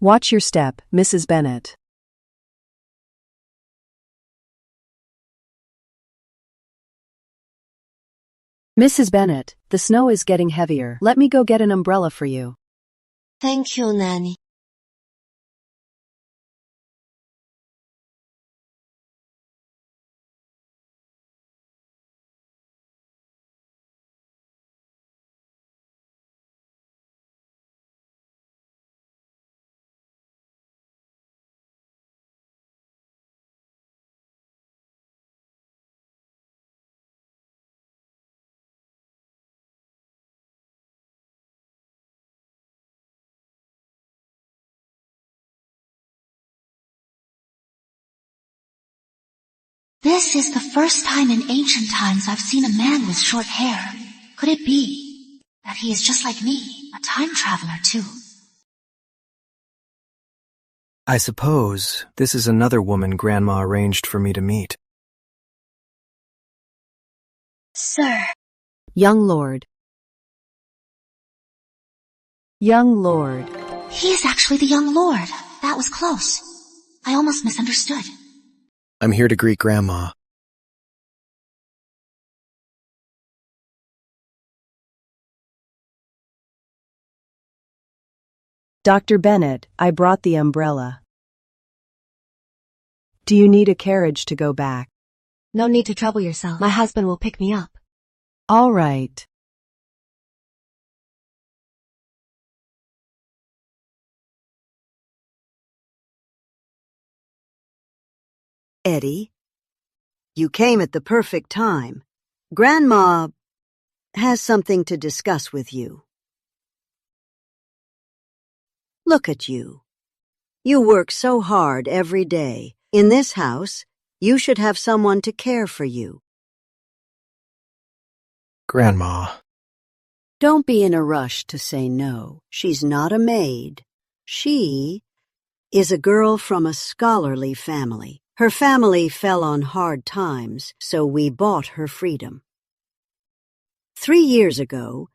Watch your step, Mrs. Bennet. Mrs. Bennet, the snow is getting heavier. Let me go get an umbrella for you. Thank you, Nanny. This is the first time in ancient times I've seen a man with short hair. Could it be that he is just like me, a time traveler too? I suppose this is another woman Grandma arranged for me to meet. Sir. Young lord. Young lord. He is actually the young lord. That was close. I almost misunderstood. I'm here to greet Grandma. Dr. Bennet, I brought the umbrella. Do you need a carriage to go back? No need to trouble yourself. My husband will pick me up. All right. Eddie, you came at the perfect time. Grandma has something to discuss with you. Look at you. You work so hard every day. In this house, you should have someone to care for you. Grandma. Don't be in a rush to say no. She's not a maid. She is a girl from a scholarly family. Her family fell on hard times, so we bought her freedom. 3 years ago,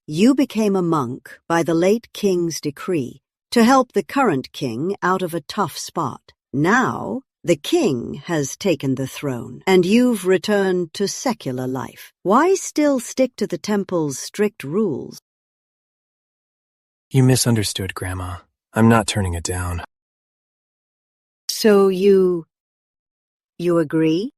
you became a monk by the late king's decree to help the current king out of a tough spot. Now, the king has taken the throne, and you've returned to secular life. Why still stick to the temple's strict rules? You misunderstood, Grandma. I'm not turning it down. So you agree?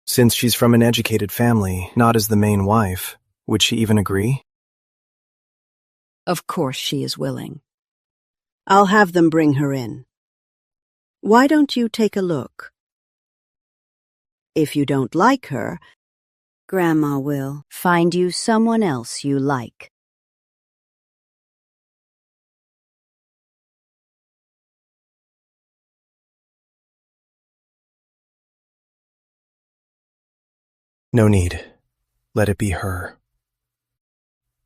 Since she's from an educated family, not as the main wife, would she even agree? Of course she is willing. I'll have them bring her in. Why don't you take a look? If you don't like her, Grandma will find you someone else you like. No need. Let it be her.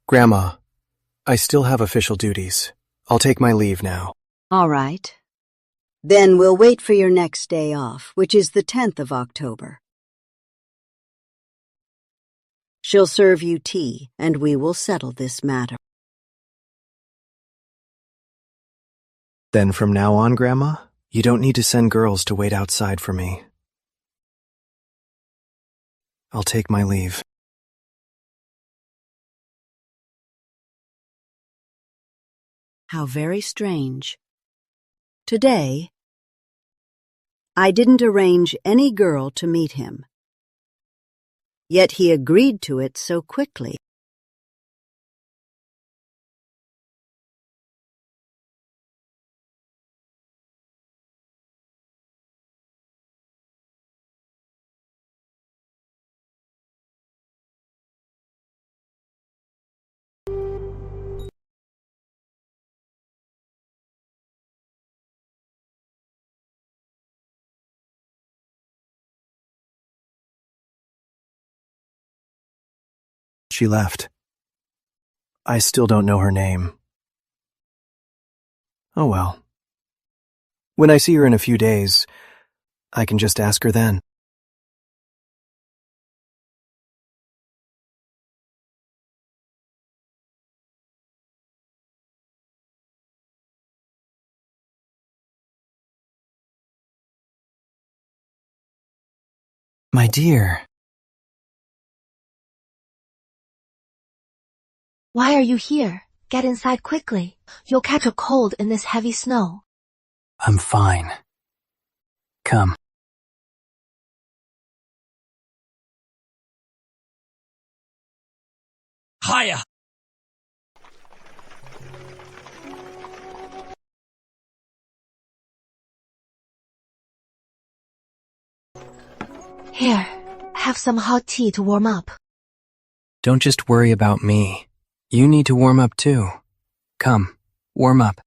Grandma, I still have official duties. I'll take my leave now. All right. Then we'll wait for your next day off, which is the 10th of October. She'll serve you tea, and we will settle this matter. Then from now on, Grandma, you don't need to send girls to wait outside for me. I'll take my leave. How very strange. Today, I didn't arrange any girl to meet him. Yet he agreed to it so quickly. She left. I still don't know her name. Oh well. When I see her in a few days, I can just ask her then. My dear. Why are you here? Get inside quickly. You'll catch a cold in this heavy snow. I'm fine. Come. Hiya! Here, have some hot tea to warm up. Don't just worry about me. You need to warm up too. Come, warm up.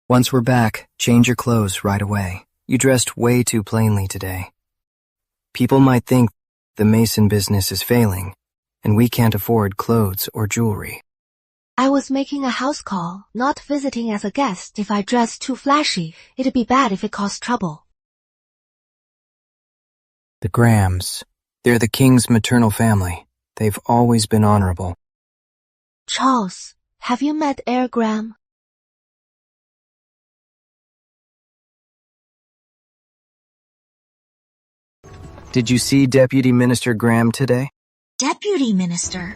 Once we're back, change your clothes right away. You dressed way too plainly today. People might think the mason business is failing, and we can't afford clothes or jewelry. I was making a house call, not visiting as a guest. If I dressed too flashy, it'd be bad if it caused trouble. The Grahams, they're the king's maternal family. They've always been honorable. Charles, have you met Heir Graham? Did you see Deputy Minister Graham today? Deputy Minister?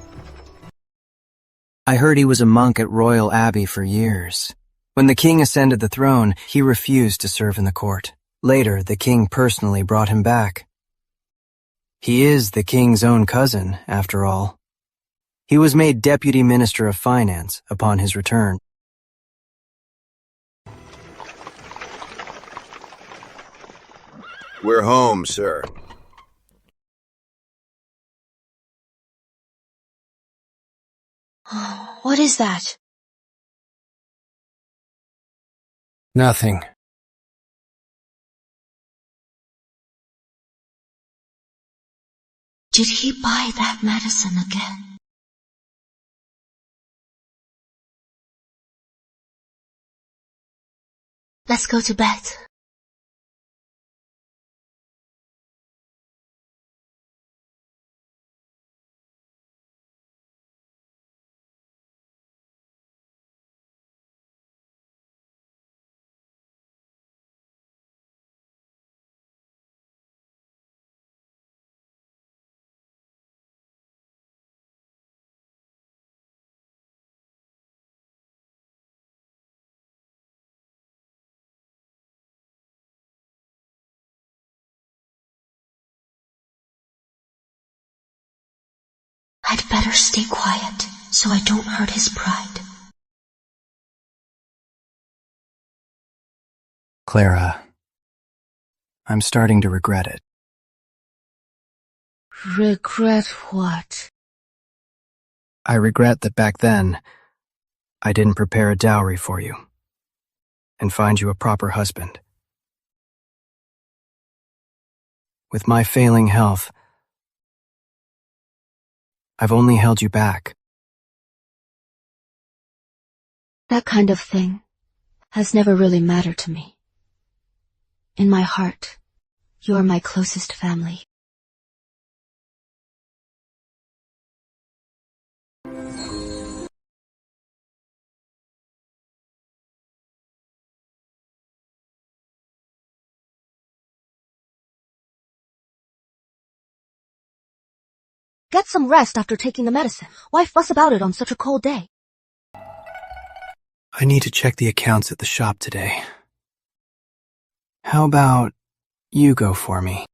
I heard he was a monk at Royal Abbey for years. When the king ascended the throne, he refused to serve in the court. Later, the king personally brought him back. He is the king's own cousin, after all. He was made Deputy Minister of Finance upon his return. We're home, sir. What is that? Nothing. Did he buy that medicine again? Let's go to bed. I'd better stay quiet so I don't hurt his pride. Clara, I'm starting to regret it. Regret what? I regret that back then, I didn't prepare a dowry for you and find you a proper husband. With my failing health, I've only held you back. That kind of thing has never really mattered to me. In my heart, you're my closest family. Get some rest after taking the medicine. Why fuss about it on such a cold day? I need to check the accounts at the shop today. How about you go for me?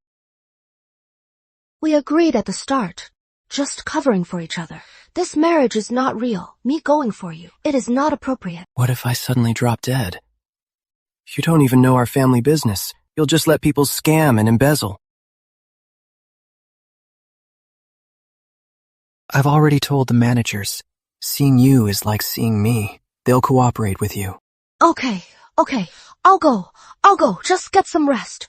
We agreed at the start. Just covering for each other. This marriage is not real. Me going for you. It is not appropriate. What if I suddenly drop dead? You don't even know our family business. You'll just let people scam and embezzle. I've already told the managers. Seeing you is like seeing me. They'll cooperate with you. Okay. I'll go. Just get some rest.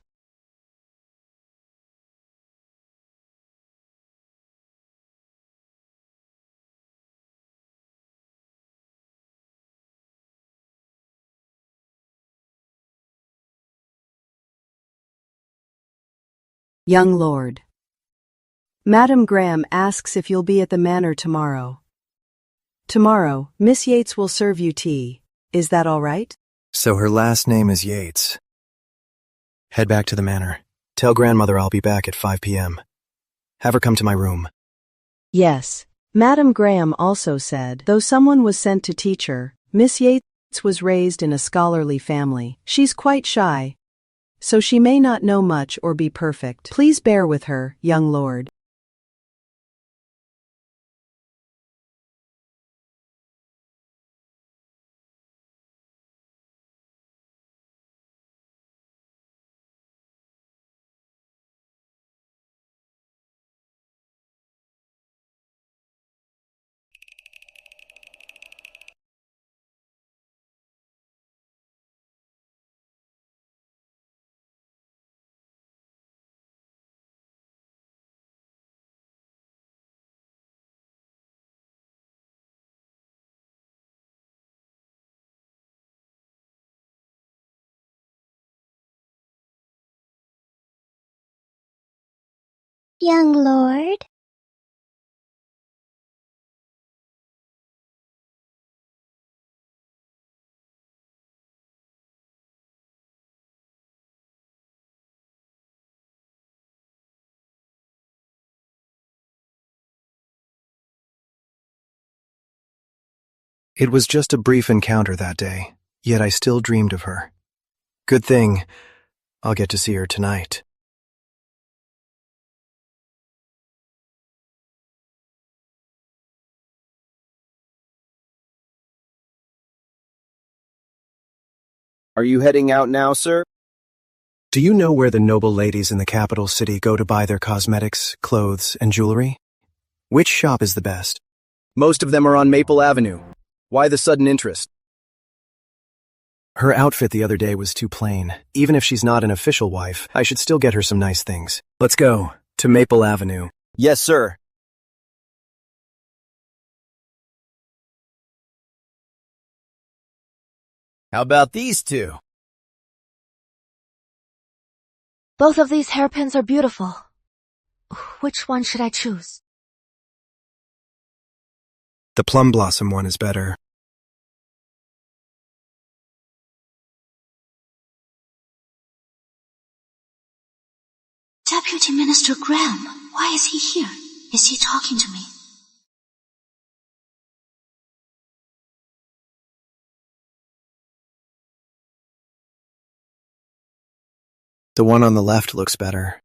Young Lord. Madam Graham asks if you'll be at the manor tomorrow. Tomorrow, Miss Yates will serve you tea. Is that all right? So her last name is Yates. Head back to the manor. Tell grandmother I'll be back at 5 p.m. Have her come to my room. Yes. Madam Graham also said, though someone was sent to teach her, Miss Yates was raised in a scholarly family. She's quite shy, so she may not know much or be perfect. Please bear with her, young lord. Young lord? It was just a brief encounter that day, yet I still dreamed of her. Good thing I'll get to see her tonight. Are you heading out now, sir? Do you know where the noble ladies in the capital city go to buy their cosmetics, clothes, and jewelry? Which shop is the best? Most of them are on Maple Avenue. Why the sudden interest? Her outfit the other day was too plain. Even if she's not an official wife, I should still get her some nice things. Let's go to Maple Avenue. Yes, sir. How about these two? Both of these hairpins are beautiful. Which one should I choose? The plum blossom one is better. Deputy Minister Graham, why is he here? Is he talking to me? The one on the left looks better.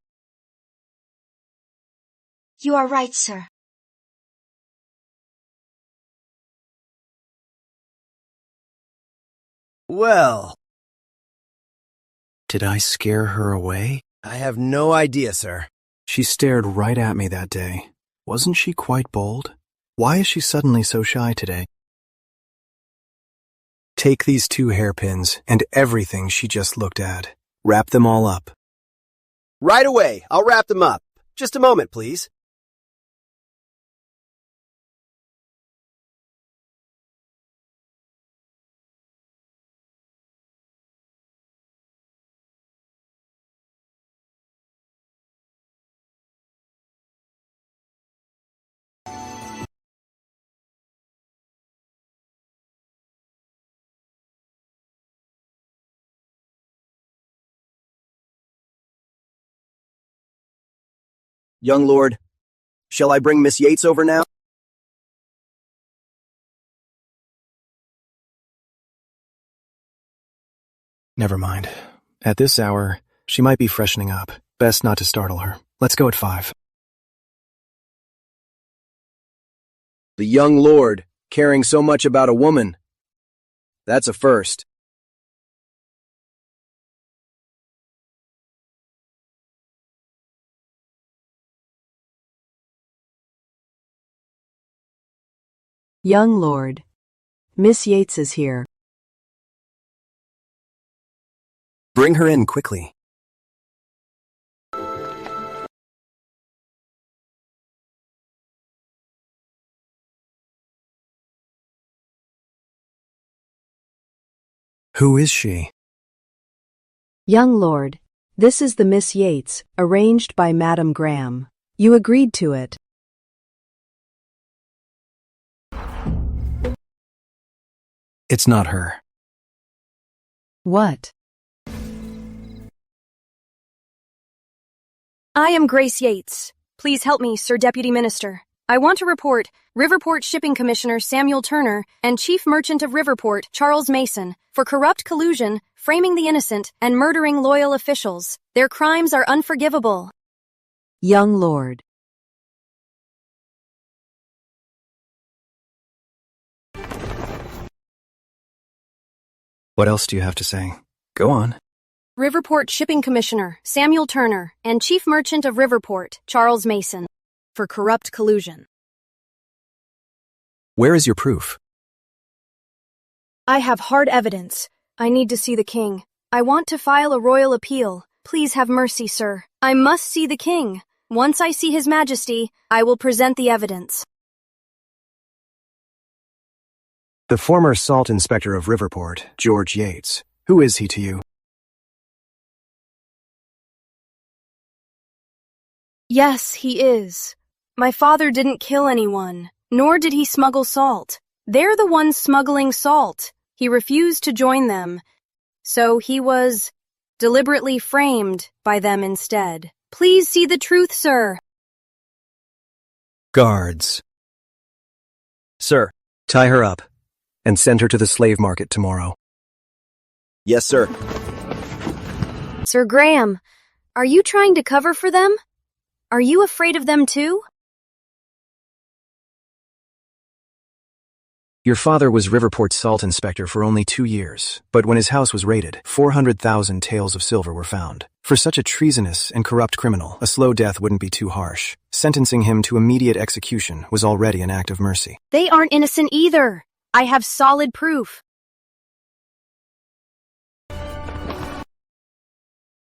You are right, sir. Well, Did I scare her away? I have no idea, sir. She stared right at me that day. Wasn't she quite bold? Why is she suddenly so shy today? Take these two hairpins and everything she just looked at. Wrap them all up. Right away. I'll wrap them up. Just a moment, please. Young lord, shall I bring Miss Yates over now? Never mind. At this hour, she might be freshening up. Best not to startle her. Let's go at 5. The young lord, caring so much about a woman. That's a first. Young lord. Miss Yates is here. Bring her in quickly. Who is she? Young lord, this is the Miss Yates, arranged by Madam Graham. You agreed to it. It's not her. What? I am Grace Yates. Please help me, Sir Deputy Minister. I want to report Riverport Shipping Commissioner Samuel Turner and Chief Merchant of Riverport Charles Mason for corrupt collusion, framing the innocent, and murdering loyal officials. Their crimes are unforgivable. Young Lord. What else do you have to say? Go on. Riverport Shipping Commissioner Samuel Turner and Chief Merchant of Riverport Charles Mason for corrupt collusion. Where is your proof? I have hard evidence. I need to see the king. I want to file a royal appeal. Please have mercy, sir. I must see the king. Once I see his majesty, I will present the evidence. The former salt inspector of Riverport, George Yates. Who is he to you? Yes, he is. My father didn't kill anyone, nor did he smuggle salt. They're the ones smuggling salt. He refused to join them, so he was deliberately framed by them instead. Please see the truth, sir. Guards. Sir, tie her up and send her to the slave market tomorrow. Yes, sir. Sir Graham, are you trying to cover for them? Are you afraid of them too? Your father was Riverport's salt inspector for only 2 years, but when his house was raided, 400,000 taels of silver were found. For such a treasonous and corrupt criminal, a slow death wouldn't be too harsh. Sentencing him to immediate execution was already an act of mercy. They aren't innocent either. I have solid proof.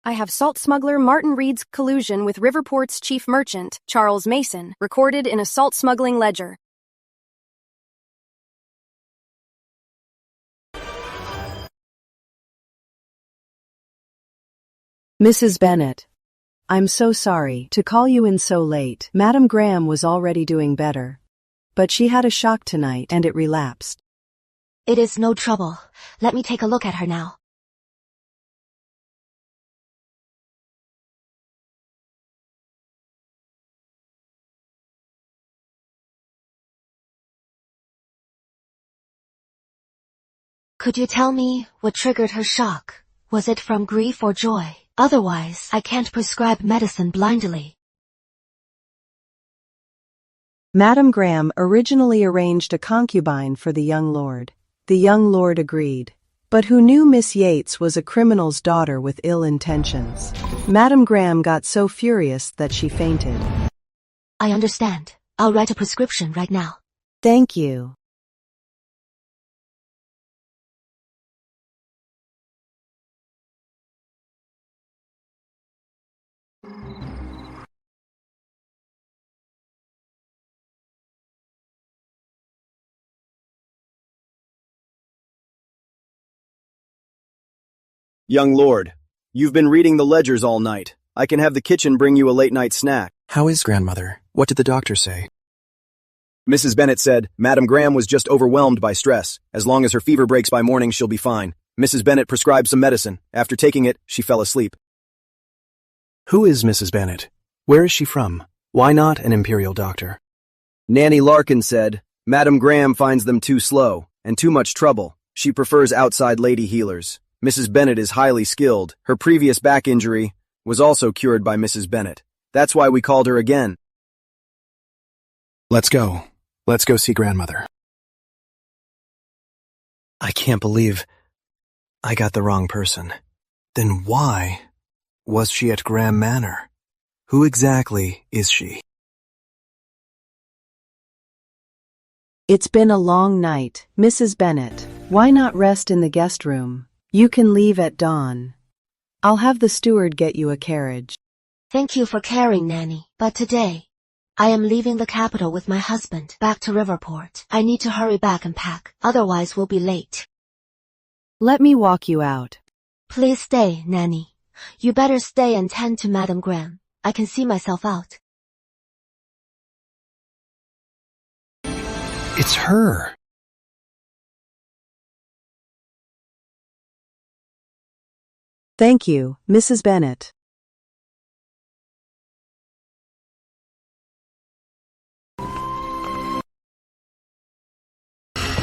I have salt smuggler Martin Reed's collusion with Riverport's chief merchant, Charles Mason, recorded in a salt smuggling ledger. Mrs. Bennet. I'm so sorry to call you in so late. Madam Graham was already doing better, but she had a shock tonight and it relapsed. It is no trouble. Let me take a look at her now. Could you tell me what triggered her shock? Was it from grief or joy? Otherwise, I can't prescribe medicine blindly. Madam Graham originally arranged a concubine for the young lord. The young lord agreed, but who knew Miss Yates was a criminal's daughter with ill intentions. Madam Graham got so furious that she fainted. I understand. I'll write a prescription right now. Thank you. Young lord, you've been reading the ledgers all night. I can have the kitchen bring you a late-night snack. How is grandmother? What did the doctor say? Mrs. Bennet said, Madam Graham was just overwhelmed by stress. As long as her fever breaks by morning, she'll be fine. Mrs. Bennet prescribed some medicine. After taking it, she fell asleep. Who is Mrs. Bennet? Where is she from? Why not an imperial doctor? Nanny Larkin said, Madam Graham finds them too slow and too much trouble. She prefers outside lady healers. Mrs. Bennet is highly skilled. Her previous back injury was also cured by Mrs. Bennet. That's why we called her again. Let's go. Let's go see grandmother. I can't believe I got the wrong person. Then why was she at Graham Manor? Who exactly is she? It's been a long night, Mrs. Bennet. Why not rest in the guest room? You can leave at dawn. I'll have the steward get you a carriage. Thank you for caring, Nanny. But today, I am leaving the capital with my husband back to Riverport. I need to hurry back and pack, otherwise we'll be late. Let me walk you out. Please stay, Nanny. You better stay and tend to Madam Graham. I can see myself out. It's her. Thank you, Mrs. Bennet.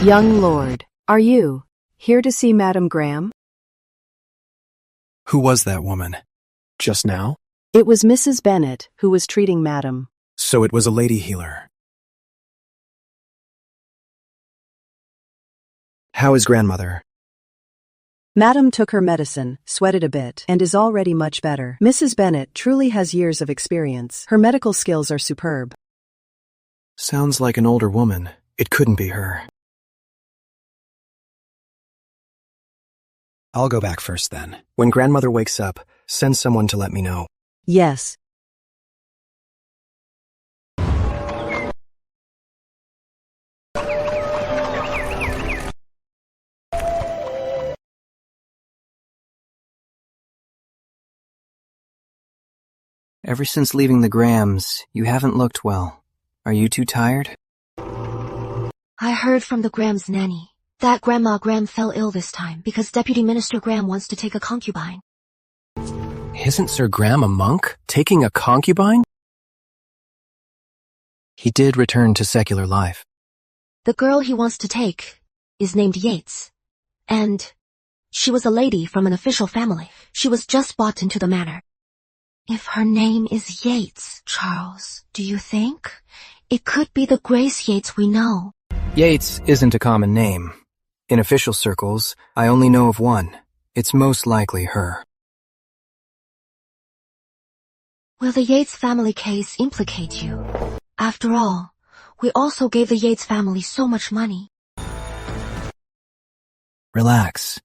Young lord, are you here to see Madam Graham? Who was that woman? Just now? It was Mrs. Bennet who was treating Madam. So it was a lady healer. How is grandmother? Madam took her medicine, sweated a bit, and is already much better. Mrs. Bennet truly has years of experience. Her medical skills are superb. Sounds like an older woman. It couldn't be her. I'll go back first then. When grandmother wakes up, send someone to let me know. Yes. Ever since leaving the Grahams, you haven't looked well. Are you too tired? I heard from the Graham's nanny that Grandma Graham fell ill this time because Deputy Minister Graham wants to take a concubine. Isn't Sir Graham a monk? Taking a concubine? He did return to secular life. The girl he wants to take is named Yates, and she was a lady from an official family. She was just brought into the manor. If her name is Yates, Charles, do you think it could be the Grace Yates we know? Yates isn't a common name. In official circles, I only know of one. It's most likely her. Will the Yates family case implicate you? After all, we also gave the Yates family so much money. Relax.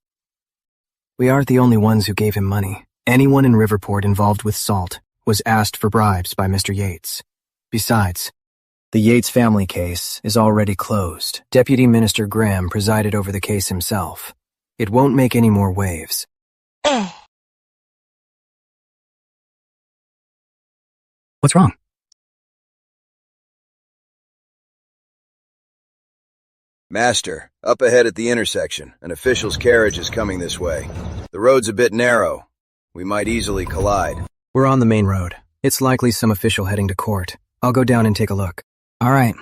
We aren't the only ones who gave him money. Anyone in Riverport involved with salt was asked for bribes by Mr. Yates. Besides, the Yates family case is already closed. Deputy Minister Graham presided over the case himself. It won't make any more waves. What's wrong? Master, up ahead at the intersection, an official's carriage is coming this way. The road's a bit narrow. We might easily collide. We're on the main road. It's likely some official heading to court. I'll go down and take a look. All right.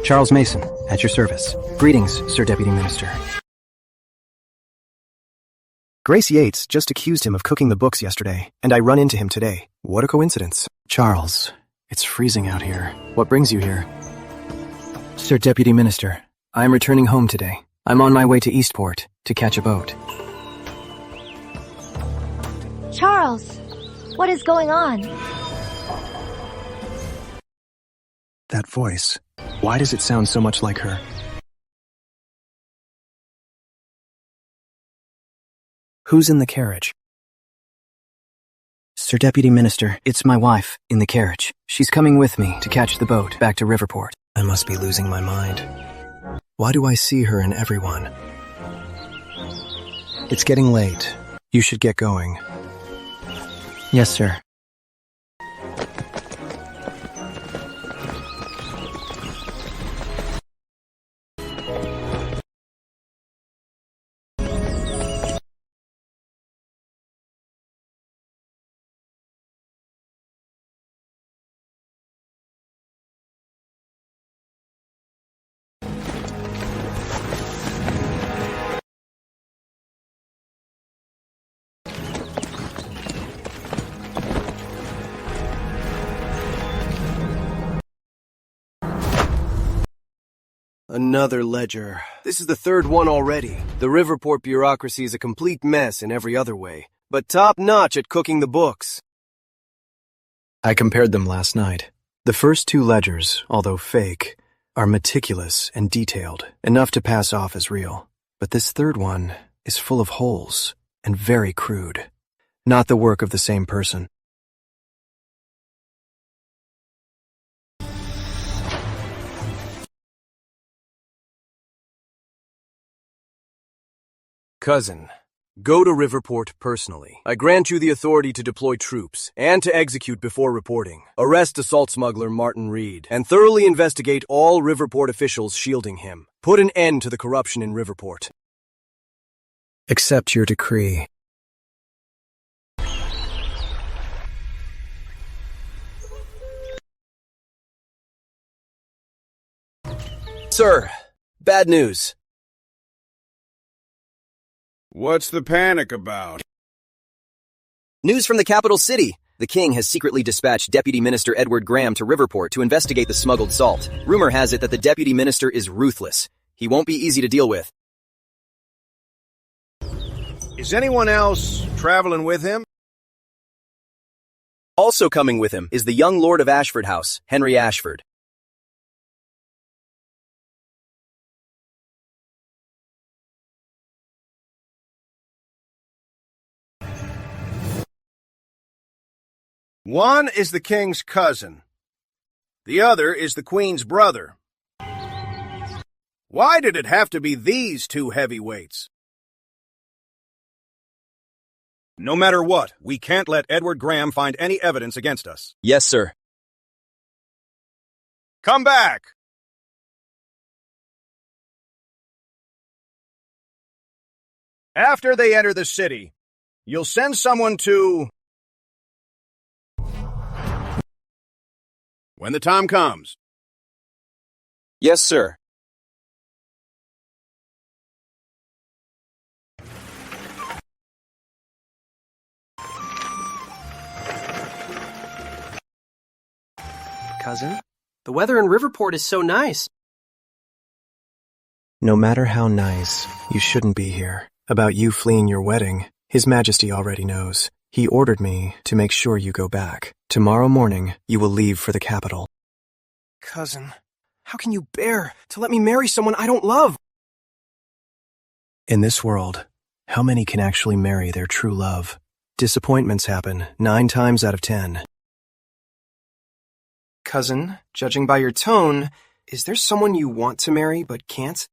Charles Mason, at your service. Greetings, Sir Deputy Minister. Grace Yates just accused him of cooking the books yesterday, and I run into him today. What a coincidence. Charles, it's freezing out here. What brings you here? Sir Deputy Minister, I am returning home today. I'm on my way to Eastport to catch a boat. Charles, what is going on? That voice. Why does it sound so much like her? Who's in the carriage? Sir Deputy Minister, it's my wife in the carriage. She's coming with me to catch the boat back to Riverport. I must be losing my mind. Why do I see her in everyone? It's getting late. You should get going. Yes, sir. Another ledger. This is the third one already. The Riverport bureaucracy is a complete mess in every other way, but top-notch at cooking the books. I compared them last night. The first two ledgers, although fake, are meticulous and detailed, enough to pass off as real. But this third one is full of holes and very crude. Not the work of the same person. Cousin, go to Riverport personally. I grant you the authority to deploy troops and to execute before reporting. Arrest assault smuggler Martin Reed and thoroughly investigate all Riverport officials shielding him. Put an end to the corruption in Riverport. Accept your decree. Sir, bad news. What's the panic about? News from the capital city. The king has secretly dispatched Deputy Minister Edward Graham to Riverport to investigate the smuggled salt. Rumor has it that the deputy minister is ruthless. He won't be easy to deal with. Is anyone else traveling with him? Also coming with him is the young Lord of Ashford House, Henry Ashford. One is the king's cousin. The other is the queen's brother. Why did it have to be these two heavyweights? No matter what, we can't let Edward Graham find any evidence against us. Yes, sir. Come back! After they enter the city, you'll send someone to... When the time comes. Yes, sir. Cousin, the weather in Riverport is so nice. No matter how nice, you shouldn't be here. About you fleeing your wedding, His Majesty already knows. He ordered me to make sure you go back. Tomorrow morning, you will leave for the capital. Cousin, how can you bear to let me marry someone I don't love? In this world, how many can actually marry their true love? Disappointments happen 9 times out of 10. Cousin, judging by your tone, is there someone you want to marry but can't?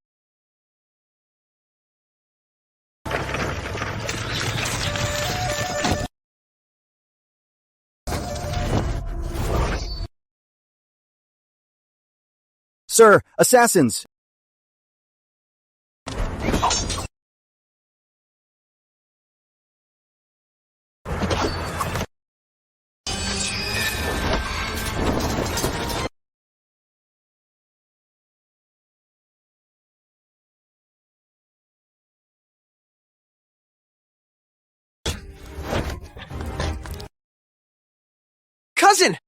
Sir, assassins! Cousin!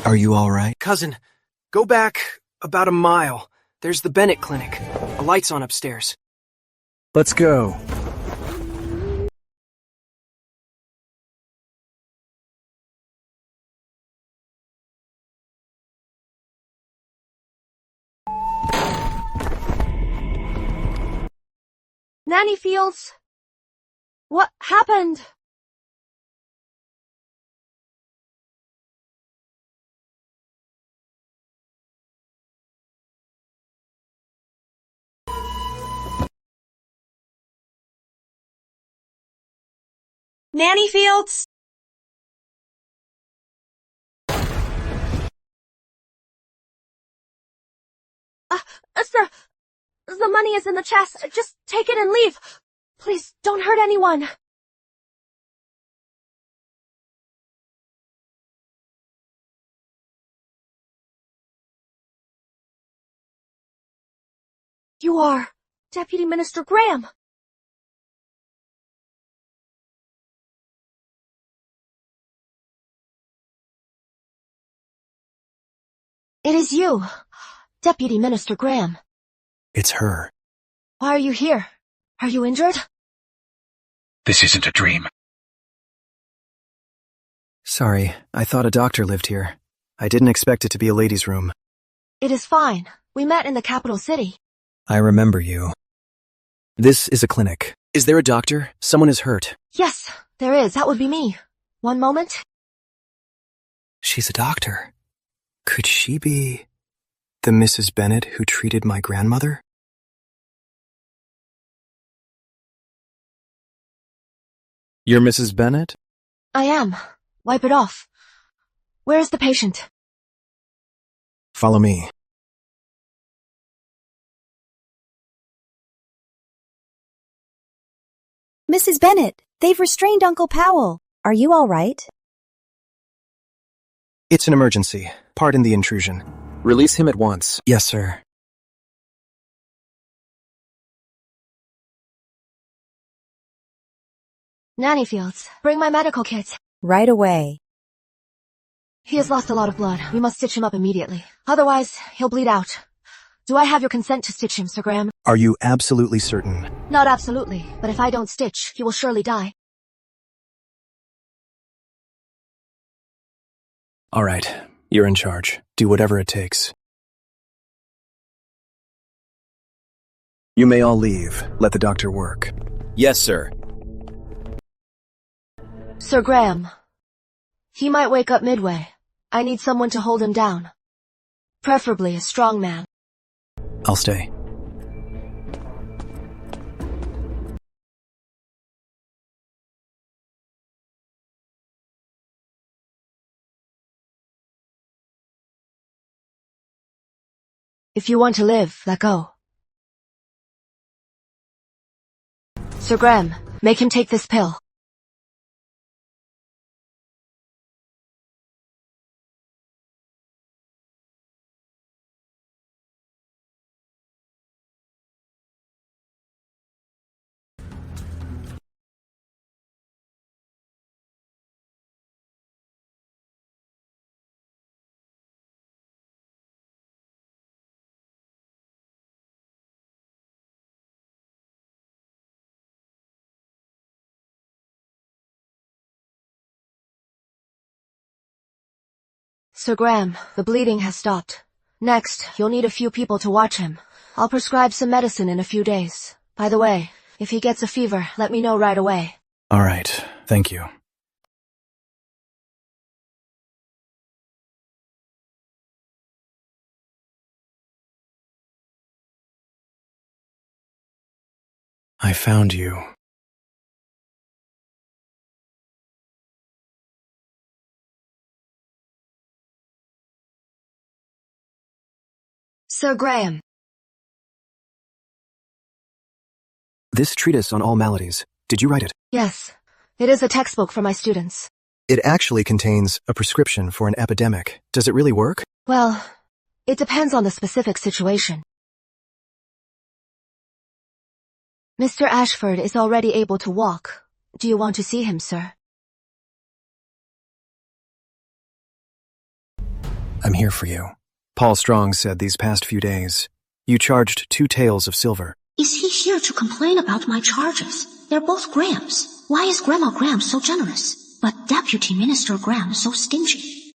Are you all right? Cousin, go back about a mile. There's the Bennett Clinic. A light's on upstairs. Let's go. Nanny Fields? What happened? Nanny Fields? Sir, the money is in the chest. Just take it and leave. Please, don't hurt anyone. You are Deputy Minister Graham. It is you, Deputy Minister Graham. It's her. Why are you here? Are you injured? This isn't a dream. Sorry, I thought a doctor lived here. I didn't expect it to be a ladies' room. It is fine. We met in the capital city. I remember you. This is a clinic. Is there a doctor? Someone is hurt. Yes, there is. That would be me. One moment. She's a doctor. Could she be the Mrs. Bennet who treated my grandmother? You're Mrs. Bennet? I am. Wipe it off. Where is the patient? Follow me. Mrs. Bennet, they've restrained Uncle Powell. Are you all right? It's an emergency. Pardon the intrusion. Release him at once. Yes, sir. Nanny Fields, bring my medical kit. Right away. He has lost a lot of blood. We must stitch him up immediately. Otherwise, he'll bleed out. Do I have your consent to stitch him, Sir Graham? Are you absolutely certain? Not absolutely, but if I don't stitch, he will surely die. All right. You're in charge. Do whatever it takes. You may all leave. Let the doctor work. Yes, sir. Sir Graham. He might wake up midway. I need someone to hold him down. Preferably a strong man. I'll stay. If you want to live, let go. Sir Graham, make him take this pill. Sir Graham, the bleeding has stopped. Next, you'll need a few people to watch him. I'll prescribe some medicine in a few days. By the way, if he gets a fever, let me know right away. All right. Thank you. I found you. Sir Graham. This treatise on all maladies, did you write it? Yes, it is a textbook for my students. It actually contains a prescription for an epidemic. Does it really work? Well, it depends on the specific situation. Mr. Ashford is already able to walk. Do you want to see him, sir? I'm here for you. Paul Strong said these past few days, you charged 2 taels of silver. Is he here to complain about my charges? They're both Graham's. Why is Grandma Graham so generous, but Deputy Minister Graham so stingy?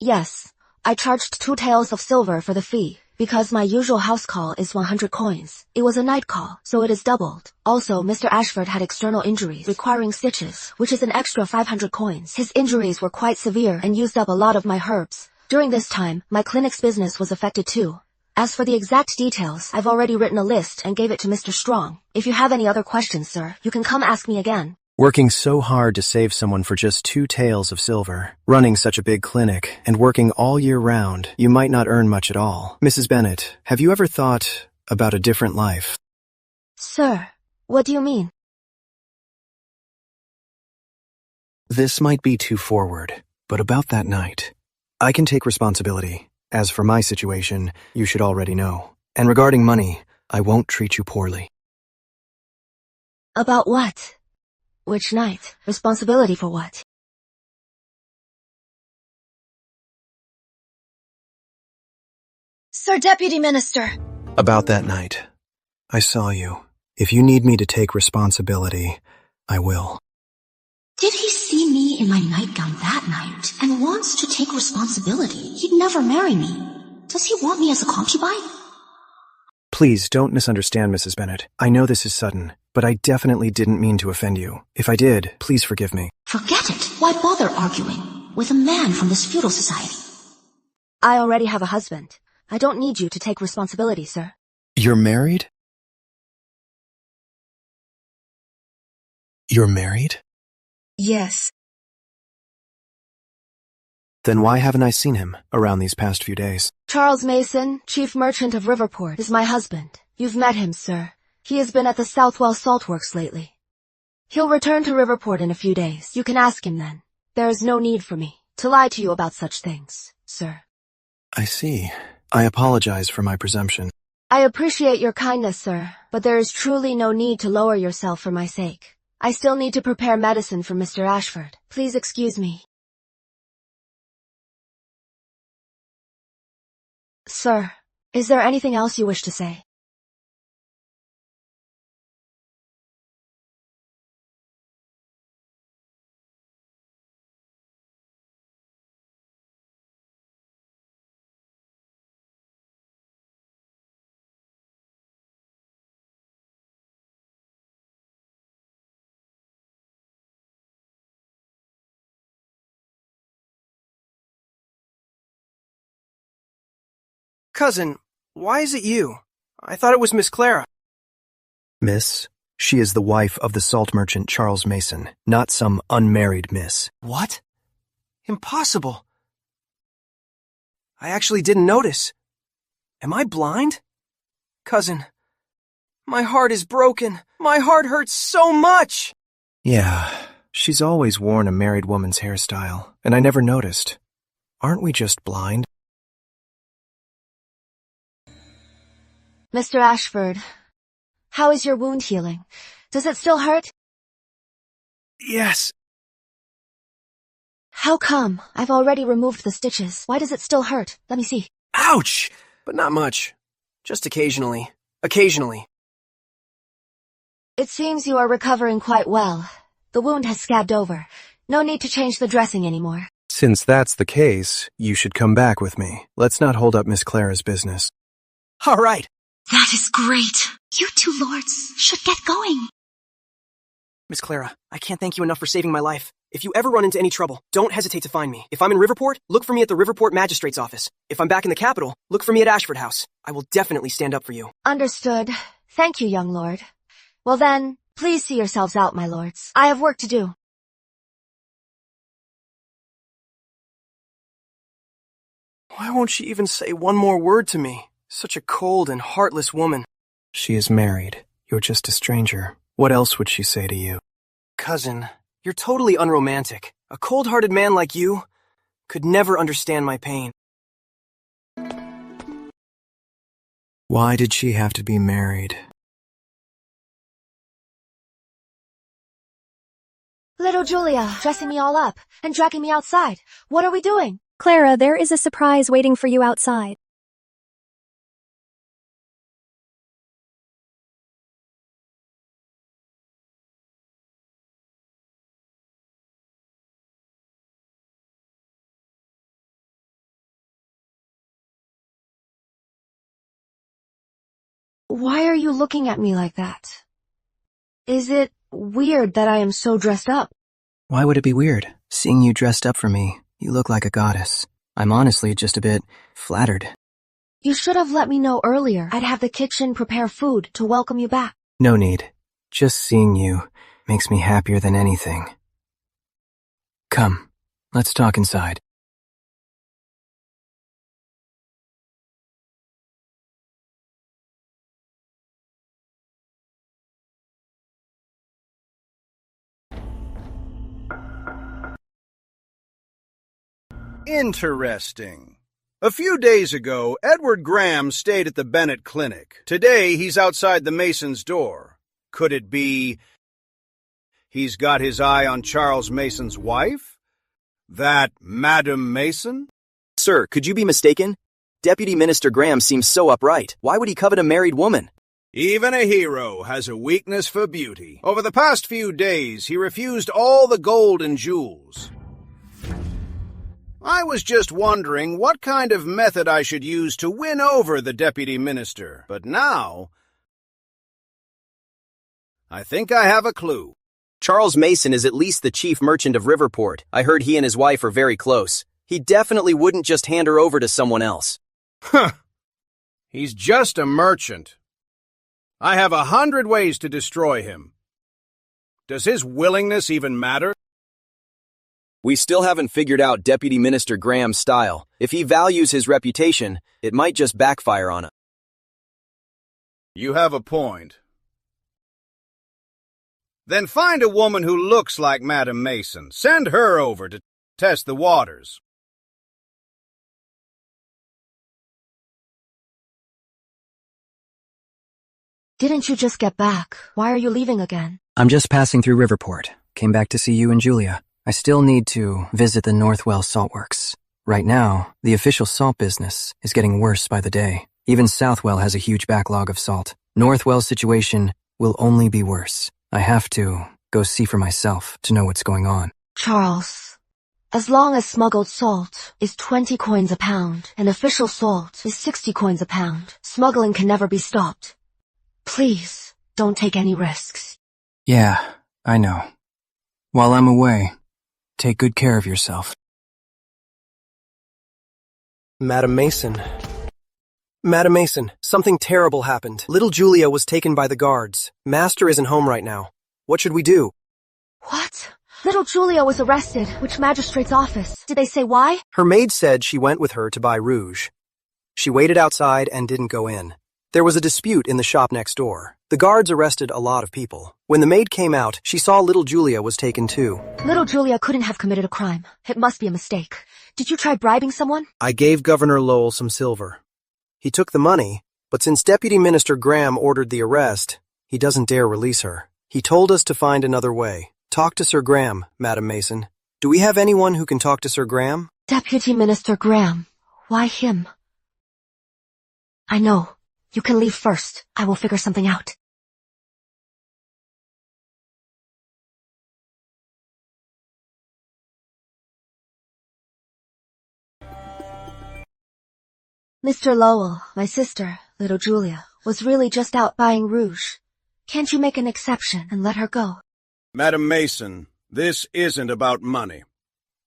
Yes, I charged 2 taels of silver for the fee, because my usual house call is 100 coins. It was a night call, so it is doubled. Also, Mr. Ashford had external injuries requiring stitches, which is an extra 500 coins. His injuries were quite severe and used up a lot of my herbs. During this time, my clinic's business was affected too. As for the exact details, I've already written a list and gave it to Mr. Strong. If you have any other questions, sir, you can come ask me again. Working so hard to save someone for just 2 taels of silver, running such a big clinic, and working all year round, you might not earn much at all. Mrs. Bennet, have you ever thought about a different life? Sir, what do you mean? This might be too forward, but about that night, I can take responsibility. As for my situation, you should already know. And regarding money, I won't treat you poorly. About what? Which night? Responsibility for what? Sir Deputy Minister. About that night. I saw you. If you need me to take responsibility, I will. Did he see me in my nightgown that night and wants to take responsibility? He'd never marry me. Does he want me as a concubine? Please don't misunderstand, Mrs. Bennet. I know this is sudden, but I definitely didn't mean to offend you. If I did, please forgive me. Forget it. Why bother arguing with a man from this feudal society? I already have a husband. I don't need you to take responsibility, sir. You're married? You're married? Yes. Then why haven't I seen him around these past few days? Charles Mason, chief merchant of Riverport, is my husband. You've met him, sir. He has been at the Southwell Salt Works lately. He'll return to Riverport in a few days. You can ask him then. There is no need for me to lie to you about such things, sir. I see. I apologize for my presumption. I appreciate your kindness, sir, but there is truly no need to lower yourself for my sake. I still need to prepare medicine for Mr. Ashford. Please excuse me. Sir, is there anything else you wish to say? Cousin, why is it you? I thought it was Miss Clara. Miss, she is the wife of the salt merchant Charles Mason, not some unmarried miss. What? Impossible. I actually didn't notice. Am I blind? Cousin, my heart is broken. My heart hurts so much. Yeah, she's always worn a married woman's hairstyle, and I never noticed. Aren't we just blind? Mr. Ashford, how is your wound healing? Does it still hurt? Yes. How come? I've already removed the stitches. Why does it still hurt? Let me see. Ouch! But not much. Just occasionally. Occasionally. It seems you are recovering quite well. The wound has scabbed over. No need to change the dressing anymore. Since that's the case, you should come back with me. Let's not hold up Miss Clara's business. All right. That is great. You two lords should get going. Miss Clara, I can't thank you enough for saving my life. If you ever run into any trouble, don't hesitate to find me. If I'm in Riverport, look for me at the Riverport Magistrate's office. If I'm back in the capital, look for me at Ashford House. I will definitely stand up for you. Understood. Thank you, young lord. Well then, please see yourselves out, my lords. I have work to do. Why won't she even say one more word to me? Such a cold and heartless woman. She is married. You're just a stranger. What else would she say to you? Cousin, you're totally unromantic. A cold-hearted man like you could never understand my pain. Why did she have to be married? Little Julia, dressing me all up and dragging me outside. What are we doing? Clara, there is a surprise waiting for you outside. Why are you looking at me like that? Is it weird that I am so dressed up? Why would it be weird? Seeing you dressed up for me, you look like a goddess. I'm honestly just a bit flattered. You should have let me know earlier. I'd have the kitchen prepare food to welcome you back. No need. Just seeing you makes me happier than anything. Come, let's talk inside. Interesting. A few days ago, Edward Graham stayed at the Bennett Clinic. Today, he's outside the Mason's door. Could it be he's got his eye on Charles Mason's wife? That Madam Mason? Sir, could you be mistaken? Deputy Minister Graham seems so upright. Why would he covet a married woman? Even a hero has a weakness for beauty. Over the past few days, he refused all the gold and jewels. I was just wondering what kind of method I should use to win over the deputy minister, but now I think I have a clue. Charles Mason is at least the chief merchant of Riverport. I heard he and his wife are very close. He definitely wouldn't just hand her over to someone else. Huh. He's just a merchant. I have 100 ways to destroy him. Does his willingness even matter? We still haven't figured out Deputy Minister Graham's style. If he values his reputation, it might just backfire on him. You have a point. Then find a woman who looks like Madam Mason. Send her over to test the waters. Didn't you just get back? Why are you leaving again? I'm just passing through Riverport. Came back to see you and Julia. I still need to visit the Northwell Saltworks. Right now, the official salt business is getting worse by the day. Even Southwell has a huge backlog of salt. Northwell's situation will only be worse. I have to go see for myself to know what's going on. Charles, as long as smuggled salt is 20 coins a pound and official salt is 60 coins a pound, smuggling can never be stopped. Please, don't take any risks. Yeah, I know. While I'm away, take good care of yourself. Madam Mason. Madam Mason, something terrible happened. Little Julia was taken by the guards. Master isn't home right now. What should we do? What? Little Julia was arrested. Which magistrate's office? Did they say why? Her maid said she went with her to buy rouge. She waited outside and didn't go in. There was a dispute in the shop next door. The guards arrested a lot of people. When the maid came out, she saw little Julia was taken too. Little Julia couldn't have committed a crime. It must be a mistake. Did you try bribing someone? I gave Governor Lowell some silver. He took the money, but since Deputy Minister Graham ordered the arrest, he doesn't dare release her. He told us to find another way. Talk to Sir Graham, Madam Mason. Do we have anyone who can talk to Sir Graham? Deputy Minister Graham. Why him? I know. You can leave first. I will figure something out. Mr. Lowell, my sister, little Julia, was really just out buying rouge. Can't you make an exception and let her go? Madam Mason, this isn't about money.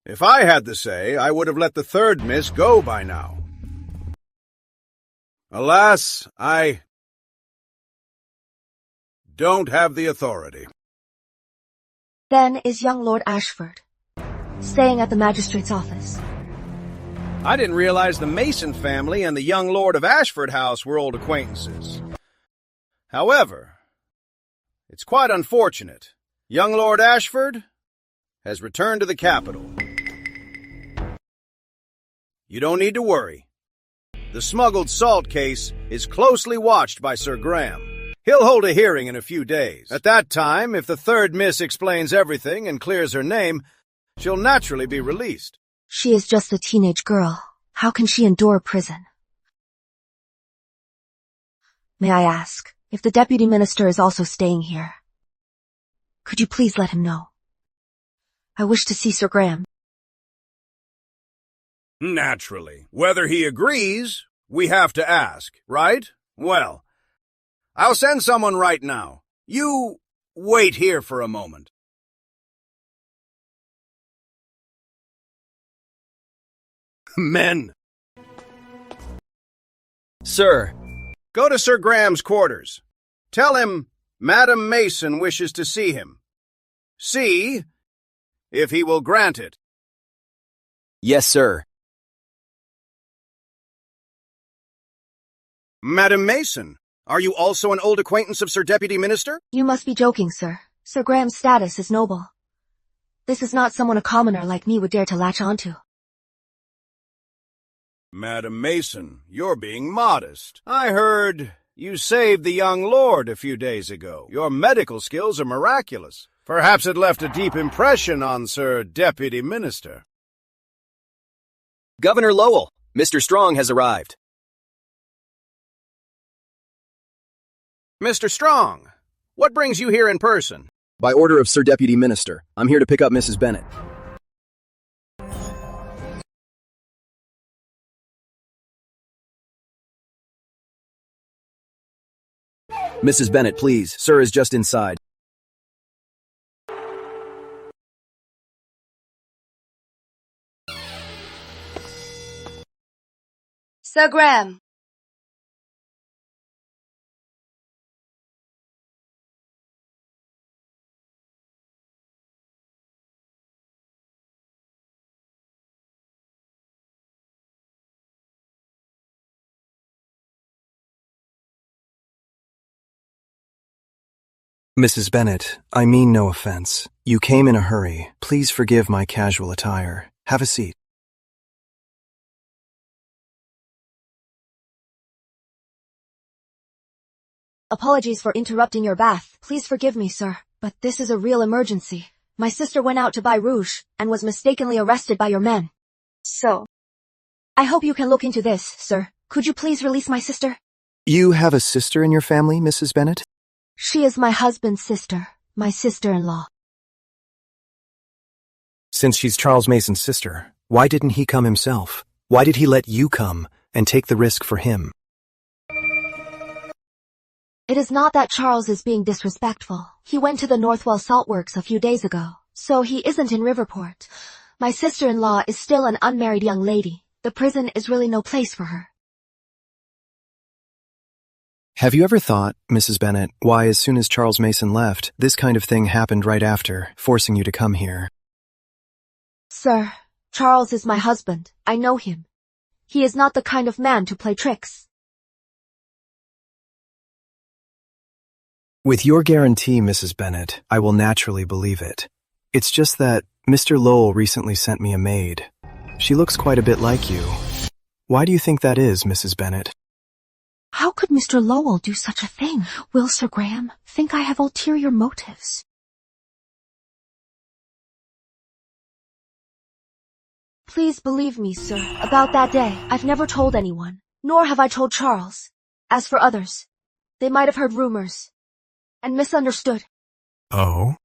If I had the say, I would have let the third miss go by now. Alas, I don't have the authority. Then is young Lord Ashford, staying at the magistrate's office. I didn't realize the Mason family and the young Lord of Ashford House were old acquaintances. However, it's quite unfortunate. Young Lord Ashford has returned to the capital. You don't need to worry. The smuggled salt case is closely watched by Sir Graham. He'll hold a hearing in a few days. At that time, if the third miss explains everything and clears her name, she'll naturally be released. She is just a teenage girl. How can she endure prison? May I ask, if the deputy minister is also staying here, could you please let him know? I wish to see Sir Graham. Naturally. Whether he agrees, we have to ask, right? Well, I'll send someone right now. You wait here for a moment. Men. Sir. Go to Sir Graham's quarters. Tell him Madam Mason wishes to see him. See if he will grant it. Yes, sir. Madam Mason, are you also an old acquaintance of Sir Deputy Minister? You must be joking, sir. Sir Graham's status is noble. This is not someone a commoner like me would dare to latch onto. Madam Mason, you're being modest. I heard you saved the young lord a few days ago. Your medical skills are miraculous. Perhaps it left a deep impression on Sir Deputy Minister. Governor Lowell, Mr. Strong has arrived. Mr. Strong, what brings you here in person? By order of Sir Deputy Minister, I'm here to pick up Mrs. Bennet. Mrs. Bennet, please. Sir is just inside. Sir Graham. Mrs. Bennet, I mean no offense. You came in a hurry. Please forgive my casual attire. Have a seat. Apologies for interrupting your bath. Please forgive me, sir, but this is a real emergency. My sister went out to buy rouge and was mistakenly arrested by your men. So? I hope you can look into this, sir. Could you please release my sister? You have a sister in your family, Mrs. Bennet? She is my husband's sister, my sister-in-law. Since she's Charles Mason's sister, why didn't he come himself? Why did he let you come and take the risk for him? It is not that Charles is being disrespectful. He went to the Northwell Salt Works a few days ago, so he isn't in Riverport. My sister-in-law is still an unmarried young lady. The prison is really no place for her. Have you ever thought, Mrs. Bennet, why as soon as Charles Mason left, this kind of thing happened right after, forcing you to come here? Sir, Charles is my husband. I know him. He is not the kind of man to play tricks. With your guarantee, Mrs. Bennet, I will naturally believe it. It's just that Mr. Lowell recently sent me a maid. She looks quite a bit like you. Why do you think that is, Mrs. Bennet? How could Mr. Lowell do such a thing? Will Sir Graham think I have ulterior motives? Please believe me, sir, about that day. I've never told anyone, nor have I told Charles. As for others, they might have heard rumors and misunderstood. Oh?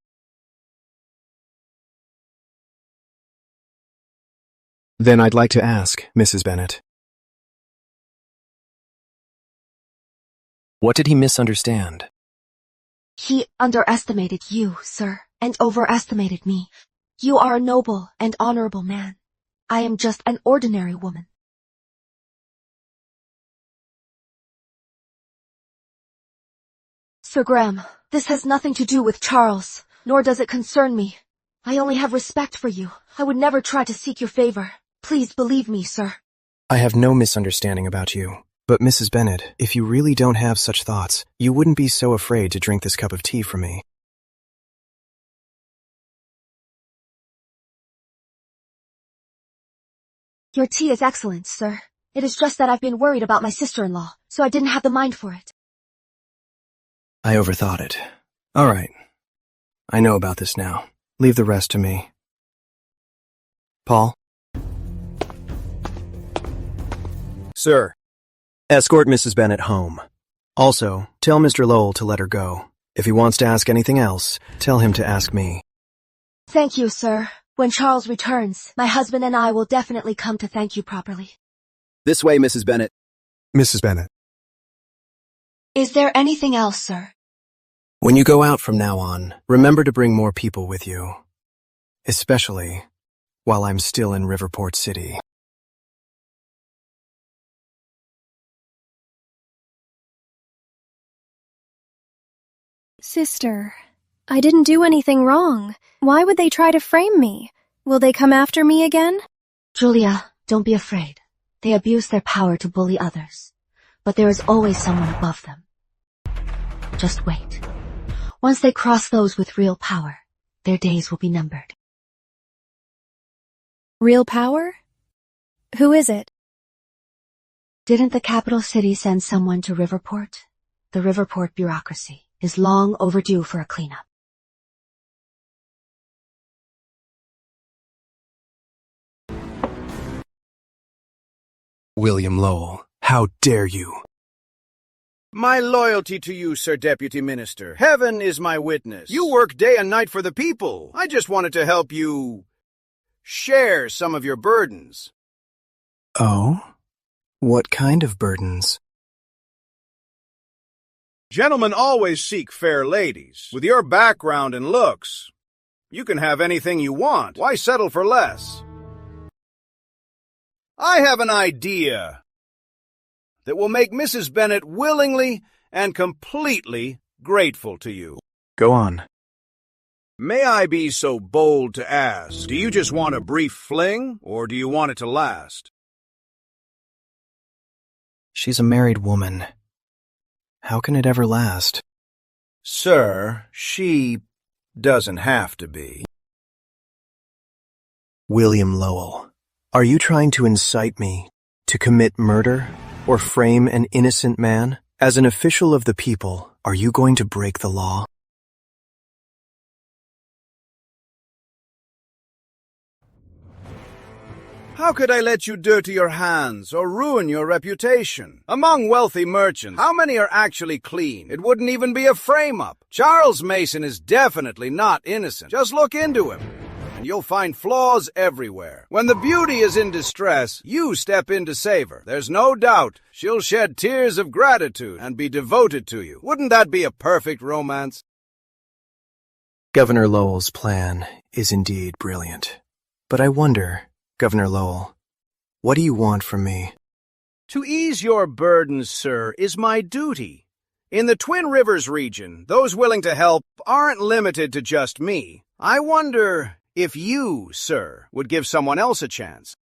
Then I'd like to ask, Mrs. Bennet. What did he misunderstand? He underestimated you, sir, and overestimated me. You are a noble and honorable man. I am just an ordinary woman. Sir Graham, this has nothing to do with Charles, nor does it concern me. I only have respect for you. I would never try to seek your favor. Please believe me, sir. I have no misunderstanding about you. But Mrs. Bennet, if you really don't have such thoughts, you wouldn't be so afraid to drink this cup of tea from me. Your tea is excellent, sir. It is just that I've been worried about my sister-in-law, so I didn't have the mind for it. I overthought it. All right. I know about this now. Leave the rest to me. Paul? Sir. Escort Mrs. Bennet home. Also, tell Mr. Lowell to let her go. If he wants to ask anything else, tell him to ask me. Thank you, sir. When Charles returns, my husband and I will definitely come to thank you properly. This way, Mrs. Bennet. Mrs. Bennet. Is there anything else, sir? When you go out from now on, remember to bring more people with you. Especially while I'm still in Riverport City. Sister, I didn't do anything wrong. Why would they try to frame me? Will they come after me again? Julia, don't be afraid. They abuse their power to bully others. But there is always someone above them. Just wait. Once they cross those with real power, their days will be numbered. Real power? Who is it? Didn't the capital city send someone to Riverport? The Riverport bureaucracy is long overdue for a cleanup. William Lowell, how dare you? My loyalty to you, Sir Deputy Minister. Heaven is my witness. You work day and night for the people. I just wanted to help you share some of your burdens. Oh? What kind of burdens? Gentlemen always seek fair ladies. With your background and looks, you can have anything you want. Why settle for less? I have an idea that will make Mrs. Bennet willingly and completely grateful to you. Go on. May I be so bold to ask, do you just want a brief fling, or do you want it to last? She's a married woman. How can it ever last? Sir, she doesn't have to be. William Lowell, are you trying to incite me to commit murder or frame an innocent man? As an official of the people, are you going to break the law? How could I let you dirty your hands or ruin your reputation? Among wealthy merchants, how many are actually clean? It wouldn't even be a frame-up. Charles Mason is definitely not innocent. Just look into him, and you'll find flaws everywhere. When the beauty is in distress, you step in to save her. There's no doubt she'll shed tears of gratitude and be devoted to you. Wouldn't that be a perfect romance? Governor Lowell's plan is indeed brilliant. But I wonder, Governor Lowell, what do you want from me? To ease your burdens, sir, is my duty. In the Twin Rivers region, those willing to help aren't limited to just me. I wonder if you, sir, would give someone else a chance.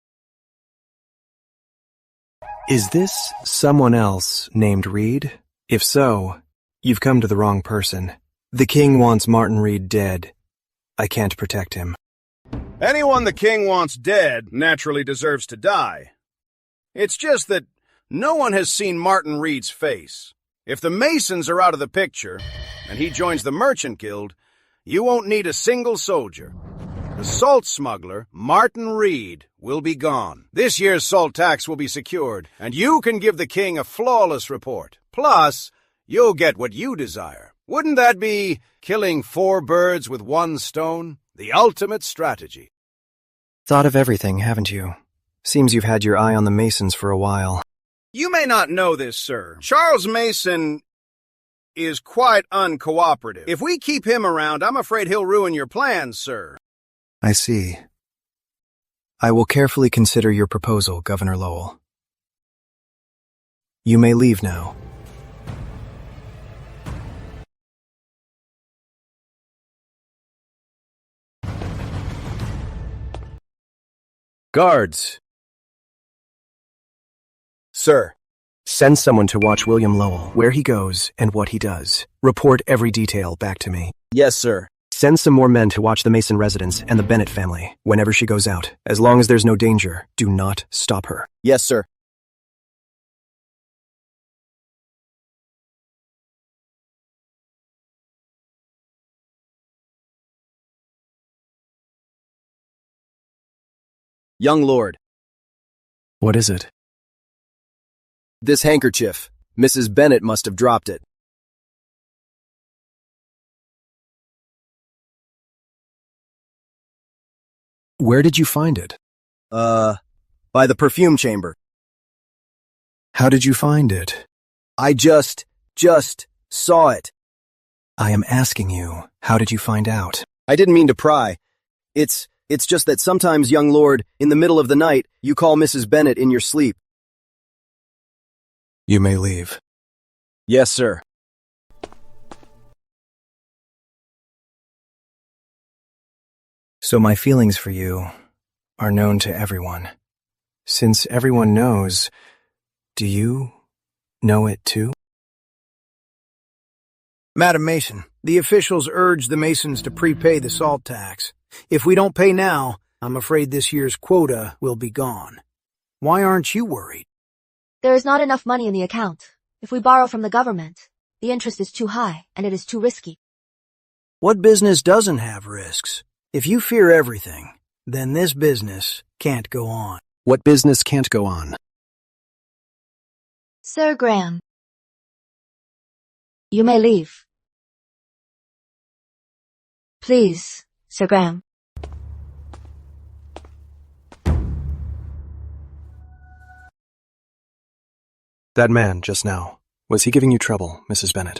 Is this someone else named Reed? If so, you've come to the wrong person. The king wants Martin Reed dead. I can't protect him. Anyone the king wants dead naturally deserves to die. It's just that no one has seen Martin Reed's face. If the Masons are out of the picture, and he joins the Merchant Guild, you won't need a single soldier. The salt smuggler, Martin Reed, will be gone. This year's salt tax will be secured, and you can give the king a flawless report. Plus, you'll get what you desire. Wouldn't that be killing 4 birds with 1 stone? The ultimate strategy. Thought of everything, haven't you? Seems you've had your eye on the Masons for a while. You may not know this, sir. Charles Mason is quite uncooperative. If we keep him around, I'm afraid he'll ruin your plans, sir. I see. I will carefully consider your proposal, Governor Lowell. You may leave now. Guards! Sir. Send someone to watch William Lowell, where he goes and what he does. Report every detail back to me. Yes, sir. Send some more men to watch the Mason residence and the Bennet family whenever she goes out. As long as there's no danger, do not stop her. Yes, sir. Young lord. What is it? This handkerchief. Mrs. Bennet must have dropped it. Where did you find it? By the perfume chamber. How did you find it? I just saw it. I am asking you, how did you find out? I didn't mean to pry. It's just that sometimes, young lord, in the middle of the night, you call Mrs. Bennet in your sleep. You may leave. Yes, sir. So my feelings for you are known to everyone. Since everyone knows, do you know it too? Madam Mason, the officials urge the Masons to prepay the salt tax. If we don't pay now, I'm afraid this year's quota will be gone. Why aren't you worried? There is not enough money in the account. If we borrow from the government, the interest is too high and it is too risky. What business doesn't have risks? If you fear everything, then this business can't go on. What business can't go on? Sir Graham. You may leave. Please, Sir Graham. That man just now, was he giving you trouble, Mrs. Bennet?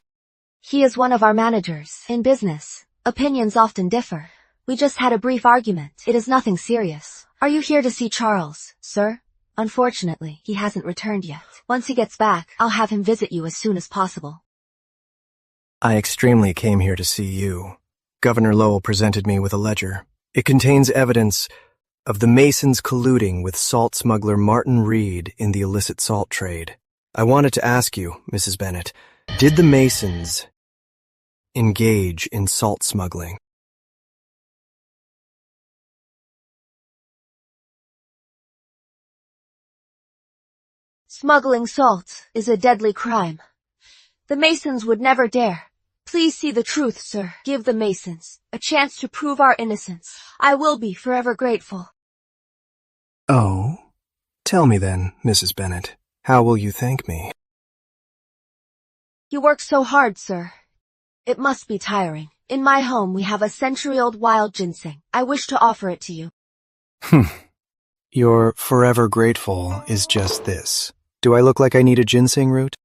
He is one of our managers. In business, opinions often differ. We just had a brief argument. It is nothing serious. Are you here to see Charles, sir? Unfortunately, he hasn't returned yet. Once he gets back, I'll have him visit you as soon as possible. I extremely came here to see you. Governor Lowell presented me with a ledger. It contains evidence of the Masons colluding with salt smuggler Martin Reed in the illicit salt trade. I wanted to ask you, Mrs. Bennett, did the Masons engage in salt smuggling? Smuggling salt is a deadly crime. The Masons would never dare. Please see the truth, sir. Give the Masons a chance to prove our innocence. I will be forever grateful. Oh? Tell me then, Mrs. Bennett, how will you thank me? You work so hard, sir. It must be tiring. In my home, we have a century-old wild ginseng. I wish to offer it to you. Your forever grateful is just this. Do I look like I need a ginseng root?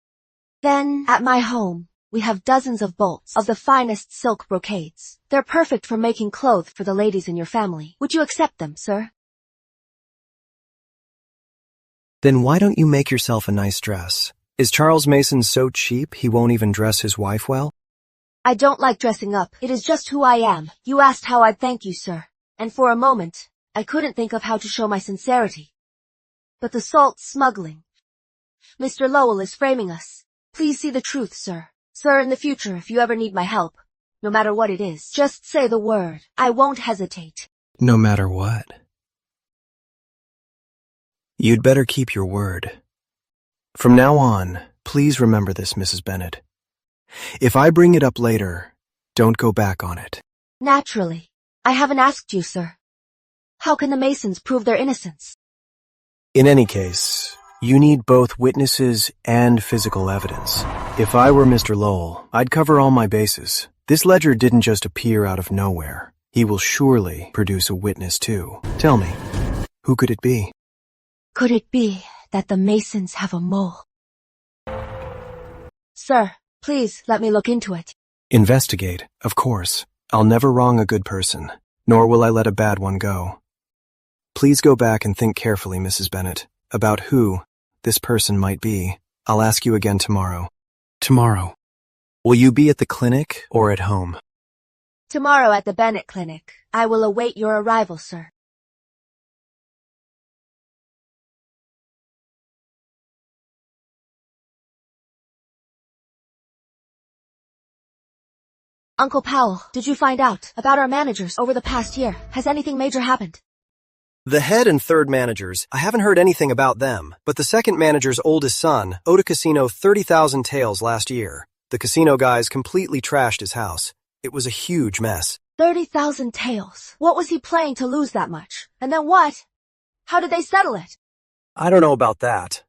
Then, at my home, we have dozens of bolts of the finest silk brocades. They're perfect for making clothes for the ladies in your family. Would you accept them, sir? Then why don't you make yourself a nice dress? Is Charles Mason so cheap he won't even dress his wife well? I don't like dressing up. It is just who I am. You asked how I'd thank you, sir. And for a moment, I couldn't think of how to show my sincerity. But the salt smuggling. Mr. Lowell is framing us. Please see the truth, sir. Sir, in the future, if you ever need my help, no matter what it is, just say the word. I won't hesitate. No matter what. You'd better keep your word. From now on, please remember this, Mrs. Bennett. If I bring it up later, don't go back on it. Naturally. I haven't asked you, sir. How can the Masons prove their innocence? In any case, you need both witnesses and physical evidence. If I were Mr. Lowell, I'd cover all my bases. This ledger didn't just appear out of nowhere. He will surely produce a witness too. Tell me, who could it be? Could it be that the Masons have a mole? Sir, please let me look into it. Investigate, of course. I'll never wrong a good person, nor will I let a bad one go. Please go back and think carefully, Mrs. Bennett, about who this person might be. I'll ask you again tomorrow. Tomorrow. Will you be at the clinic or at home? Tomorrow at the Bennett Clinic. I will await your arrival, sir. Uncle Powell, did you find out about our managers over the past year? Has anything major happened? The head and third managers, I haven't heard anything about them, but the second manager's oldest son owed a casino 30,000 taels last year. The casino guys completely trashed his house. It was a huge mess. 30,000 taels. What was he playing to lose that much? And then what? How did they settle it? I don't know about that.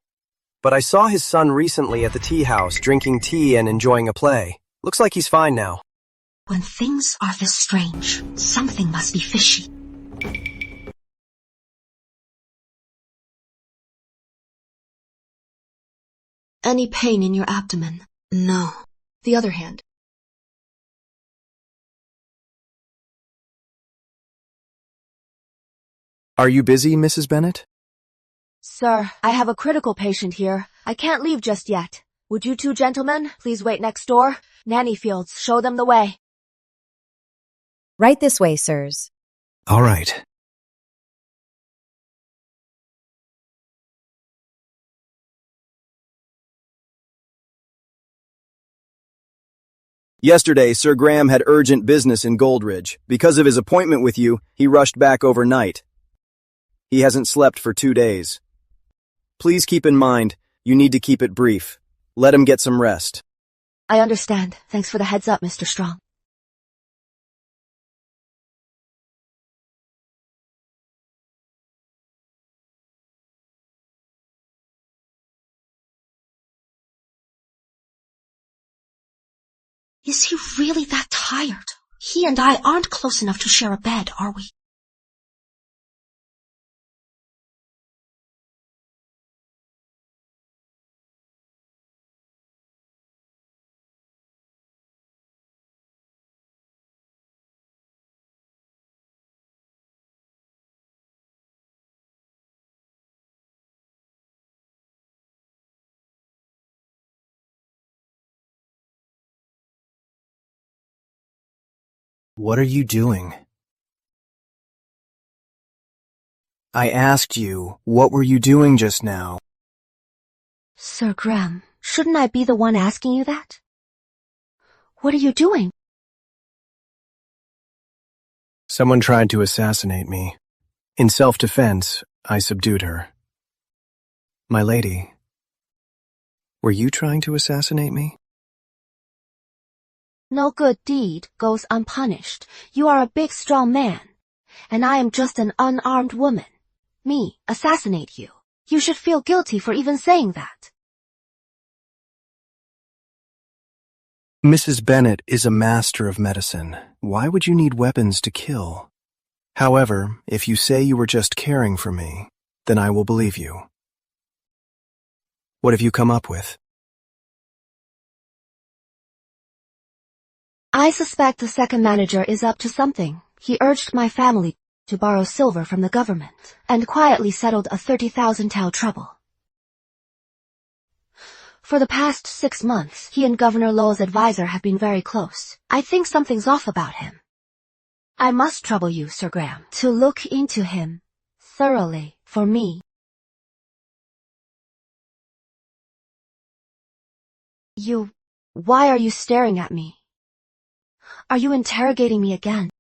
But I saw his son recently at the tea house drinking tea and enjoying a play. Looks like he's fine now. When things are this strange, something must be fishy. Any pain in your abdomen? No. The other hand. Are you busy, Mrs. Bennett? Sir, I have a critical patient here. I can't leave just yet. Would you two gentlemen please wait next door? Nanny Fields, show them the way. Right this way, sirs. All right. Yesterday, Sir Graham had urgent business in Goldridge. Because of his appointment with you, he rushed back overnight. He hasn't slept for 2 days. Please keep in mind, you need to keep it brief. Let him get some rest. I understand. Thanks for the heads up, Mr. Strong. Is he really that tired? He and I aren't close enough to share a bed, are we? What are you doing? I asked you, what were you doing just now? Sir Graham, shouldn't I be the one asking you that? What are you doing? Someone tried to assassinate me. In self-defense, I subdued her. My lady, were you trying to assassinate me? No good deed goes unpunished. You are a big, strong man, and I am just an unarmed woman. Me, assassinate you. You should feel guilty for even saying that. Mrs. Bennet is a master of medicine. Why would you need weapons to kill? However, if you say you were just caring for me, then I will believe you. What have you come up with? I suspect the second manager is up to something. He urged my family to borrow silver from the government and quietly settled a 30,000 tael trouble. For the past 6 months, he and Governor Lowell's advisor have been very close. I think something's off about him. I must trouble you, Sir Graham, to look into him thoroughly for me. Why are you staring at me? Are you interrogating me again?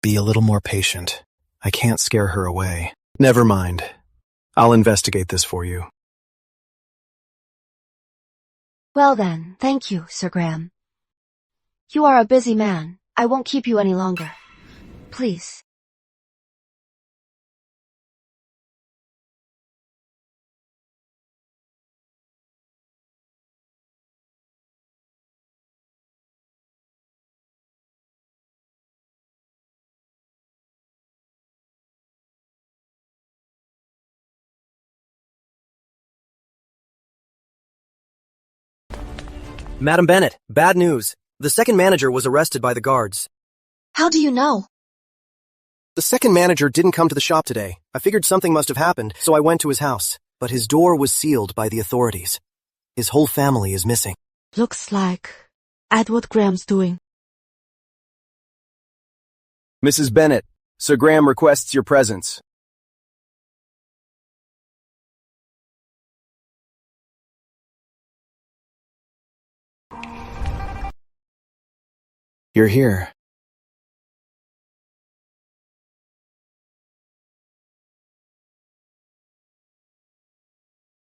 Be a little more patient. I can't scare her away. Never mind. I'll investigate this for you. Well then, thank you, Sir Graham. You are a busy man. I won't keep you any longer. Please. Madam Bennet, bad news. The second manager was arrested by the guards. How do you know? The second manager didn't come to the shop today. I figured something must have happened, so I went to his house. But his door was sealed by the authorities. His whole family is missing. Looks like Edward Graham's doing. Mrs. Bennet, Sir Graham requests your presence. You're here.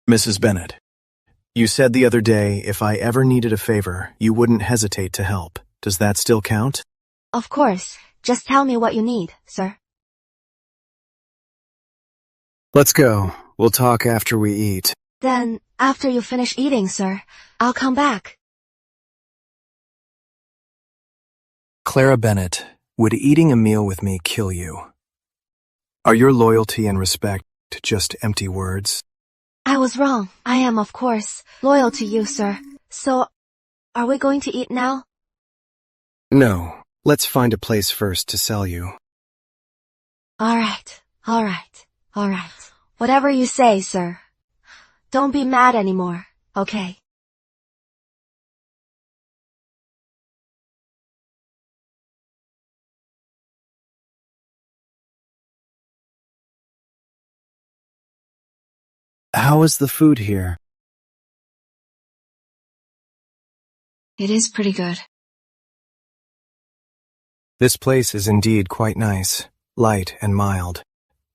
Mrs. Bennet, you said the other day if I ever needed a favor, you wouldn't hesitate to help. Does that still count? Of course. Just tell me what you need, sir. Let's go. We'll talk after we eat. Then, after you finish eating, sir, I'll come back. Clara Bennet, would eating a meal with me kill you? Are your loyalty and respect just empty words? I was wrong. I am, of course, loyal to you, sir. So, are we going to eat now? No. Let's find a place first to sell you. All right. Whatever you say, sir. Don't be mad anymore, okay? How is the food here? It is pretty good. This place is indeed quite nice, light and mild.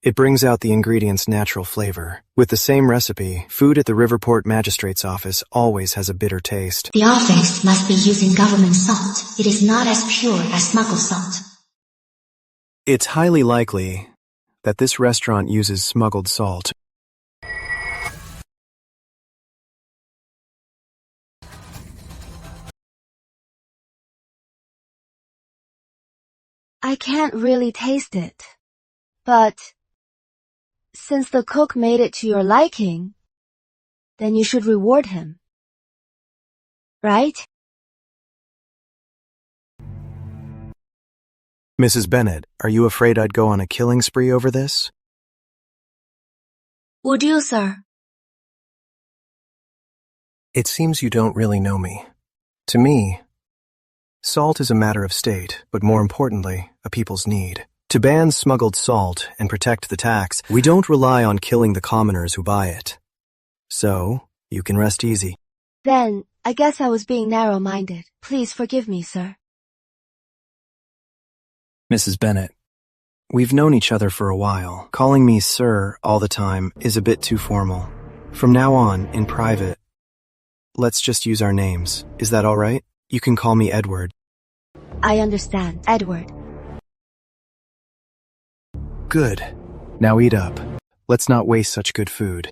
It brings out the ingredients' natural flavor. With the same recipe, food at the Riverport Magistrate's office always has a bitter taste. The office must be using government salt. It is not as pure as smuggled salt. It's highly likely that this restaurant uses smuggled salt. I can't really taste it. But since the cook made it to your liking, then you should reward him. Right? Mrs. Bennet, are you afraid I'd go on a killing spree over this? Would you, sir? It seems you don't really know me. To me, Salt is a matter of state, but more importantly, a people's need. To ban smuggled salt and protect the tax, we don't rely on killing the commoners who buy it. So, you can rest easy. Then, I guess I was being narrow-minded. Please forgive me, sir. Mrs. Bennet, we've known each other for a while. Calling me sir all the time is a bit too formal. From now on, in private, let's just use our names. Is that all right? You can call me Edward. I understand, Edward. Good. Now eat up. Let's not waste such good food.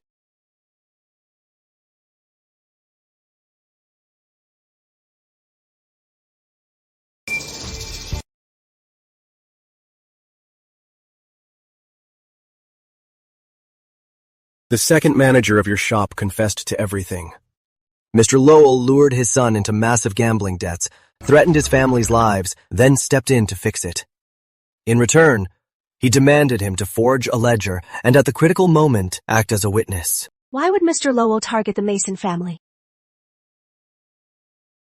The second manager of your shop confessed to everything. Mr. Lowell lured his son into massive gambling debts, threatened his family's lives, then stepped in to fix it. In return, he demanded him to forge a ledger and at the critical moment act as a witness. Why would Mr. Lowell target the Mason family?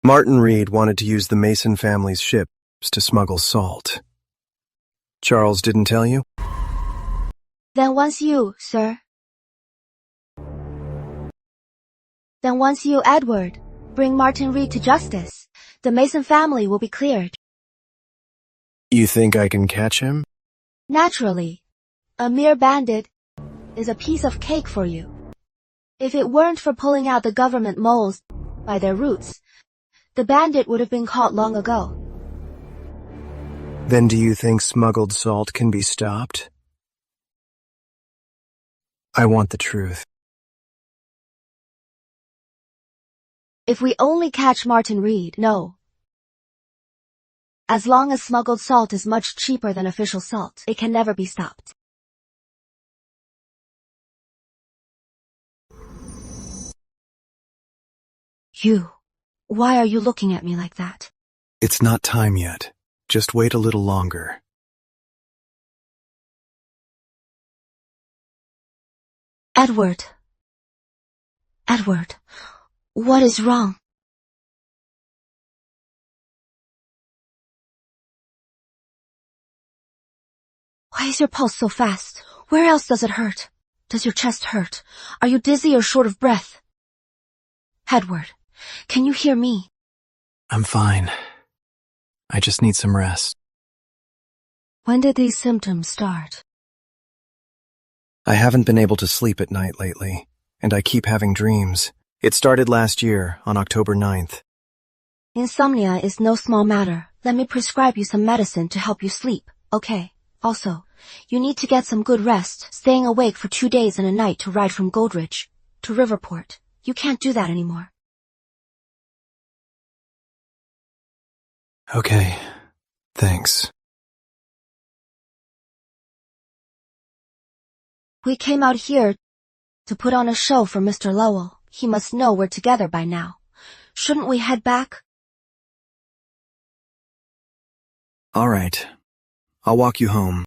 Martin Reed wanted to use the Mason family's ships to smuggle salt. Charles didn't tell you? Then once you, sir. Then once you, Edward, bring Martin Reed to justice, the Mason family will be cleared. You think I can catch him? Naturally. A mere bandit is a piece of cake for you. If it weren't for pulling out the government moles by their roots, the bandit would have been caught long ago. Then do you think smuggled salt can be stopped? I want the truth. If we only catch Martin Reed, no. As long as smuggled salt is much cheaper than official salt, it can never be stopped. Why are you looking at me like that? It's not time yet. Just wait a little longer. Edward, what is wrong? Why is your pulse so fast? Where else does it hurt? Does your chest hurt? Are you dizzy or short of breath? Edward, can you hear me? I'm fine. I just need some rest. When did these symptoms start? I haven't been able to sleep at night lately, and I keep having dreams. It started last year, on October 9th. Insomnia is no small matter. Let me prescribe you some medicine to help you sleep, okay? Also, you need to get some good rest, staying awake for 2 days and a night to ride from Goldridge to Riverport. You can't do that anymore. Okay, thanks. We came out here to put on a show for Mr. Lowell. He must know we're together by now. Shouldn't we head back? All right. I'll walk you home.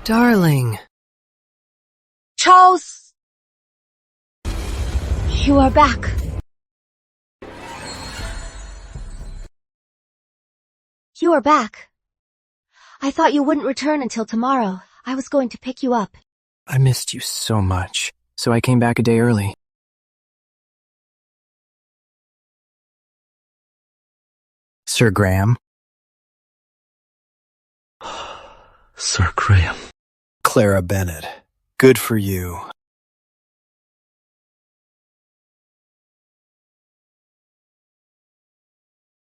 Darling. Charles! You are back. You are back. I thought you wouldn't return until tomorrow. I was going to pick you up. I missed you so much, so I came back a day early. Sir Graham? Sir Graham. Clara Bennet. Good for you.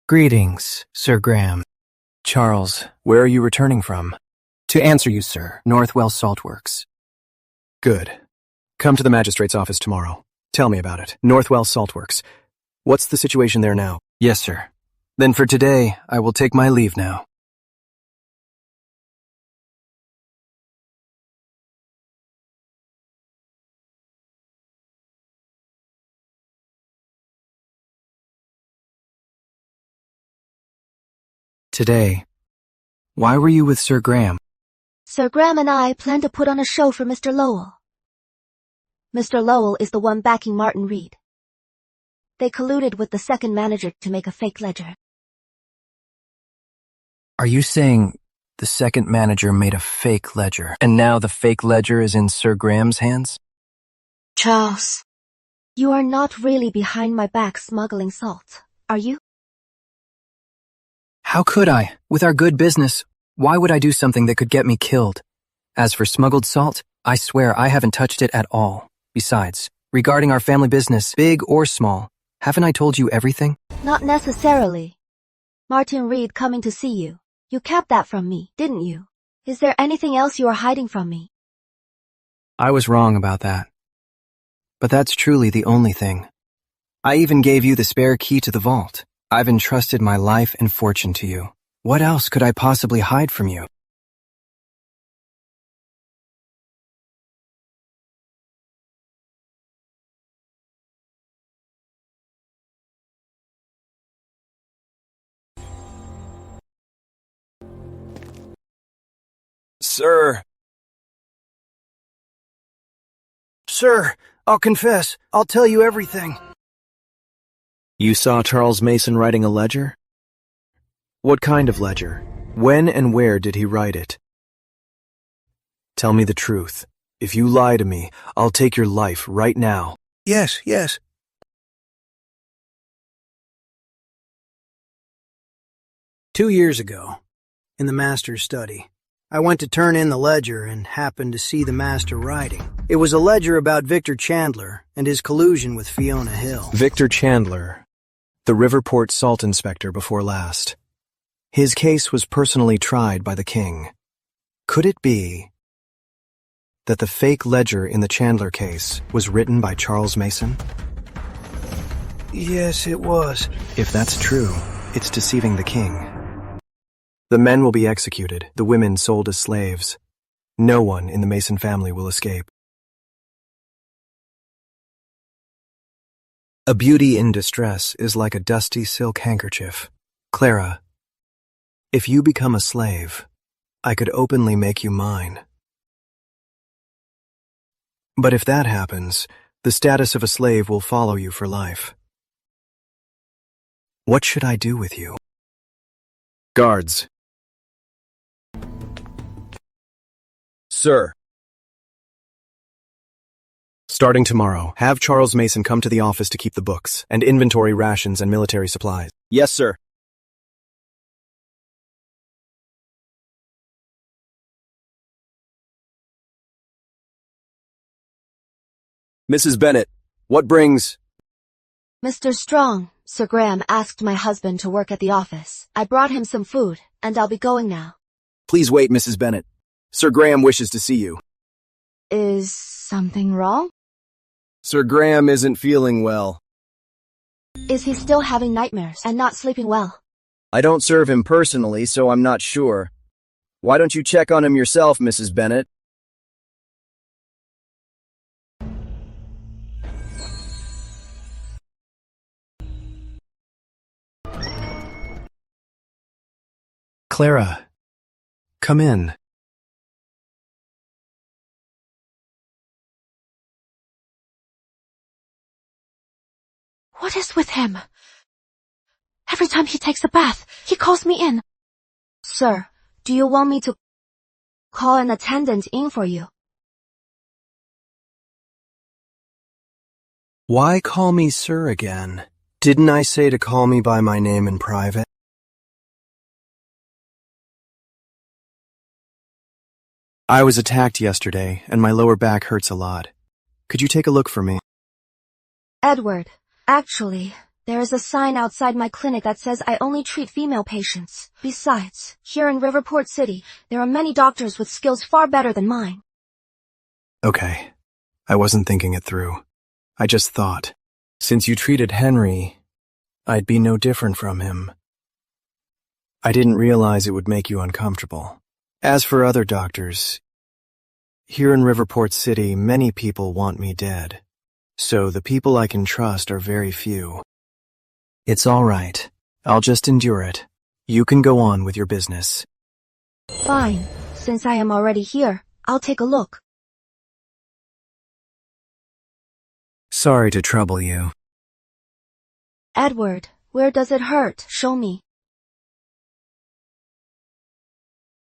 Greetings, Sir Graham. Charles, Where are you returning from? to answer you, sir, Northwell Saltworks. Good. Come to the magistrate's office tomorrow. Tell me about it. Northwell Saltworks. What's the situation there now? Yes, sir. Then for today, I will take my leave now. Today. Why were you with Sir Graham? Sir Graham and I plan to put on a show for Mr. Lowell. Mr. Lowell is the one backing Martin Reed. They colluded with the second manager to make a fake ledger. Are you saying the second manager made a fake ledger, and now the fake ledger is in Sir Graham's hands? Charles, you are not really behind my back smuggling salt, are you? How could I? With our good business, why would I do something that could get me killed? As for smuggled salt, I swear I haven't touched it at all. Besides, regarding our family business, big or small, haven't I told you everything? Not necessarily. Martin Reed coming to see you. You kept that from me, didn't you? Is there anything else you are hiding from me? I was wrong about that. But that's truly the only thing. I even gave you the spare key to the vault. I've entrusted my life and fortune to you. What else could I possibly hide from you? Sir. Sir, I'll confess. I'll tell you everything. You saw Charles Mason writing a ledger? What kind of ledger? When and where did he write it? Tell me the truth. If you lie to me, I'll take your life right now. Yes. 2 years ago, in the master's study, I went to turn in the ledger and happened to see the master writing. It was a ledger about Victor Chandler and his collusion with Fiona Hill. Victor Chandler, the Riverport salt inspector before last. His case was personally tried by the king. Could it be that the fake ledger in the Chandler case was written by Charles Mason? Yes, it was. If that's true, it's deceiving the king. The men will be executed, the women sold as slaves. No one in the Mason family will escape. A beauty in distress is like a dusty silk handkerchief. Clara, if you become a slave, I could openly make you mine. But if that happens, the status of a slave will follow you for life. What should I do with you? Guards. Sir. Starting tomorrow, have Charles Mason come to the office to keep the books and inventory rations and military supplies. Yes, sir. Mrs. Bennett, what brings... Mr. Strong, Sir Graham asked my husband to work at the office. I brought him some food, and I'll be going now. Please wait, Mrs. Bennett. Sir Graham wishes to see you. Is something wrong? Sir Graham isn't feeling well. Is he still having nightmares and not sleeping well? I don't serve him personally, so I'm not sure. Why don't you check on him yourself, Mrs. Bennett? Clara, come in. What is with him? Every time he takes a bath, he calls me in. Sir, do you want me to call an attendant in for you? Why call me sir again? Didn't I say to call me by my name in private? I was attacked yesterday, and my lower back hurts a lot. Could you take a look for me? Edward, actually, there is a sign outside my clinic that says I only treat female patients. Besides, here in Riverport City, there are many doctors with skills far better than mine. Okay. I wasn't thinking it through. I just thought, since you treated Henry, I'd be no different from him. I didn't realize it would make you uncomfortable. As for other doctors, here in Riverport City, many people want me dead. So the people I can trust are very few. It's all right. I'll just endure it. You can go on with your business. Fine. Since I am already here, I'll take a look. Sorry to trouble you. Edward, where does it hurt? Show me.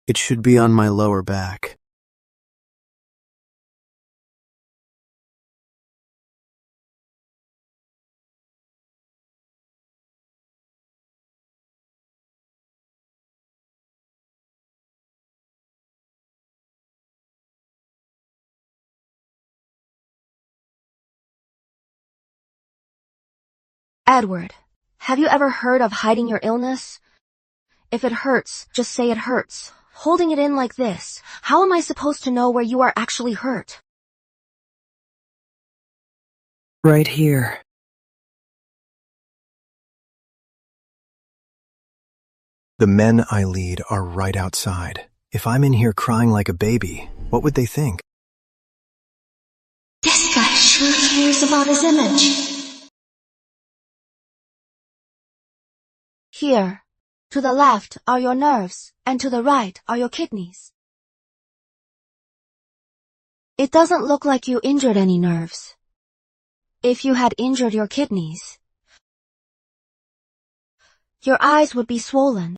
It should be on my lower back. Edward, have you ever heard of hiding your illness? If it hurts, just say it hurts. Holding it in like this, how am I supposed to know where you are actually hurt? Right here. The men I lead are right outside. If I'm in here crying like a baby, what would they think? This guy sure cares about his image. Here. To the left are your nerves, and to the right are your kidneys. It doesn't look like you injured any nerves. If you had injured your kidneys, your eyes would be swollen.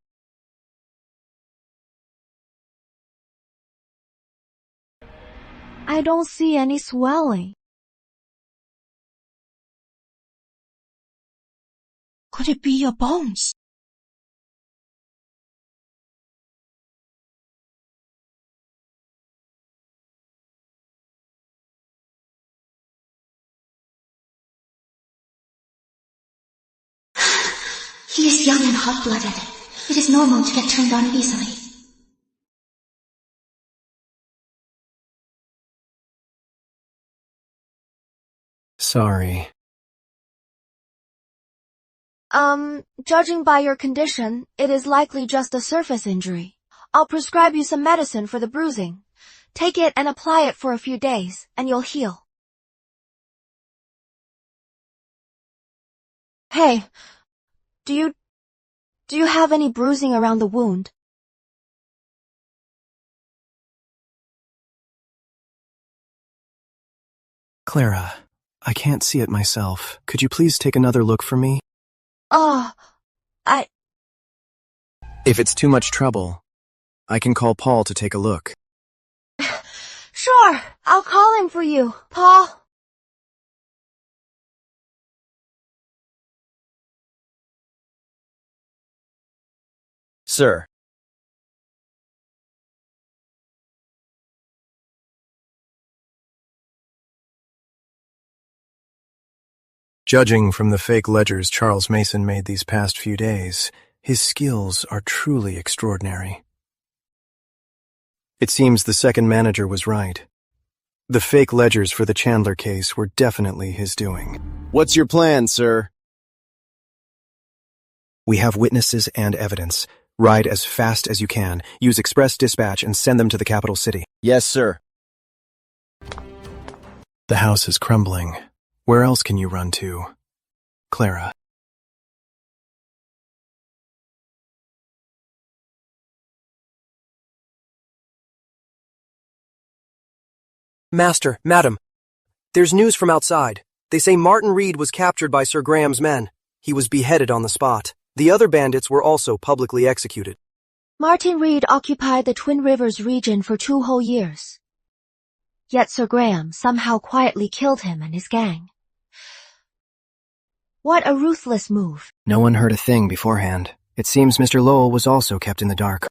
I don't see any swelling. Could it be your bones? He is young and hot-blooded. It is normal to get turned on easily. Sorry. Judging by your condition, it is likely just a surface injury. I'll prescribe you some medicine for the bruising. Take it and apply it for a few days, and you'll heal. Hey, do you have any bruising around the wound? Clara, I can't see it myself. Could you please take another look for me? Oh, If it's too much trouble, I can call Paul to take a look. Sure, I'll call him for you, Paul. Sir. Judging from the fake ledgers Charles Mason made these past few days, his skills are truly extraordinary. It seems the second manager was right. The fake ledgers for the Chandler case were definitely his doing. What's your plan, sir? We have witnesses and evidence. Ride as fast as you can, use express dispatch, and send them to the capital city. Yes, sir. The house is crumbling. Where else can you run to? Clara. Master, madam, there's news from outside. They say Martin Reed was captured by Sir Graham's men. He was beheaded on the spot. The other bandits were also publicly executed. Martin Reed occupied the Twin Rivers region for 2 whole years. Yet Sir Graham somehow quietly killed him and his gang. What a ruthless move. No one heard a thing beforehand. It seems Mr. Lowell was also kept in the dark.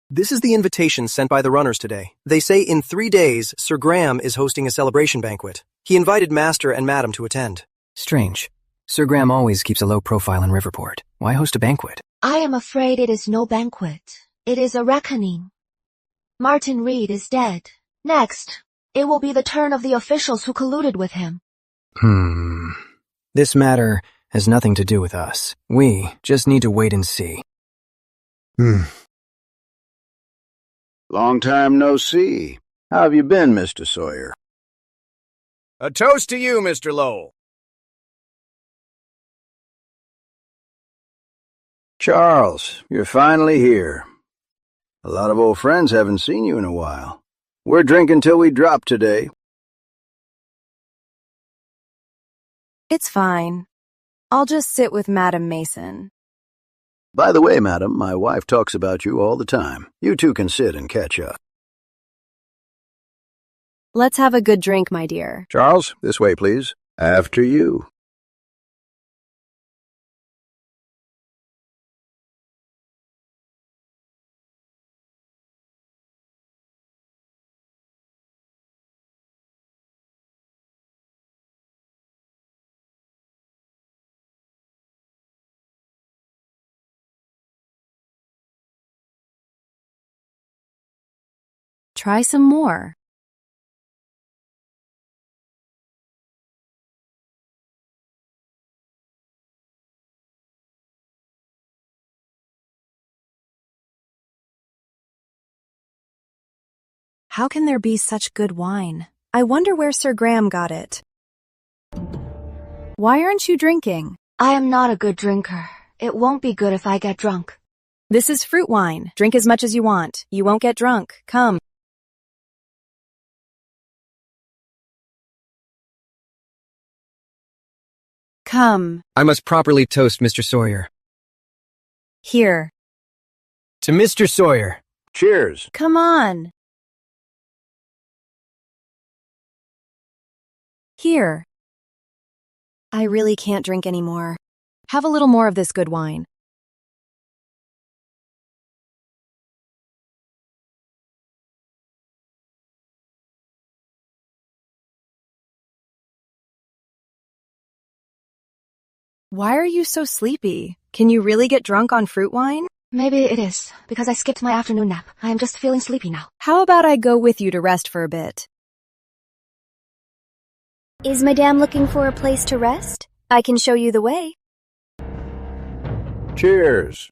This is the invitation sent by the runners today. They say in 3 days, Sir Graham is hosting a celebration banquet. He invited Master and Madam to attend. Strange. Sir Graham always keeps a low profile in Riverport. Why host a banquet? I am afraid it is no banquet. It is a reckoning. Martin Reed is dead. Next, it will be the turn of the officials who colluded with him. This matter has nothing to do with us. We just need to wait and see. Long time no see. How have you been, Mr. Sawyer? A toast to you, Mr. Lowell. Charles, you're finally here. A lot of old friends haven't seen you in a while. We're drinking till we drop today. It's fine. I'll just sit with Madam Mason. By the way, madam, my wife talks about you all the time. You two can sit and catch up. Let's have a good drink, my dear. Charles, this way, please. After you. Try some more. How can there be such good wine? I wonder where Sir Graham got it. Why aren't you drinking? I am not a good drinker. It won't be good if I get drunk. This is fruit wine. Drink as much as you want. You won't get drunk. Come. Come. I must properly toast Mr. Sawyer. Here. To Mr. Sawyer. Cheers. Come on. Here. I really can't drink anymore. Have a little more of this good wine. Why are you so sleepy? Can you really get drunk on fruit wine? Maybe it is, because I skipped my afternoon nap. I am just feeling sleepy now. How about I go with you to rest for a bit? Is Madame looking for a place to rest? I can show you the way. Cheers.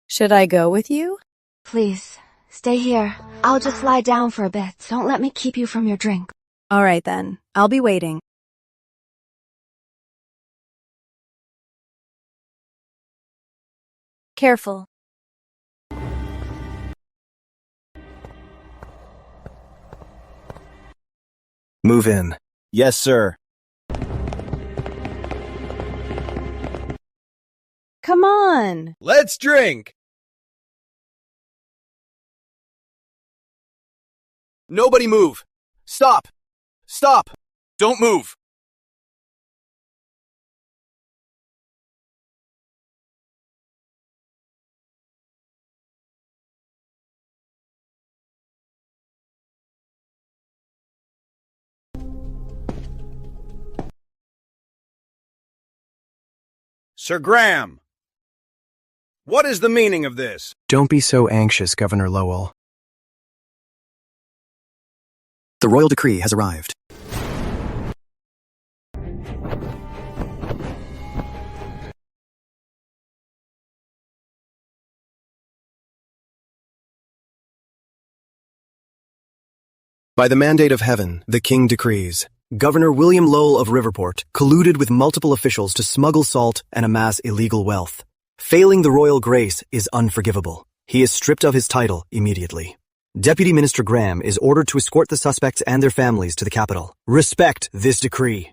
Should I go with you? Please, stay here. I'll just lie down for a bit. Don't let me keep you from your drink. All right then. I'll be waiting. Careful. Move in. Yes, sir. Come on. Let's drink! Nobody move! Stop! Stop! Don't move! Sir Graham! What is the meaning of this? Don't be so anxious, Governor Lowell. The royal decree has arrived. By the mandate of heaven, the king decrees, Governor William Lowell of Riverport colluded with multiple officials to smuggle salt and amass illegal wealth. Failing the royal grace is unforgivable. He is stripped of his title immediately. Deputy Minister Graham is ordered to escort the suspects and their families to the capital. Respect this decree.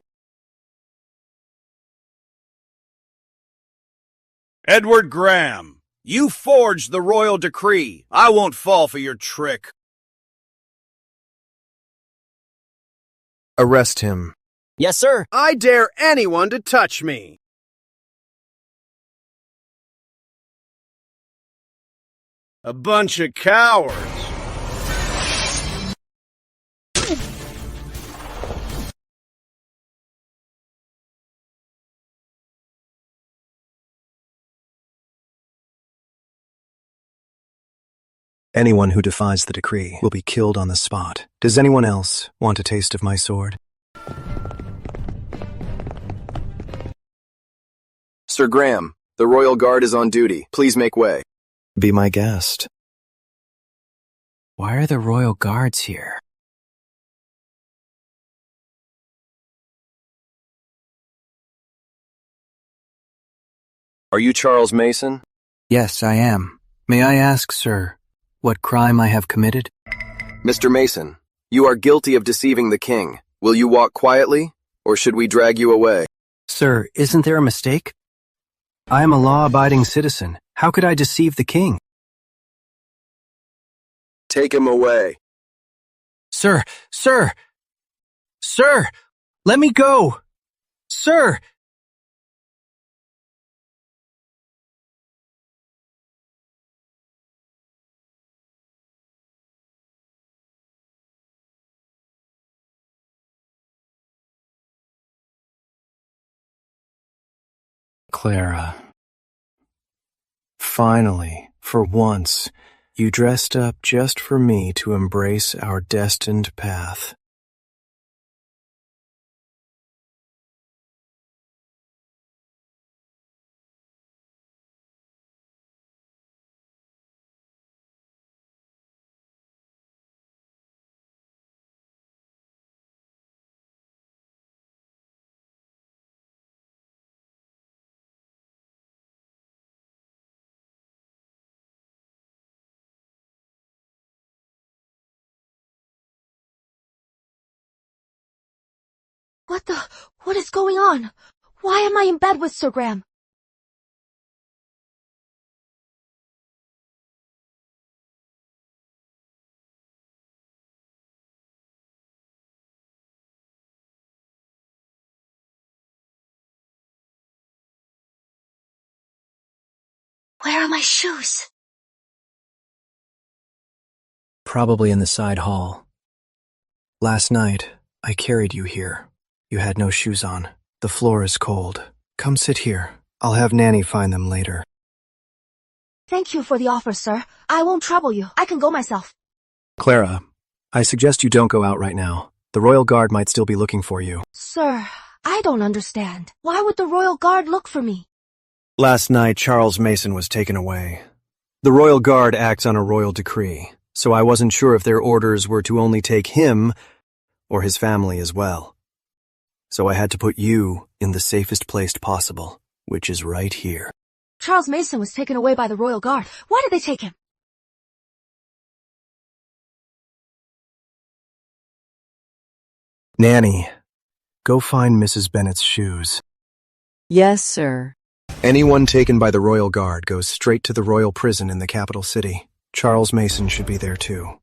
Edward Graham, you forged the royal decree. I won't fall for your trick. Arrest him. Yes, sir. I dare anyone to touch me. A bunch of cowards. Anyone who defies the decree will be killed on the spot. Does anyone else want a taste of my sword? Sir Graham, the royal guard is on duty. Please make way. Be my guest. Why are the royal guards here? Are you Charles Mason? Yes, I am. May I ask, sir, What crime I have committed? Mr. Mason, you are guilty of deceiving the king. Will you walk quietly, or should we drag you away? Sir, isn't there a mistake? I am a law-abiding citizen. How could I deceive the king? Take him away. Sir! Let me go! Sir! Clara. Finally, for once, you dressed up just for me to embrace our destined path. What is going on? Why am I in bed with Sir Graham? Where are my shoes? Probably in the side hall. Last night, I carried you here. You had no shoes on. The floor is cold. Come sit here. I'll have Nanny find them later. Thank you for the offer, sir. I won't trouble you. I can go myself. Clara, I suggest you don't go out right now. The Royal Guard might still be looking for you. Sir, I don't understand. Why would the Royal Guard look for me? Last night, Charles Mason was taken away. The Royal Guard acts on a royal decree, so I wasn't sure if their orders were to only take him or his family as well. So I had to put you in the safest place possible, which is right here. Charles Mason was taken away by the Royal Guard. Why did they take him? Nanny, go find Mrs. Bennet's shoes. Yes, sir. Anyone taken by the Royal Guard goes straight to the royal prison in the capital city. Charles Mason should be there too.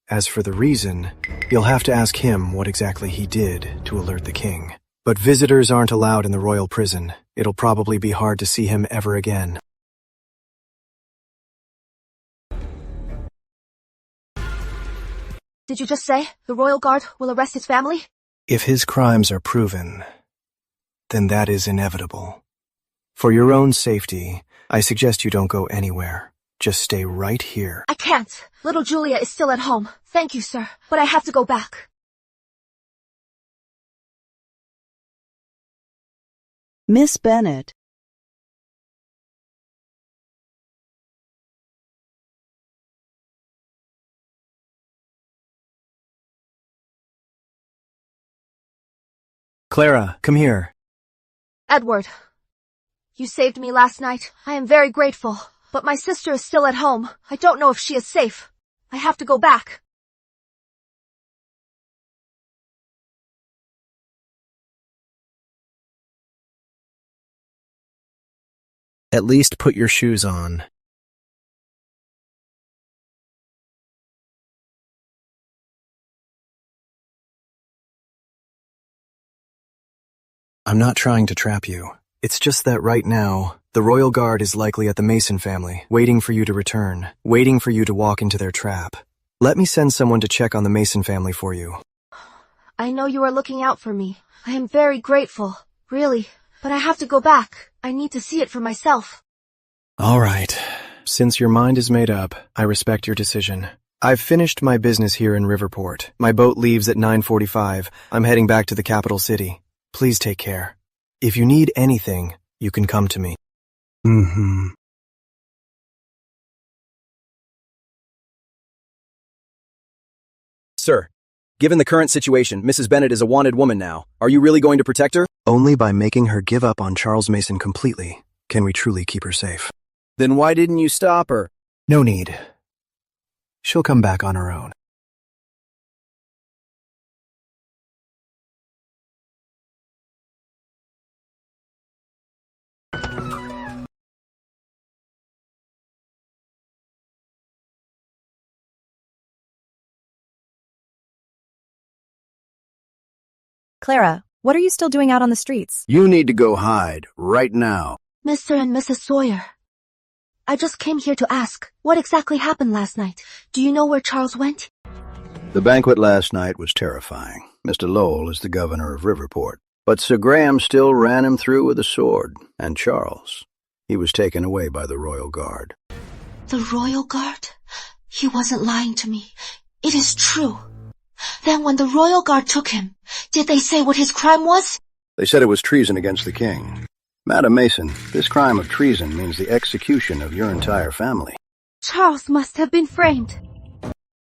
As for the reason, you'll have to ask him what exactly he did to alert the king. But visitors aren't allowed in the royal prison. It'll probably be hard to see him ever again. Did you just say the Royal Guard will arrest his family? If his crimes are proven, then that is inevitable. For your own safety, I suggest you don't go anywhere. Just stay right here. I can't. Little Julia is still at home. Thank you, sir. But I have to go back. Miss Bennet. Clara, come here. Edward, you saved me last night. I am very grateful. But my sister is still at home. I don't know if she is safe. I have to go back. At least put your shoes on. I'm not trying to trap you. It's just that right now, the Royal Guard is likely at the Mason family, waiting for you to return, waiting for you to walk into their trap. Let me send someone to check on the Mason family for you. I know you are looking out for me. I am very grateful, really. But I have to go back. I need to see it for myself. All right. Since your mind is made up, I respect your decision. I've finished my business here in Riverport. My boat leaves at 9:45. I'm heading back to the capital city. Please take care. If you need anything, you can come to me. Sir, given the current situation, Mrs. Bennet is a wanted woman now. Are you really going to protect her? Only by making her give up on Charles Mason completely can we truly keep her safe. Then why didn't you stop her? No need. She'll come back on her own. Clara, what are you still doing out on the streets? You need to go hide, right now. Mr. and Mrs. Sawyer, I just came here to ask, what exactly happened last night? Do you know where Charles went? The banquet last night was terrifying. Mr. Lowell is the governor of Riverport. But Sir Graham still ran him through with a sword. And Charles, he was taken away by the Royal Guard. The Royal Guard? He wasn't lying to me. It is true. Then when the Royal Guard took him, did they say what his crime was? They said it was treason against the king. Madam Mason, this crime of treason means the execution of your entire family. Charles must have been framed.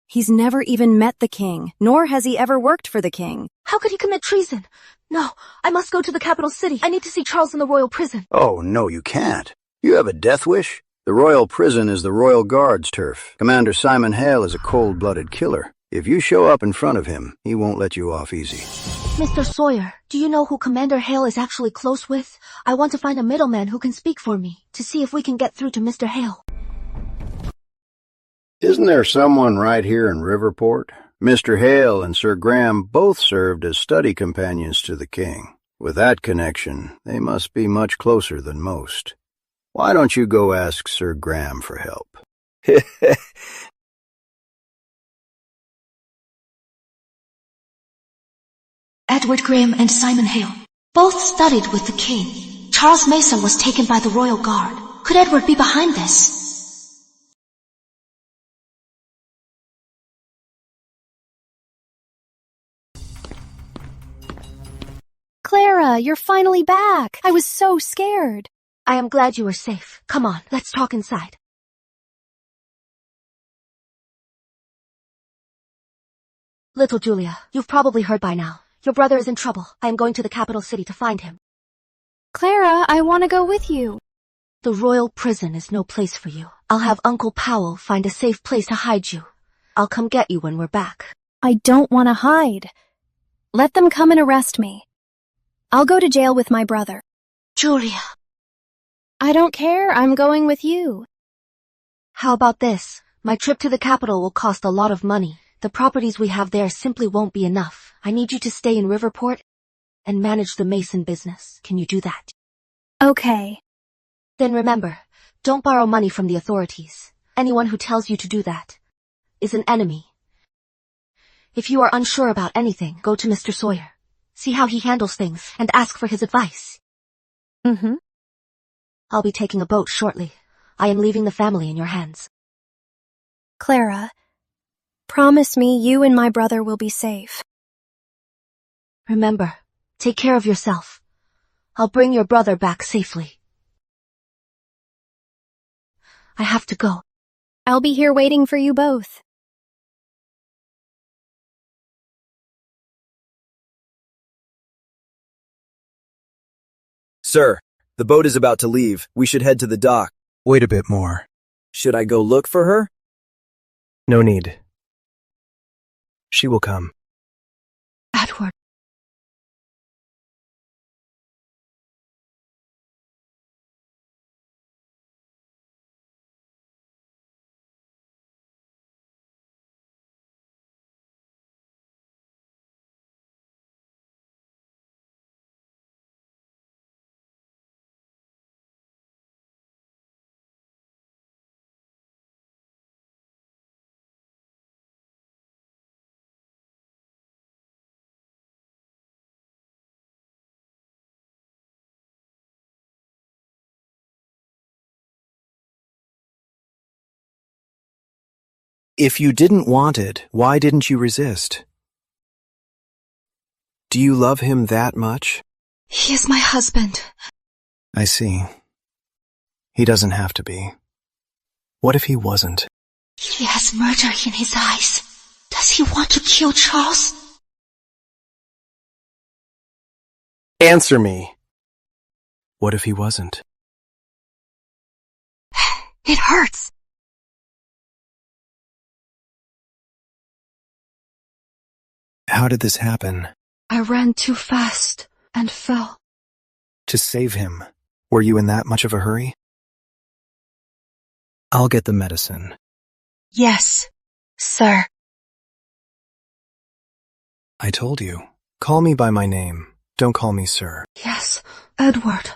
He's never even met the king, nor has he ever worked for the king. How could he commit treason? No, I must go to the capital city. I need to see Charles in the royal prison. Oh, no, you can't. You have a death wish? The royal prison is the Royal Guard's turf. Commander Simon Hale is a cold-blooded killer. If you show up in front of him, he won't let you off easy. Mr. Sawyer, do you know who Commander Hale is actually close with? I want to find a middleman who can speak for me, to see if we can get through to Mr. Hale. Isn't there someone right here in Riverport? Mr. Hale and Sir Graham both served as study companions to the king. With that connection, they must be much closer than most. Why don't you go ask Sir Graham for help? Edward Graham and Simon Hale both studied with the king. Charles Mason was taken by the Royal Guard. Could Edward be behind this? Clara, you're finally back. I was so scared. I am glad you are safe. Come on, let's talk inside. Little Julia, you've probably heard by now. Your brother is in trouble. I am going to the capital city to find him. Clara, I want to go with you. The royal prison is no place for you. I'll have Uncle Powell find a safe place to hide you. I'll come get you when we're back. I don't want to hide. Let them come and arrest me. I'll go to jail with my brother. Julia. I don't care. I'm going with you. How about this? My trip to the capital will cost a lot of money. The properties we have there simply won't be enough. I need you to stay in Riverport and manage the Mason business. Can you do that? Okay. Then remember, don't borrow money from the authorities. Anyone who tells you to do that is an enemy. If you are unsure about anything, go to Mr. Sawyer. See how he handles things and ask for his advice. I'll be taking a boat shortly. I am leaving the family in your hands. Clara, promise me you and my brother will be safe. Remember, take care of yourself. I'll bring your brother back safely. I have to go. I'll be here waiting for you both. Sir, the boat is about to leave. We should head to the dock. Wait a bit more. Should I go look for her? No need. She will come. Edward. If you didn't want it, why didn't you resist? Do you love him that much? He is my husband. I see. He doesn't have to be. What if he wasn't? He has murder in his eyes. Does he want to kill Charles? Answer me. What if he wasn't? It hurts. How did this happen? I ran too fast and fell. To save him. Were you in that much of a hurry? I'll get the medicine. Yes, sir. I told you. Call me by my name. Don't call me sir. Yes, Edward.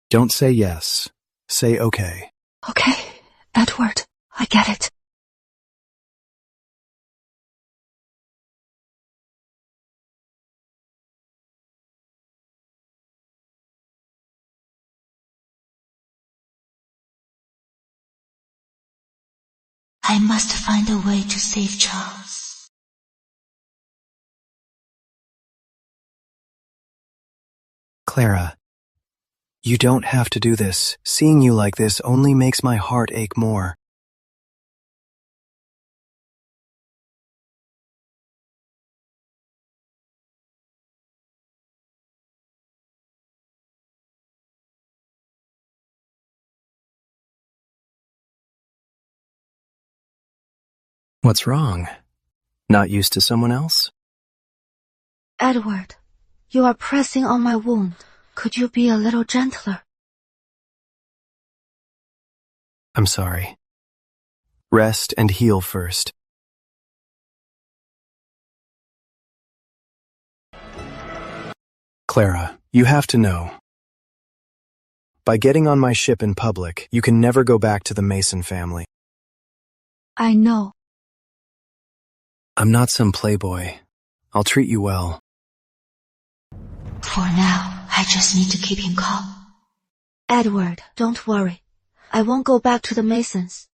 Don't say yes. Say okay. Okay, Edward. I get it. I must find a way to save Charles. Clara, you don't have to do this. Seeing you like this only makes my heart ache more. What's wrong? Not used to someone else? Edward, you are pressing on my wound. Could you be a little gentler? I'm sorry. Rest and heal first. Clara, you have to know. By getting on my ship in public, you can never go back to the Mason family. I know. I'm not some playboy. I'll treat you well. For now, I just need to keep him calm. Edward, don't worry. I won't go back to the Masons.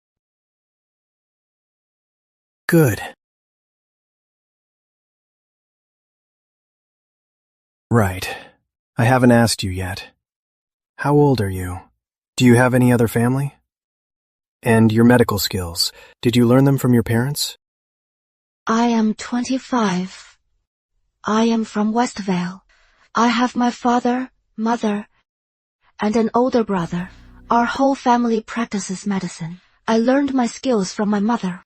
Good. Right. I haven't asked you yet. How old are you? Do you have any other family? And your medical skills, did you learn them from your parents? I am 25. I am from Westvale. I have my father, mother, and an older brother. Our whole family practices medicine. I learned my skills from my mother.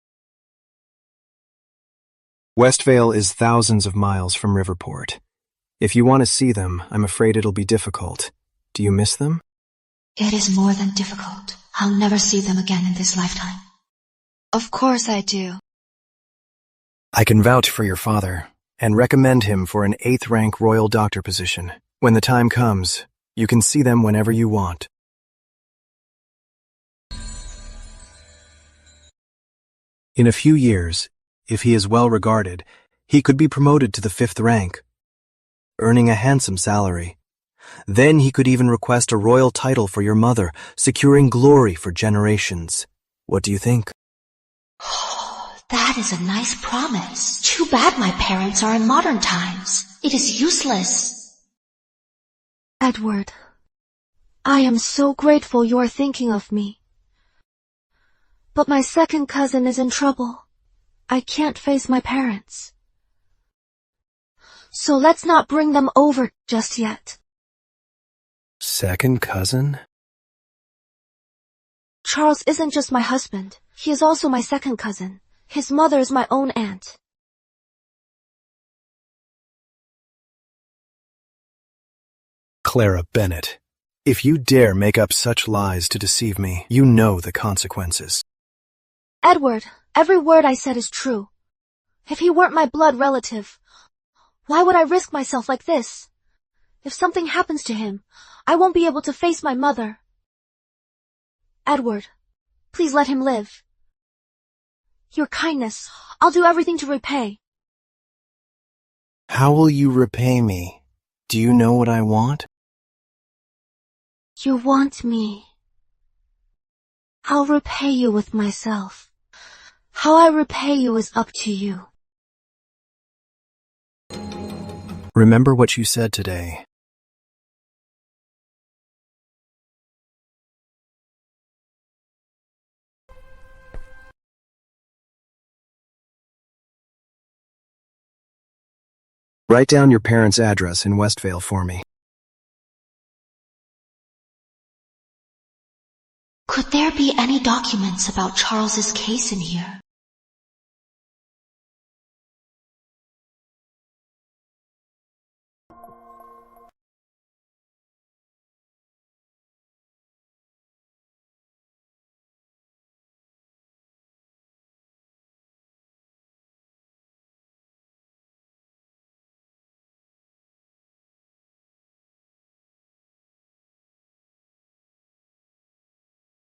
Westvale is thousands of miles from Riverport. If you want to see them, I'm afraid it'll be difficult. Do you miss them? It is more than difficult. I'll never see them again in this lifetime. Of course I do. I can vouch for your father and recommend him for an 8th rank royal doctor position. When the time comes, you can see them whenever you want. In a few years, if he is well regarded, he could be promoted to the 5th rank, earning a handsome salary. Then he could even request a royal title for your mother, securing glory for generations. What do you think? That is a nice promise. Too bad my parents are in modern times. It is useless. Edward, I am so grateful you are thinking of me. But my second cousin is in trouble. I can't face my parents. So let's not bring them over just yet. Second cousin? Charles isn't just my husband. He is also my second cousin. His mother is my own aunt. Clara Bennett, if you dare make up such lies to deceive me, you know the consequences. Edward, every word I said is true. If he weren't my blood relative, why would I risk myself like this? If something happens to him, I won't be able to face my mother. Edward, please let him live. Your kindness, I'll do everything to repay. How will you repay me? Do you know what I want? You want me. I'll repay you with myself. How I repay you is up to you. Remember what you said today. Write down your parents' address in Westvale for me. Could there be any documents about Charles's case in here?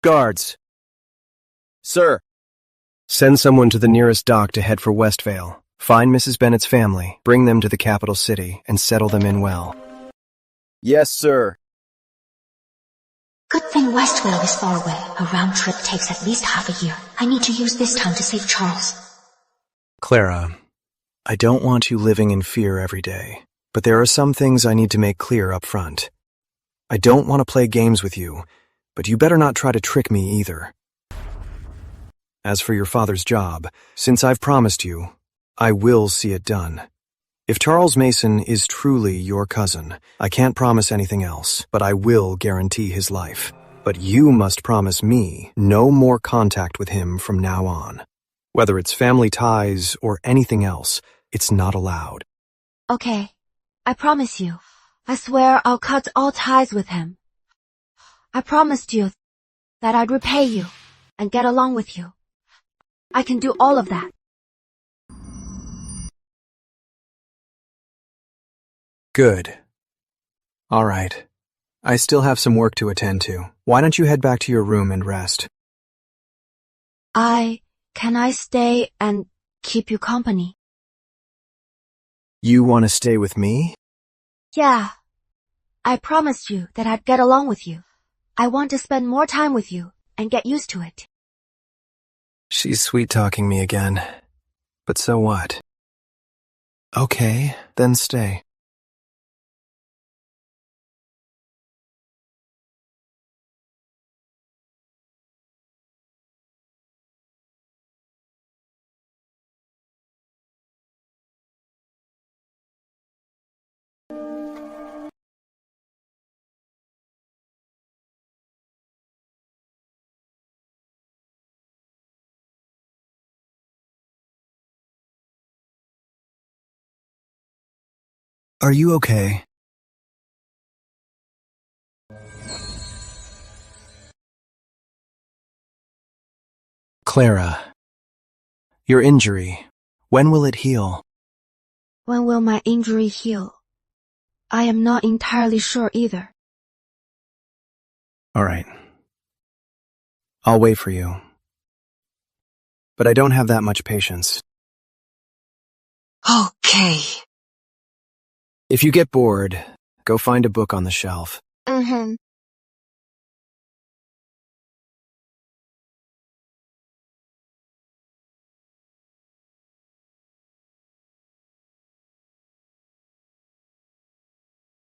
Guards. Sir. Send someone to the nearest dock to head for Westvale. Find Mrs. Bennett's family, bring them to the capital city, and settle them in well. Yes, sir. Good thing Westvale is far away. A round trip takes at least half a year. I need to use this time to save Charles. Clara, I don't want you living in fear every day, but there are some things I need to make clear up front. I don't want to play games with you, but you better not try to trick me either. As for your father's job, since I've promised you, I will see it done. If Charles Mason is truly your cousin, I can't promise anything else, but I will guarantee his life. But you must promise me no more contact with him from now on. Whether it's family ties or anything else, it's not allowed. Okay, I promise you. I swear I'll cut all ties with him. I promised you that I'd repay you and get along with you. I can do all of that. Good. All right. I still have some work to attend to. Why don't you head back to your room and rest? Can I stay and keep you company? You want to stay with me? Yeah. I promised you that I'd get along with you. I want to spend more time with you and get used to it. She's sweet-talking me again. But so what? Okay, then stay. Are you okay? Clara, your injury, when will it heal? When will my injury heal? I am not entirely sure either. All right. I'll wait for you. But I don't have that much patience. Okay. If you get bored, go find a book on the shelf. Mm-hmm.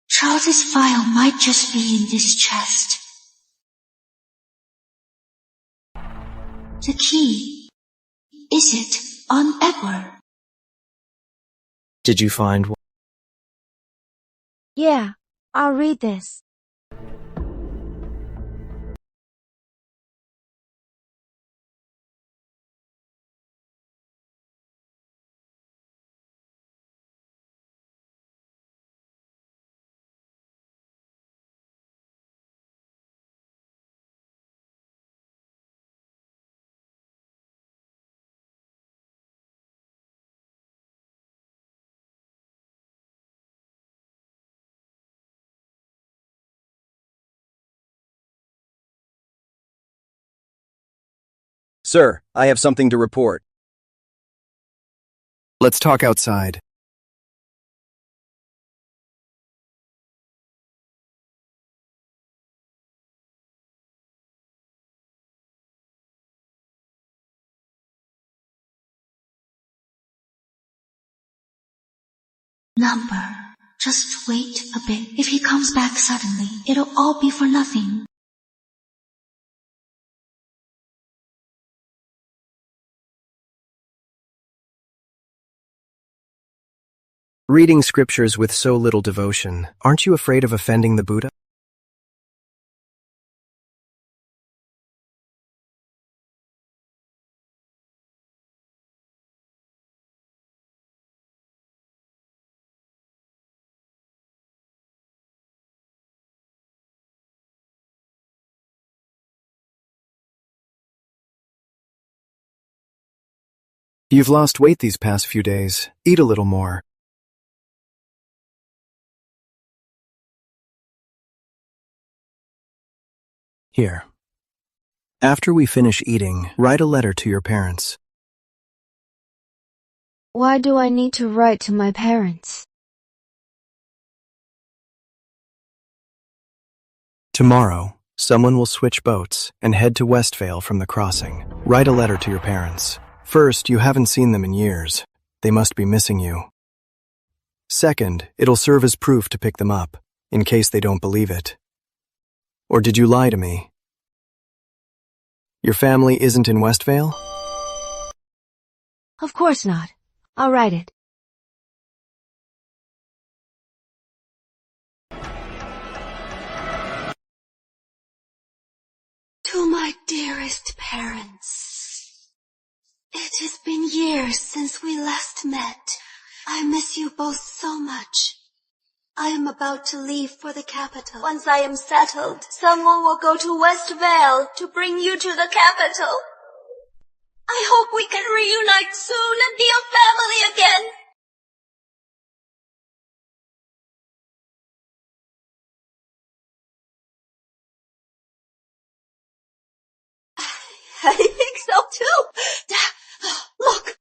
Charles's file might just be in this chest. The key. Is it on Edward? Did you find one? Yeah, I'll read this. Sir, I have something to report. Let's talk outside. Number. Just wait a bit. If he comes back suddenly, it'll all be for nothing. Reading scriptures with so little devotion, aren't you afraid of offending the Buddha? You've lost weight these past few days. Eat a little more. Here. After we finish eating, write a letter to your parents. Why do I need to write to my parents? Tomorrow, someone will switch boats and head to Westvale from the crossing. Write a letter to your parents. First, you haven't seen them in years. They must be missing you. Second, it'll serve as proof to pick them up, in case they don't believe it. Or did you lie to me? Your family isn't in Westvale? Of course not. I'll write it. To my dearest parents, it has been years since we last met. I miss you both so much. I am about to leave for the capital. Once I am settled, someone will go to Westvale to bring you to the capital. I hope we can reunite soon and be a family again. I think so too. Look.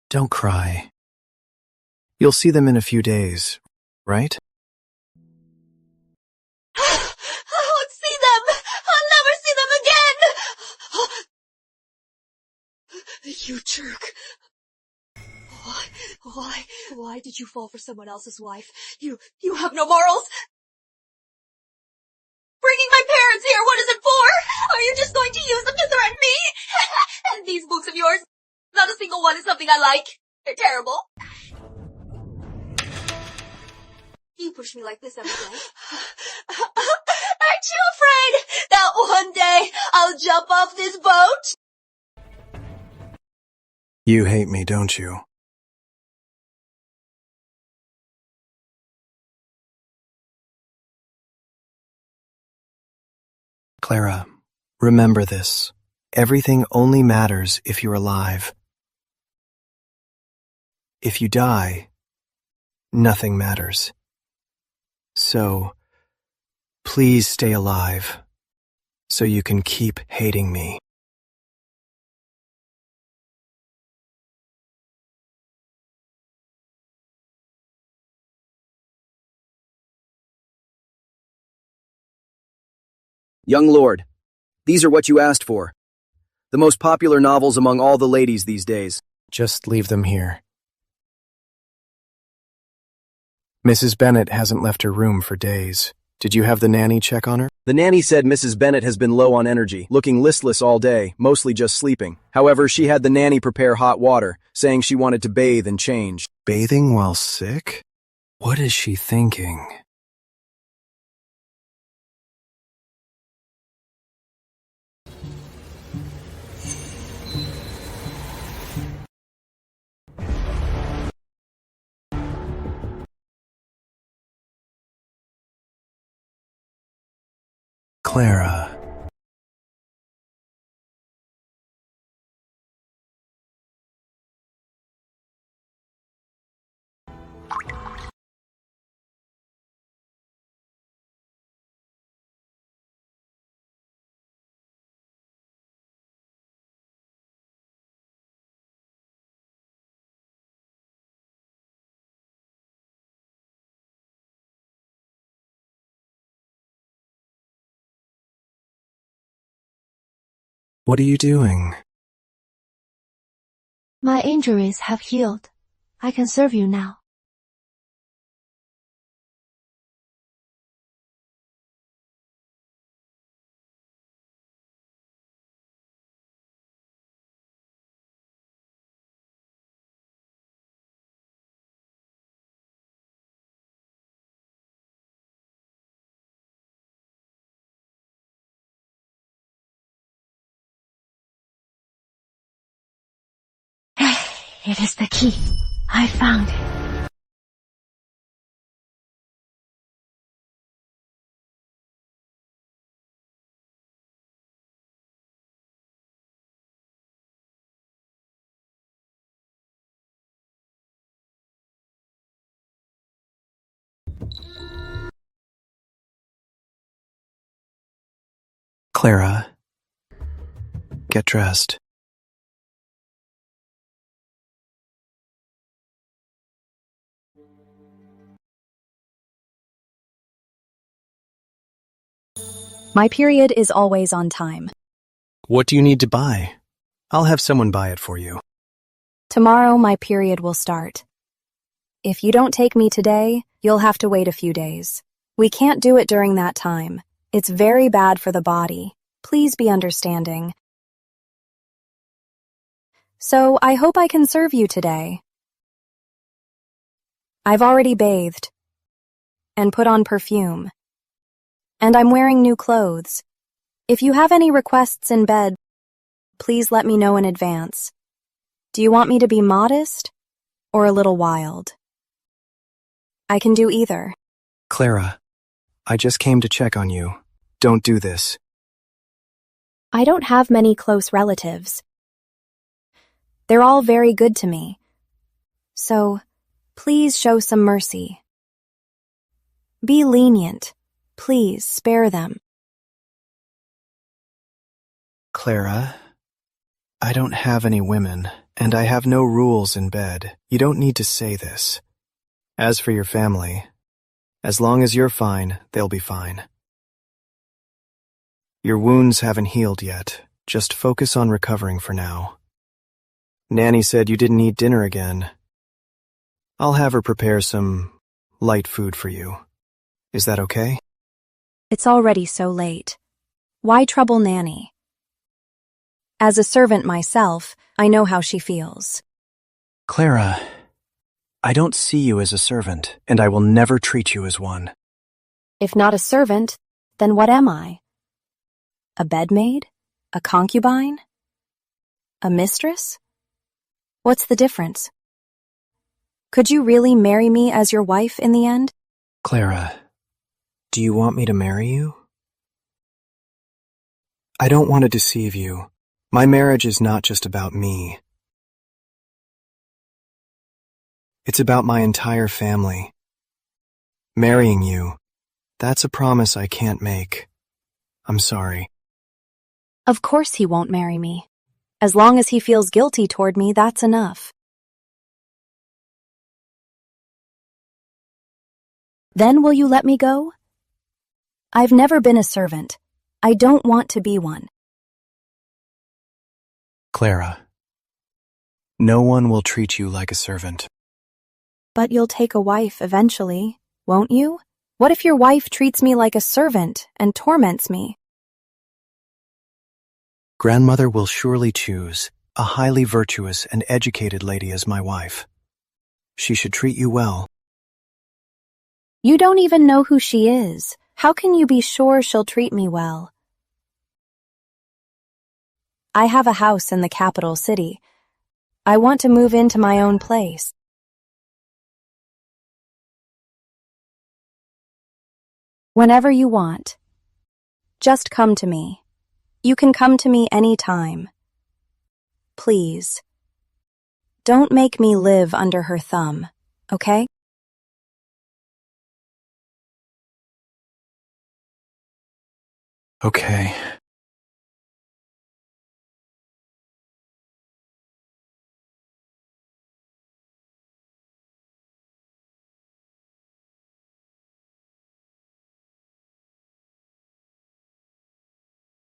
Don't cry. You'll see them in a few days, right? I won't see them. I'll never see them again. You jerk. Why did you fall for someone else's wife? You have no morals. Bringing my parents here, what is it for? Are you just going to use them to threaten me? And these books of yours, not a single one is something I like. They're terrible. You push me like this every day. Aren't you afraid that one day I'll jump off this boat? You hate me, don't you? Clara, remember this. Everything only matters if you're alive. If you die, nothing matters. So, please stay alive, so you can keep hating me. Young lord, these are what you asked for. The most popular novels among all the ladies these days. Just leave them here. Mrs. Bennet hasn't left her room for days. Did you have the nanny check on her? The nanny said Mrs. Bennet has been low on energy, looking listless all day, mostly just sleeping. However, she had the nanny prepare hot water, saying she wanted to bathe and change. Bathing while sick? What is she thinking? Clara. What are you doing? My injuries have healed. I can serve you now. It is the key. I found it. Clara, get dressed. My period is always on time. What do you need to buy? I'll have someone buy it for you. Tomorrow my period will start. If you don't take me today, you'll have to wait a few days. We can't do it during that time. It's very bad for the body. Please be understanding. So I hope I can serve you today. I've already bathed and put on perfume, and I'm wearing new clothes. If you have any requests in bed, please let me know in advance. Do you want me to be modest or a little wild? I can do either. Clara, I just came to check on you. Don't do this. I don't have many close relatives. They're all very good to me. So, please show some mercy. Be lenient. Please spare them. Clara, I don't have any women, and I have no rules in bed. You don't need to say this. As for your family, as long as you're fine, they'll be fine. Your wounds haven't healed yet. Just focus on recovering for now. Nanny said you didn't eat dinner again. I'll have her prepare some light food for you. Is that okay? It's already so late. Why trouble Nanny? As a servant myself, I know how she feels. Clara, I don't see you as a servant, and I will never treat you as one. If not a servant, then what am I? A bedmaid? A concubine? A mistress? What's the difference? Could you really marry me as your wife in the end? Clara, do you want me to marry you? I don't want to deceive you. My marriage is not just about me. It's about my entire family. Marrying you, that's a promise I can't make. I'm sorry. Of course he won't marry me. As long as he feels guilty toward me, that's enough. Then will you let me go? I've never been a servant. I don't want to be one. Clara, no one will treat you like a servant. But you'll take a wife eventually, won't you? What if your wife treats me like a servant and torments me? Grandmother will surely choose a highly virtuous and educated lady as my wife. She should treat you well. You don't even know who she is. How can you be sure she'll treat me well? I have a house in the capital city. I want to move into my own place. Whenever you want, just come to me. You can come to me any time. Please, don't make me live under her thumb, okay? Okay.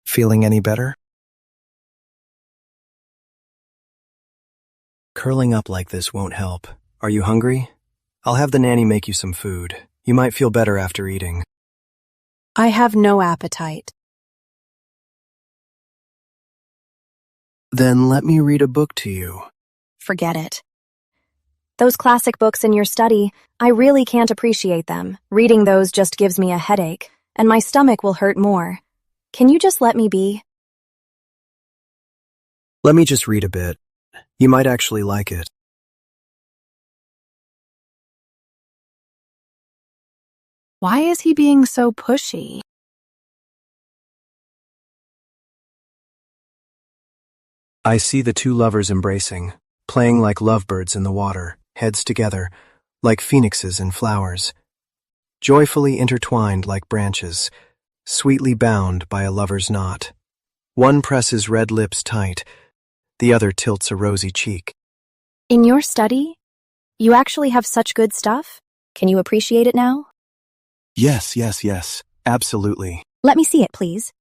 Feeling any better? Curling up like this won't help. Are you hungry? I'll have the nanny make you some food. You might feel better after eating. I have no appetite. Then let me read a book to you. Forget it. Those classic books in your study, I really can't appreciate them. Reading those just gives me a headache, and my stomach will hurt more. Can you just let me be? Let me just read a bit. You might actually like it. Why is he being so pushy? I see the two lovers embracing, playing like lovebirds in the water, heads together, like phoenixes in flowers. joyfully intertwined like branches, sweetly bound by a lover's knot. One presses red lips tight, the other tilts a rosy cheek. In your study? You actually have such good stuff? Can you appreciate it now? Yes, absolutely. Let me see it, please.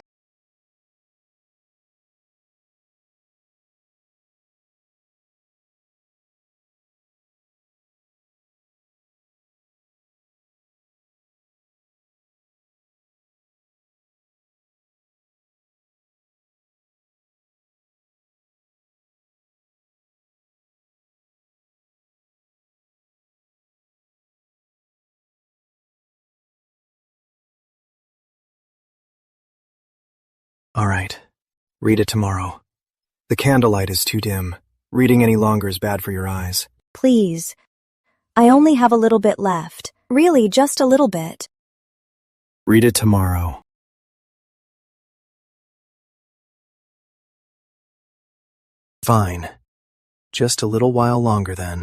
All right. Read it tomorrow. The candlelight is too dim. Reading any longer is bad for your eyes. Please. I only have a little bit left. Really, just a little bit. Read it tomorrow. Fine. Just a little while longer then.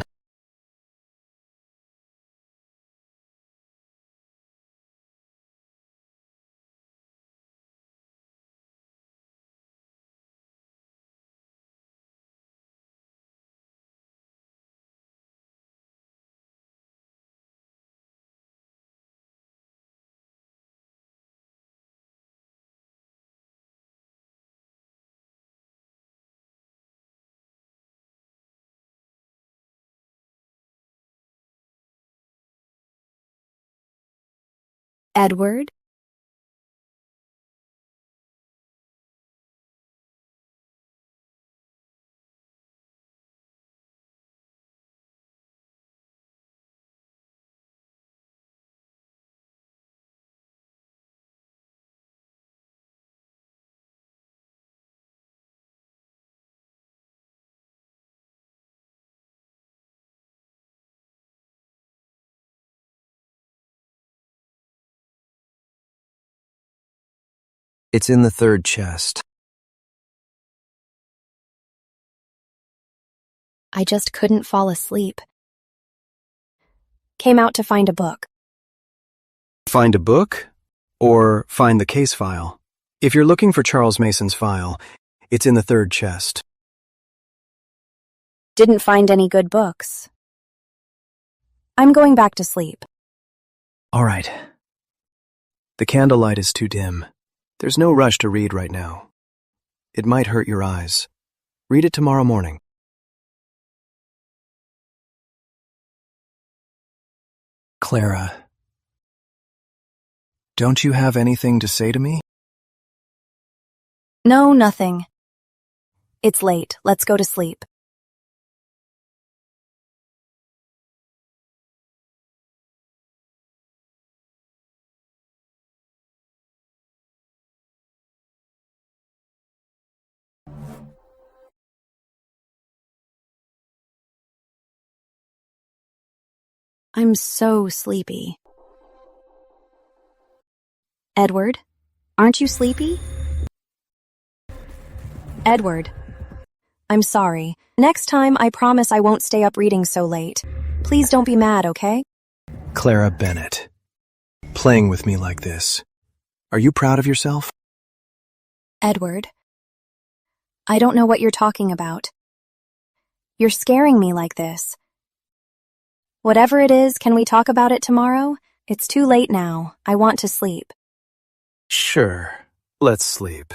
Edward? It's in the third chest. I just couldn't fall asleep. Came out to find a book. Find a book? Or find the case file? If you're looking for Charles Mason's file, it's in the third chest. Didn't find any good books. I'm going back to sleep. All right. The candlelight is too dim. There's no rush to read right now. It might hurt your eyes. Read it tomorrow morning. Clara, don't you have anything to say to me? No, nothing. It's late. Let's go to sleep. I'm so sleepy. Edward, aren't you sleepy? Edward, I'm sorry. Next time, I promise I won't stay up reading so late. Please don't be mad, okay? Clara Bennett, playing with me like this. Are you proud of yourself? Edward, I don't know what you're talking about. You're scaring me like this. Whatever it is, can we talk about it tomorrow? It's too late now. I want to sleep. Sure. Let's sleep.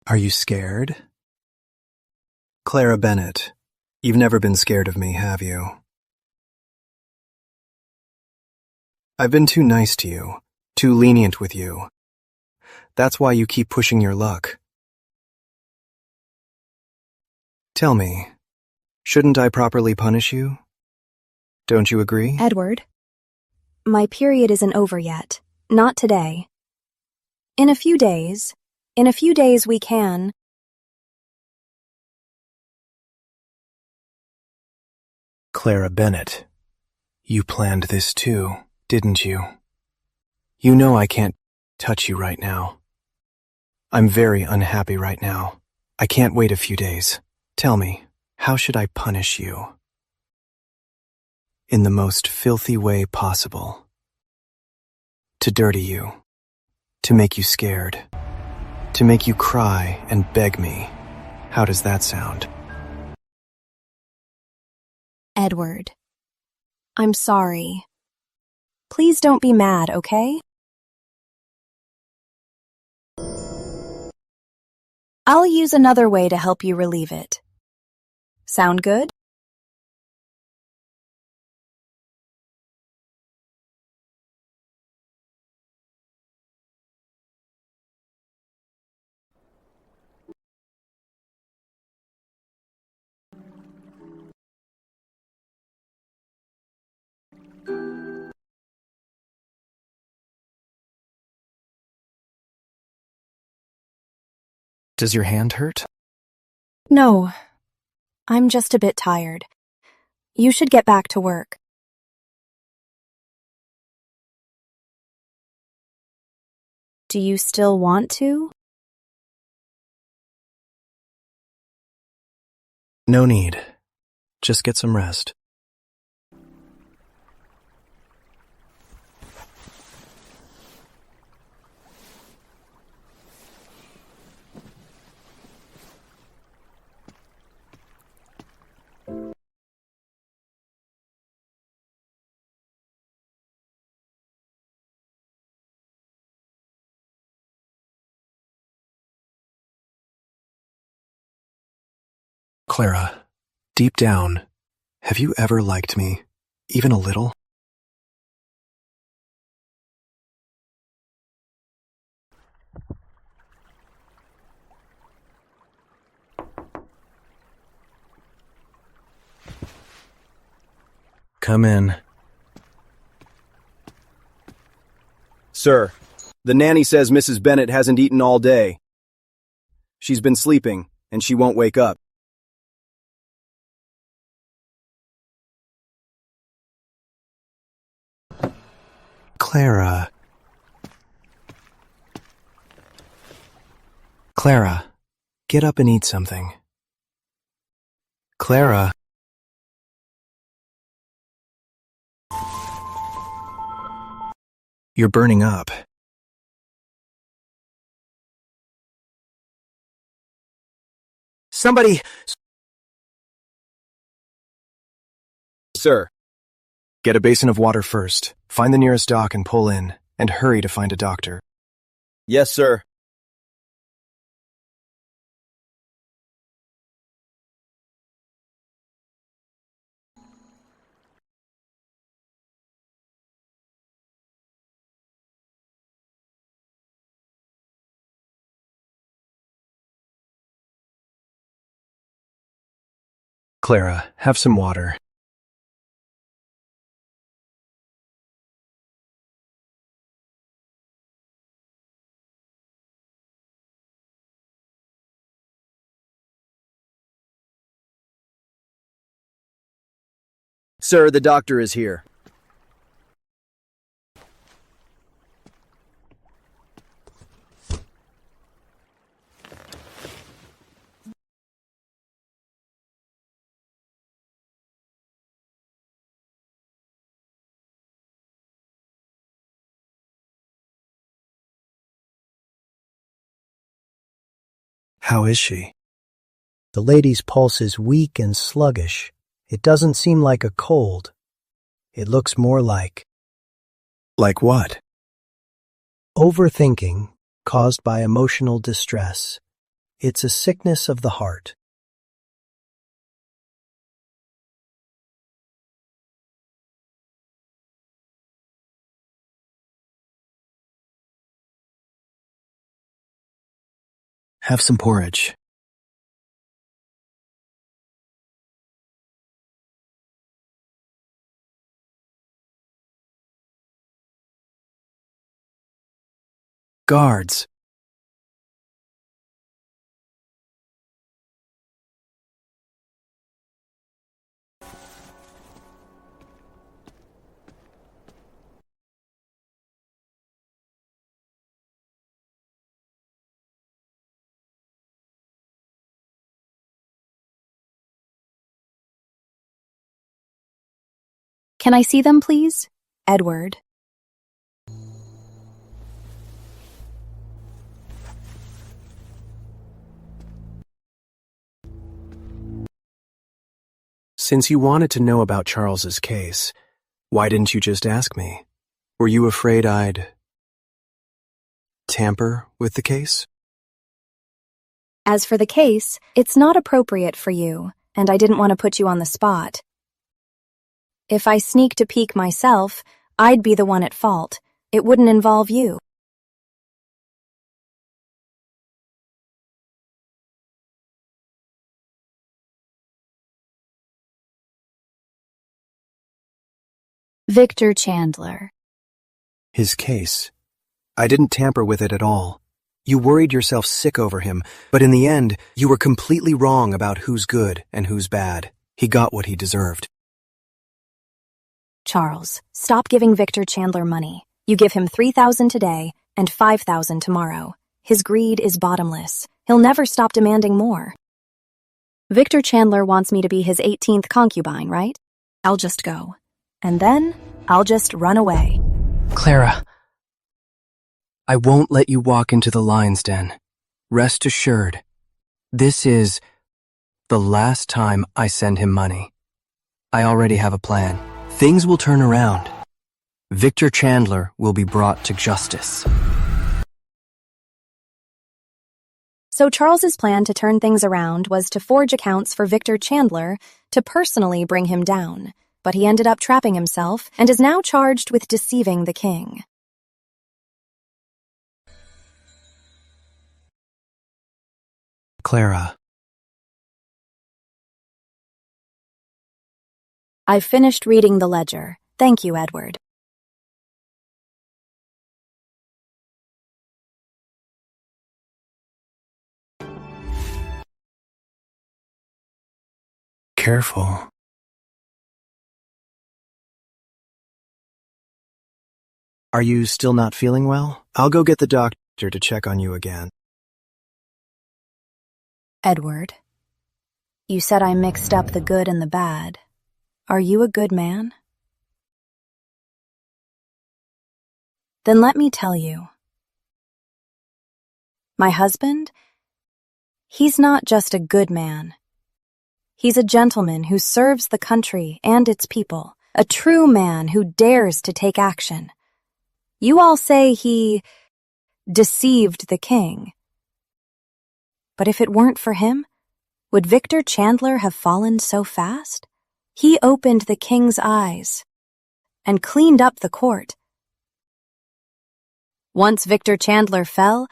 Are you scared? Clara Bennett, you've never been scared of me, have you? I've been too nice to you, too lenient with you. That's why you keep pushing your luck. Tell me, shouldn't I properly punish you? Don't you agree? Edward, my period isn't over yet. Not today. In a few days we can. Clara Bennett, you planned this too, didn't you? You know I can't touch you right now. I'm very unhappy right now. I can't wait a few days. Tell me, how should I punish you? In the most filthy way possible. To dirty you. To make you scared. To make you cry and beg me. How does that sound? Edward. I'm sorry. Please don't be mad, okay? I'll use another way to help you relieve it. Sound good? Does your hand hurt? No. I'm just a bit tired. You should get back to work. Do you still want to? No need. Just get some rest. Clara, deep down, have you ever liked me, even a little? Come in. Sir, the nanny says Mrs. Bennet hasn't eaten all day. She's been sleeping, and she won't wake up. Clara. Clara, get up and eat something. Clara. You're burning up. Somebody... Sir. Get a basin of water first. Find the nearest dock and pull in. And hurry to find a doctor. Yes, sir. Clara, have some water. Sir, the doctor is here. How is she? The lady's pulse is weak and sluggish. It doesn't seem like a cold. It looks more like... Like what? Overthinking caused by emotional distress. It's a sickness of the heart. Have some porridge. Guards! Can I see them, please? Edward. Since you wanted to know about Charles's case, why didn't you just ask me? Were you afraid I'd tamper with the case? As for the case, it's not appropriate for you, and I didn't want to put you on the spot. If I sneaked a peek myself, I'd be the one at fault. It wouldn't involve you. Victor Chandler. His case. I didn't tamper with it at all. You worried yourself sick over him, but in the end, you were completely wrong about who's good and who's bad. He got what he deserved. Charles, stop giving Victor Chandler money. You give him $3,000 today and $5,000 tomorrow. His greed is bottomless. He'll never stop demanding more. Victor Chandler wants me to be his 18th concubine, right? I'll just go. And then, I'll just run away. Clara, I won't let you walk into the lion's den. Rest assured, this is the last time I send him money. I already have a plan. Things will turn around. Victor Chandler will be brought to justice. So Charles's plan to turn things around was to forge accounts for Victor Chandler to personally bring him down. But he ended up trapping himself and is now charged with deceiving the king. Clara. I've finished reading the ledger. Thank you, Edward. Careful. Are you still not feeling well? I'll go get the doctor to check on you again. Edward, you said I mixed up the good and the bad. Are you a good man? Then let me tell you. My husband, he's not just a good man. He's a gentleman who serves the country and its people, a true man who dares to take action. You all say he deceived the king. But if it weren't for him, would Victor Chandler have fallen so fast? He opened the king's eyes and cleaned up the court. Once Victor Chandler fell,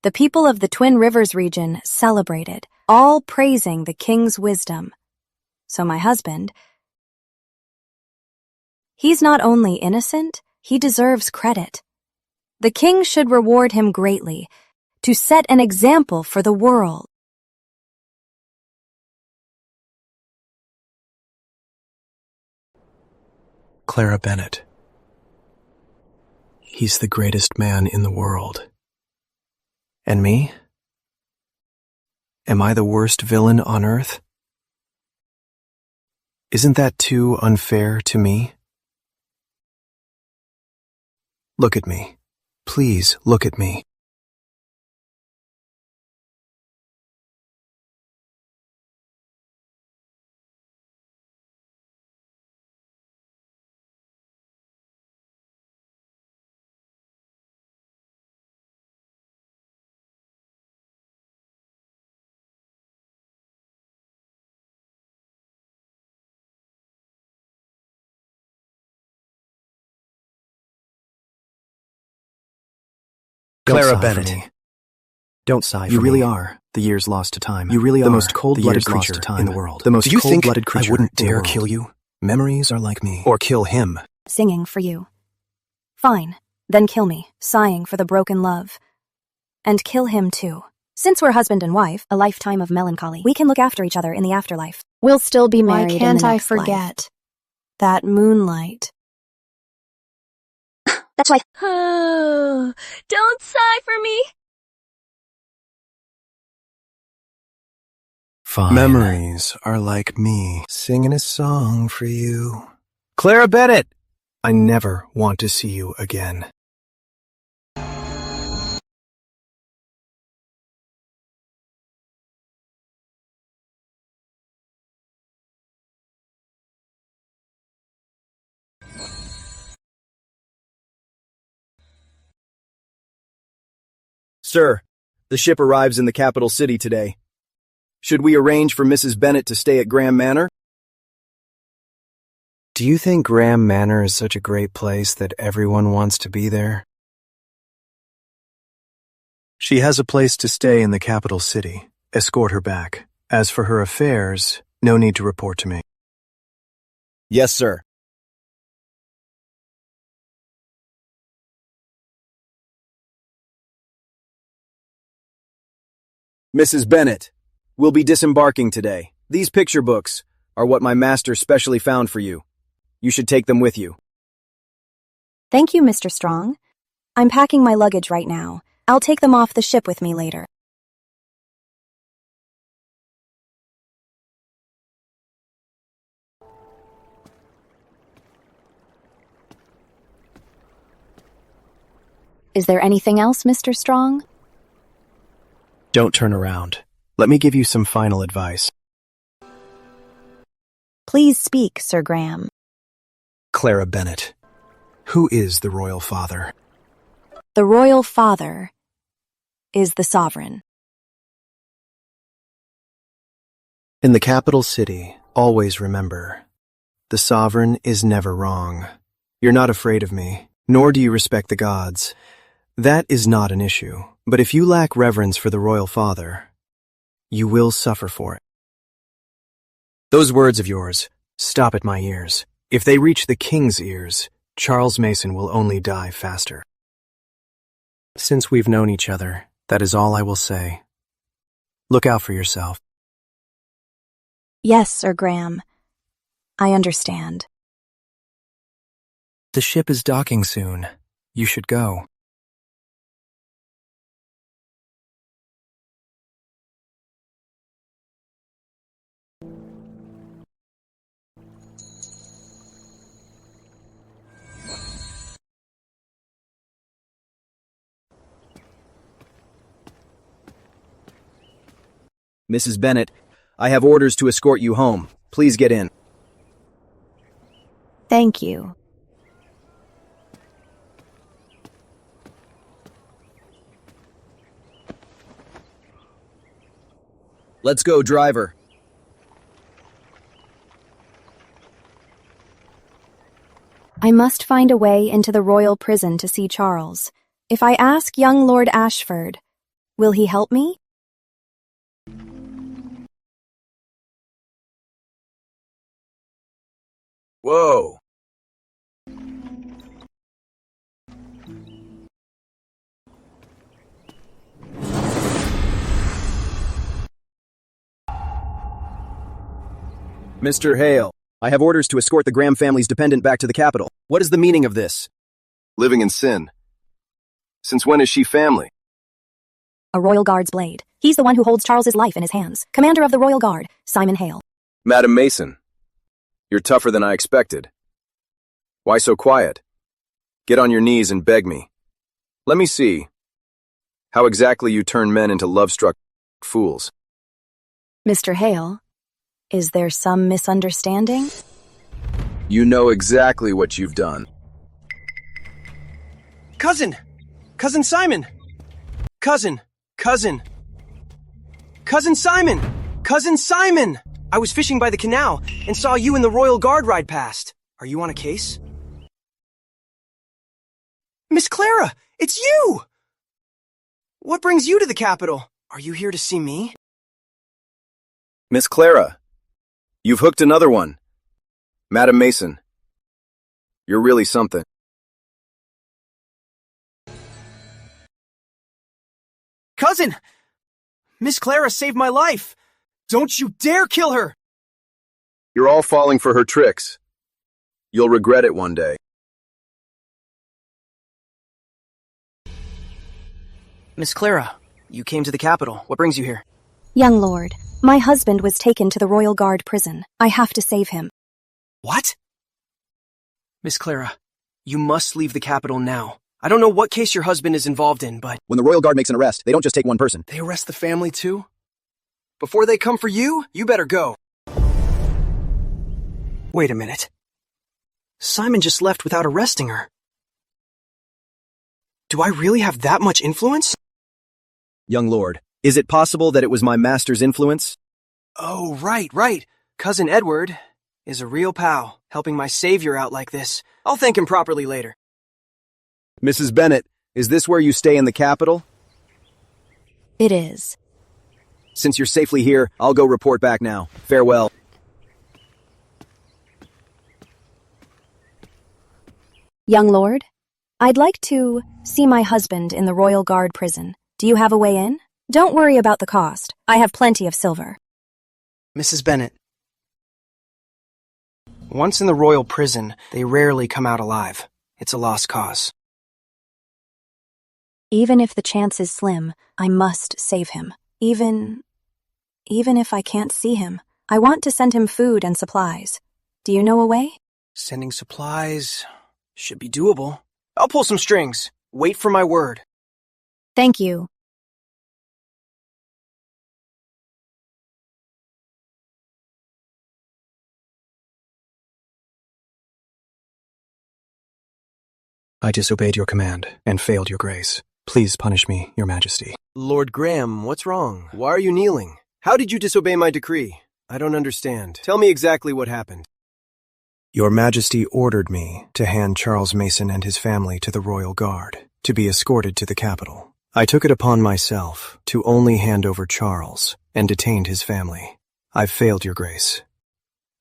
the people of the Twin Rivers region celebrated, all praising the king's wisdom. So my husband, he's not only innocent, he deserves credit. The king should reward him greatly to set an example for the world. Clara Bennett. He's the greatest man in the world. And me? Am I the worst villain on earth? Isn't that too unfair to me? Look at me. Please look at me. Clara Bennett. Don't sigh for me. You really are the years lost to time. You really are the most cold-blooded creature in the world. The most cold-blooded creature. I wouldn't dare kill you. Memories are like me. Or kill him. Singing for you. Fine, then kill me, sighing for the broken love. And kill him too. Since we're husband and wife, a lifetime of melancholy, we can look after each other in the afterlife. We'll still be married in the next life. Why can't I forget that moonlight? That's why. Oh, don't sigh for me. Fine. Memories are like me, singing a song for you. Clara Bennett! I never want to see you again. Sir, the ship arrives in the capital city today. Should we arrange for Mrs. Bennett to stay at Graham Manor? Do you think Graham Manor is such a great place that everyone wants to be there? She has a place to stay in the capital city. Escort her back. As for her affairs, no need to report to me. Yes, sir. Mrs. Bennett, we'll be disembarking today. These picture books are what my master specially found for you. You should take them with you. Thank you, Mr. Strong. I'm packing my luggage right now. I'll take them off the ship with me later. Is there anything else, Mr. Strong? Don't turn around. Let me give you some final advice. Please speak, Sir Graham. Clara Bennett. Who is the royal father? The royal father is the sovereign. In the capital city, always remember, the sovereign is never wrong. You're not afraid of me, nor do you respect the gods. That is not an issue. But if you lack reverence for the royal father, you will suffer for it. Those words of yours stop at my ears. If they reach the king's ears, Charles Mason will only die faster. Since we've known each other, that is all I will say. Look out for yourself. Yes, Sir Graham. I understand. The ship is docking soon. You should go. Mrs. Bennett, I have orders to escort you home. Please get in. Thank you. Let's go, driver. I must find a way into the royal prison to see Charles. If I ask young Lord Ashford, will he help me? Whoa. Mr. Hale, I have orders to escort the Graham family's dependent back to the capital. What is the meaning of this? Living in sin. Since when is she family? A Royal Guard's blade. He's the one who holds Charles's life in his hands. Commander of the Royal Guard, Simon Hale. Madam Mason, you're tougher than I expected. Why so quiet? Get on your knees and beg me. Let me see how exactly you turn men into love-struck fools. Mr. Hale, is there some misunderstanding? You know exactly what you've done. Cousin! Cousin Simon! Cousin! Cousin! Cousin Simon! Cousin Simon! I was fishing by the canal and saw you and the Royal Guard ride past. Are you on a case? Miss Clara! It's you! What brings you to the capital? Are you here to see me? Miss Clara, you've hooked another one. Madam Mason, you're really something. Cousin! Miss Clara saved my life! Don't you dare kill her! You're all falling for her tricks. You'll regret it one day. Miss Clara, you came to the capital. What brings you here? Young lord, my husband was taken to the Royal Guard prison. I have to save him. What? Miss Clara, you must leave the capital now. I don't know what case your husband is involved in, but... When the Royal Guard makes an arrest, they don't just take one person. They arrest the family too? Before they come for you, you better go. Wait a minute. Simon just left without arresting her. Do I really have that much influence? Young lord, is it possible that it was my master's influence? Oh, right. Cousin Edward is a real pal, helping my savior out like this. I'll thank him properly later. Mrs. Bennet, is this where you stay in the capital? It is. Since you're safely here, I'll go report back now. Farewell. Young lord, I'd like to see my husband in the Royal Guard prison. Do you have a way in? Don't worry about the cost. I have plenty of silver. Mrs. Bennet. Once in the royal prison, they rarely come out alive. It's a lost cause. Even if the chance is slim, I must save him. Even if I can't see him, I want to send him food and supplies. Do you know a way? Sending supplies should be doable. I'll pull some strings. Wait for my word. Thank you. I disobeyed your command and failed your grace. Please punish me, your majesty. Lord Graham, what's wrong? Why are you kneeling? How did you disobey my decree? I don't understand. Tell me exactly what happened. Your majesty ordered me to hand Charles Mason and his family to the Royal Guard, to be escorted to the capital. I took it upon myself to only hand over Charles and detained his family. I've failed your grace.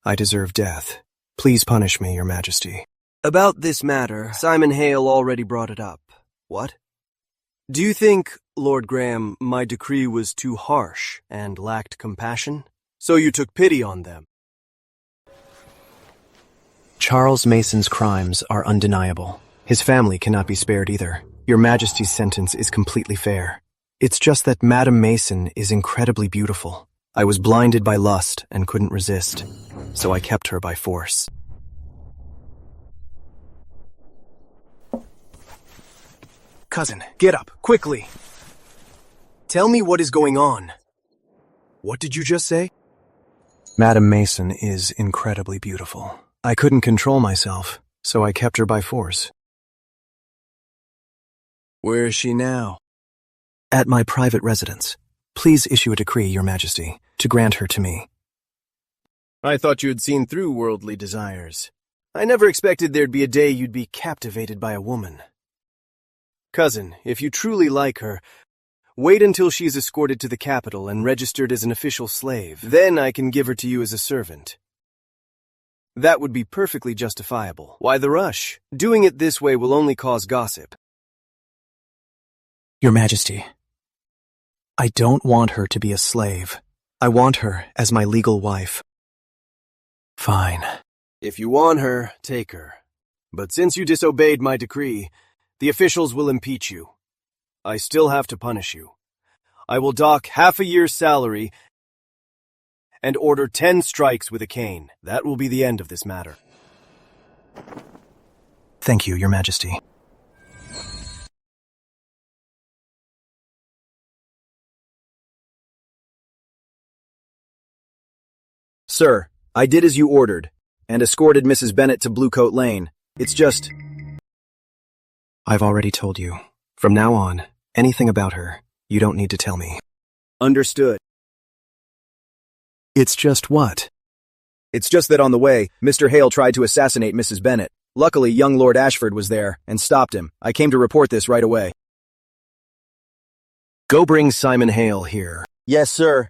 I deserve death. Please punish me, your majesty. About this matter, Simon Hale already brought it up. What? Do you think, Lord Graham, my decree was too harsh and lacked compassion? So you took pity on them? Charles Mason's crimes are undeniable. His family cannot be spared either. Your majesty's sentence is completely fair. It's just that Madame Mason is incredibly beautiful. I was blinded by lust and couldn't resist, so I kept her by force. Cousin, get up, quickly. Tell me what is going on. What did you just say? Madame Mason is incredibly beautiful. I couldn't control myself, so I kept her by force. Where is she now? At my private residence. Please issue a decree, your majesty, to grant her to me. I thought you had seen through worldly desires. I never expected there'd be a day you'd be captivated by a woman. Cousin, if you truly like her, wait until she is escorted to the capital and registered as an official slave. Then I can give her to you as a servant. That would be perfectly justifiable. Why the rush? Doing it this way will only cause gossip. Your majesty, I don't want her to be a slave. I want her as my legal wife. Fine. If you want her, take her. But since you disobeyed my decree, the officials will impeach you. I still have to punish you. I will dock half a year's salary and order 10 strikes with a cane. That will be the end of this matter. Thank you, your majesty. Sir, I did as you ordered, and escorted Mrs. Bennet to Bluecoat Lane. It's just... I've already told you. From now on, anything about her, you don't need to tell me. Understood. It's just what? It's just that on the way, Mr. Hale tried to assassinate Mrs. Bennet. Luckily, young Lord Ashford was there and stopped him. I came to report this right away. Go bring Simon Hale here. Yes, sir.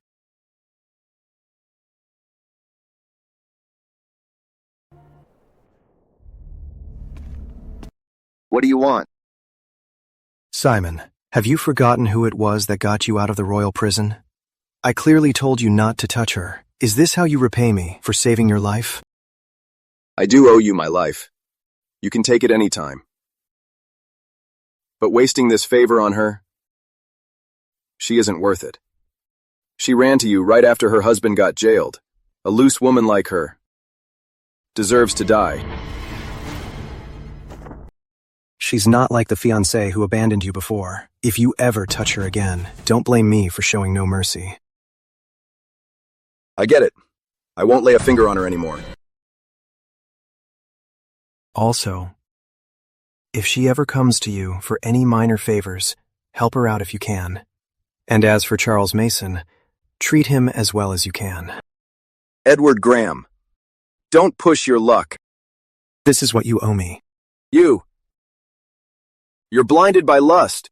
What do you want? Simon, have you forgotten who it was that got you out of the royal prison? I clearly told you not to touch her. Is this how you repay me for saving your life? I do owe you my life. You can take it any time. But wasting this favor on her, she isn't worth it. She ran to you right after her husband got jailed. A loose woman like her deserves to die. She's not like the fiancée who abandoned you before. If you ever touch her again, don't blame me for showing no mercy. I get it. I won't lay a finger on her anymore. Also, if she ever comes to you for any minor favors, help her out if you can. And as for Charles Mason, treat him as well as you can. Edward Graham, don't push your luck. This is what you owe me. You're blinded by lust.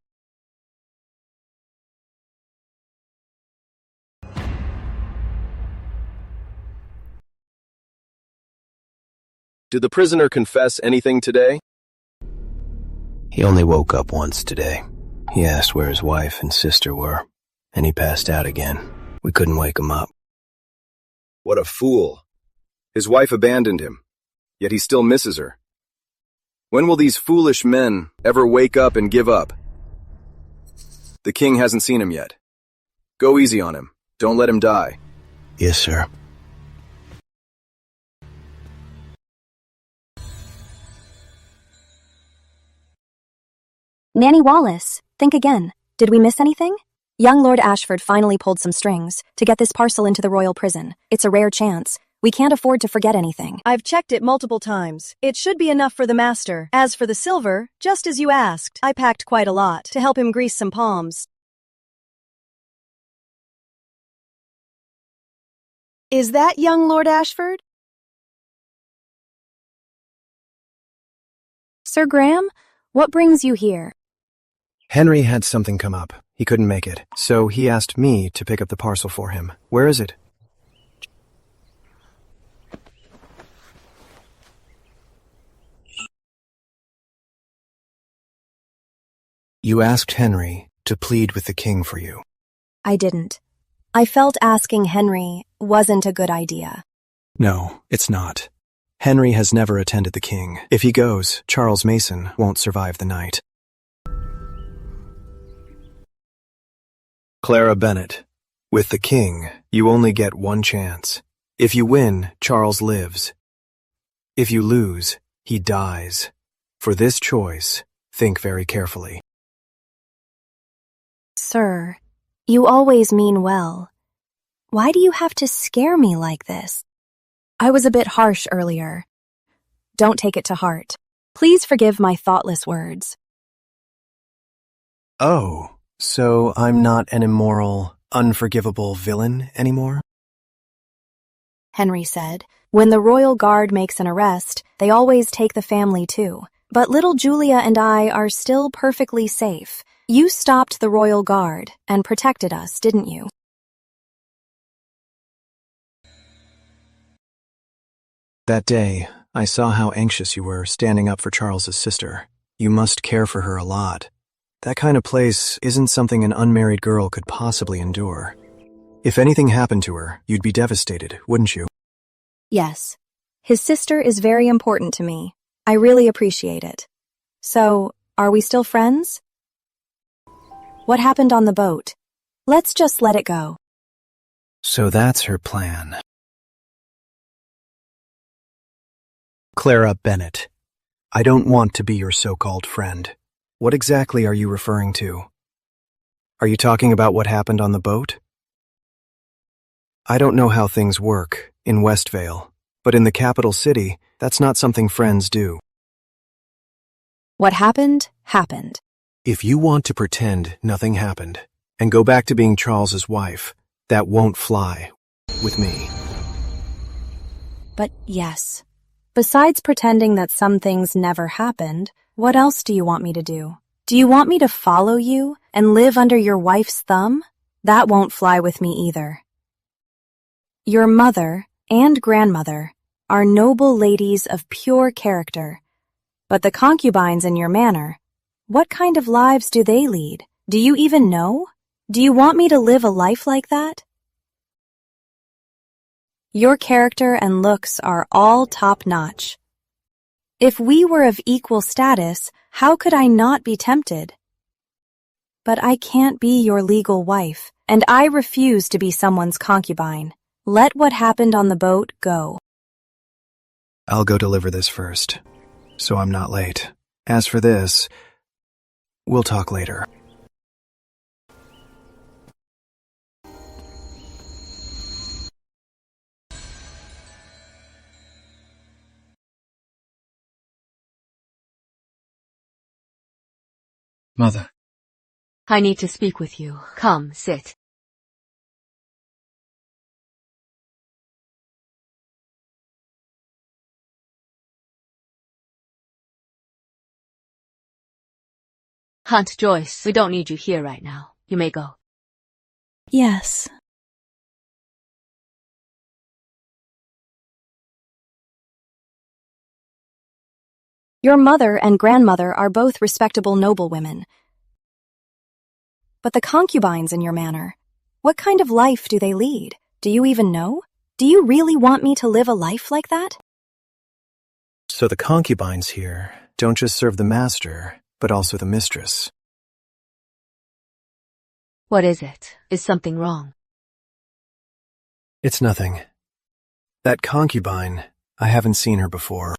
Did the prisoner confess anything today? He only woke up once today. He asked where his wife and sister were, and he passed out again. We couldn't wake him up. What a fool. His wife abandoned him, yet he still misses her. When will these foolish men ever wake up and give up? The king hasn't seen him yet. Go easy on him. Don't let him die. Yes, sir. Nanny Wallace, think again. Did we miss anything? Young Lord Ashford finally pulled some strings to get this parcel into the royal prison. It's a rare chance. We can't afford to forget anything. I've checked it multiple times. It should be enough for the master. As for the silver, just as you asked, I packed quite a lot to help him grease some palms. Is that young Lord Ashford? Sir Graham, what brings you here? Henry had something come up. He couldn't make it, so he asked me to pick up the parcel for him. Where is it? You asked Henry to plead with the king for you. I didn't. I felt asking Henry wasn't a good idea. No, it's not. Henry has never attended the king. If he goes, Charles Mason won't survive the night. Clara Bennett, with the king, you only get one chance. If you win, Charles lives. If you lose, he dies. For this choice, think very carefully. Sir, you always mean well. Why do you have to scare me like this? I was a bit harsh earlier. Don't take it to heart. Please forgive my thoughtless words. Oh, so I'm not an immoral, unforgivable villain anymore? Henry said, when the royal guard makes an arrest, they always take the family too. But little Julia and I are still perfectly safe. You stopped the royal guard and protected us, didn't you? That day, I saw how anxious you were standing up for Charles's sister. You must care for her a lot. That kind of place isn't something an unmarried girl could possibly endure. If anything happened to her, you'd be devastated, wouldn't you? Yes. His sister is very important to me. I really appreciate it. So, are we still friends? What happened on the boat? Let's just let it go. So that's her plan. Clara Bennett, I don't want to be your so-called friend. What exactly are you referring to? Are you talking about what happened on the boat? I don't know how things work in Westvale, but in the capital city, that's not something friends do. What happened, happened. If you want to pretend nothing happened and go back to being Charles's wife, that won't fly with me. But yes. Besides pretending that some things never happened, what else do you want me to do? Do you want me to follow you and live under your wife's thumb? That won't fly with me either. Your mother and grandmother are noble ladies of pure character. But the concubines in your manor, what kind of lives do they lead? Do you even know? Do you want me to live a life like that? Your character and looks are all top-notch. If we were of equal status, how could I not be tempted? But I can't be your legal wife, and I refuse to be someone's concubine. Let what happened on the boat go. I'll go deliver this first, so I'm not late. As for this, we'll talk later. Mother. I need to speak with you. Come, sit. Aunt Joyce, we don't need you here right now. You may go. Yes. Your mother and grandmother are both respectable noblewomen. But the concubines in your manor, what kind of life do they lead? Do you even know? Do you really want me to live a life like that? So the concubines here don't just serve the master, but also the mistress. What is it? Is something wrong? It's nothing. That concubine, I haven't seen her before.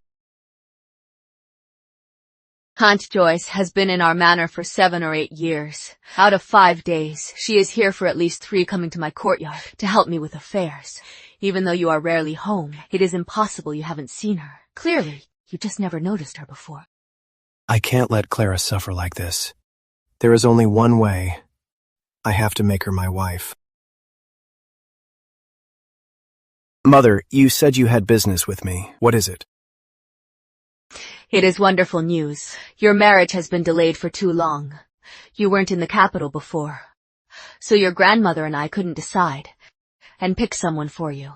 Aunt Joyce has been in our manor for 7 or 8 years. Out of 5 days, she is here for at least 3, coming to my courtyard to help me with affairs. Even though you are rarely home, it is impossible you haven't seen her. Clearly, you just never noticed her before. I can't let Clara suffer like this. There is only one way. I have to make her my wife. Mother, you said you had business with me. What is it? It is wonderful news. Your marriage has been delayed for too long. You weren't in the capital before. So your grandmother and I couldn't decide and pick someone for you.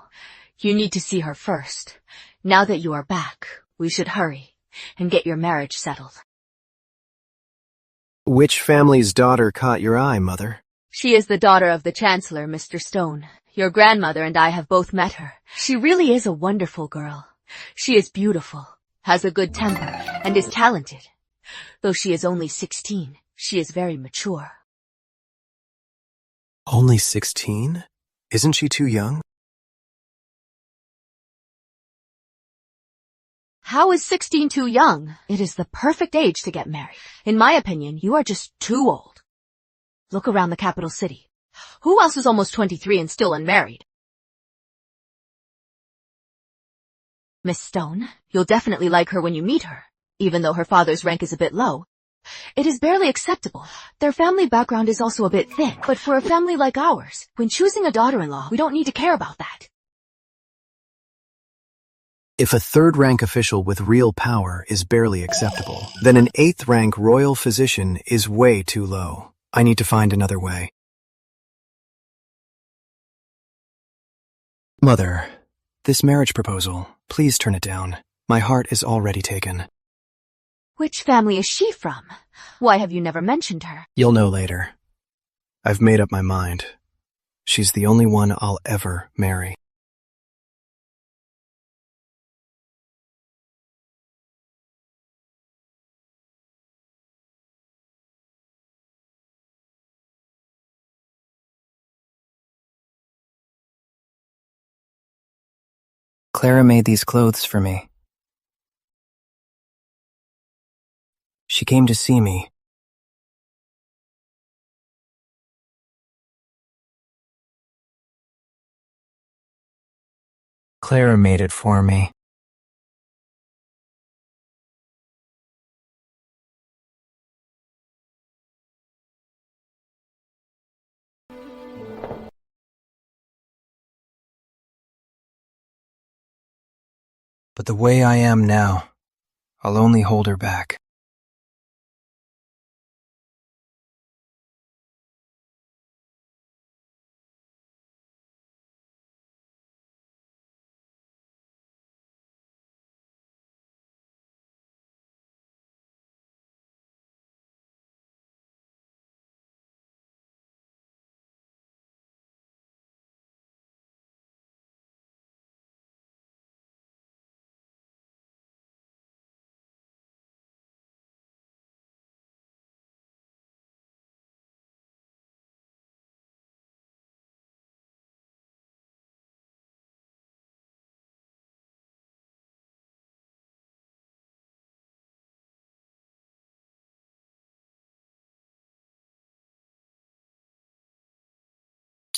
You need to see her first. Now that you are back, we should hurry and get your marriage settled. Which family's daughter caught your eye, Mother? She is the daughter of the Chancellor, Mr. Stone. Your grandmother and I have both met her. She really is a wonderful girl. She is beautiful, has a good temper, and is talented. Though she is only 16, she is very mature. Only 16? Isn't she too young? How is 16 too young? It is the perfect age to get married. In my opinion, you are just too old. Look around the capital city. Who else is almost 23 and still unmarried? Miss Stone, you'll definitely like her when you meet her, even though her father's rank is a bit low. It is barely acceptable. Their family background is also a bit thick, but for a family like ours, when choosing a daughter-in-law, we don't need to care about that. If a third-rank official with real power is barely acceptable, then an 8th-rank royal physician is way too low. I need to find another way. Mother, this marriage proposal, please turn it down. My heart is already taken. Which family is she from? Why have you never mentioned her? You'll know later. I've made up my mind. She's the only one I'll ever marry. Clara made these clothes for me. She came to see me. Clara made it for me. But the way I am now, I'll only hold her back.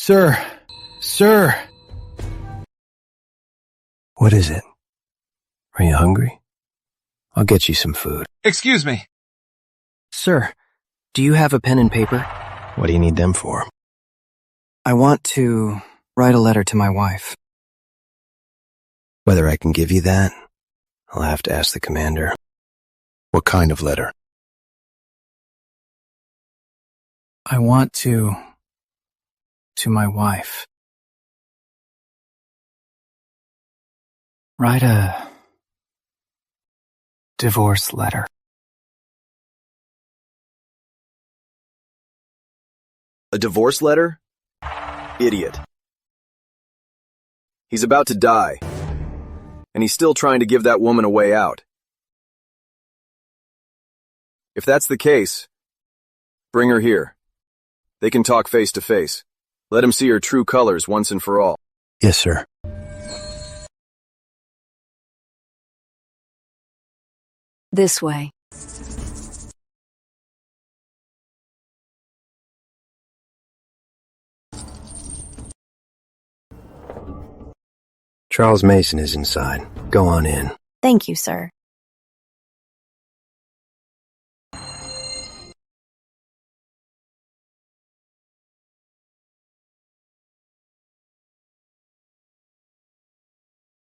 Sir! Sir! What is it? Are you hungry? I'll get you some food. Excuse me. Sir, do you have a pen and paper? What do you need them for? I want to write a letter to my wife. Whether I can give you that, I'll have to ask the commander. What kind of letter? I want to my wife. Write a divorce letter. A divorce letter? Idiot. He's about to die, and he's still trying to give that woman a way out. If that's the case, bring her here. They can talk face to face. Let him see her true colors once and for all. Yes, sir. This way. Charles Mason is inside. Go on in. Thank you, sir.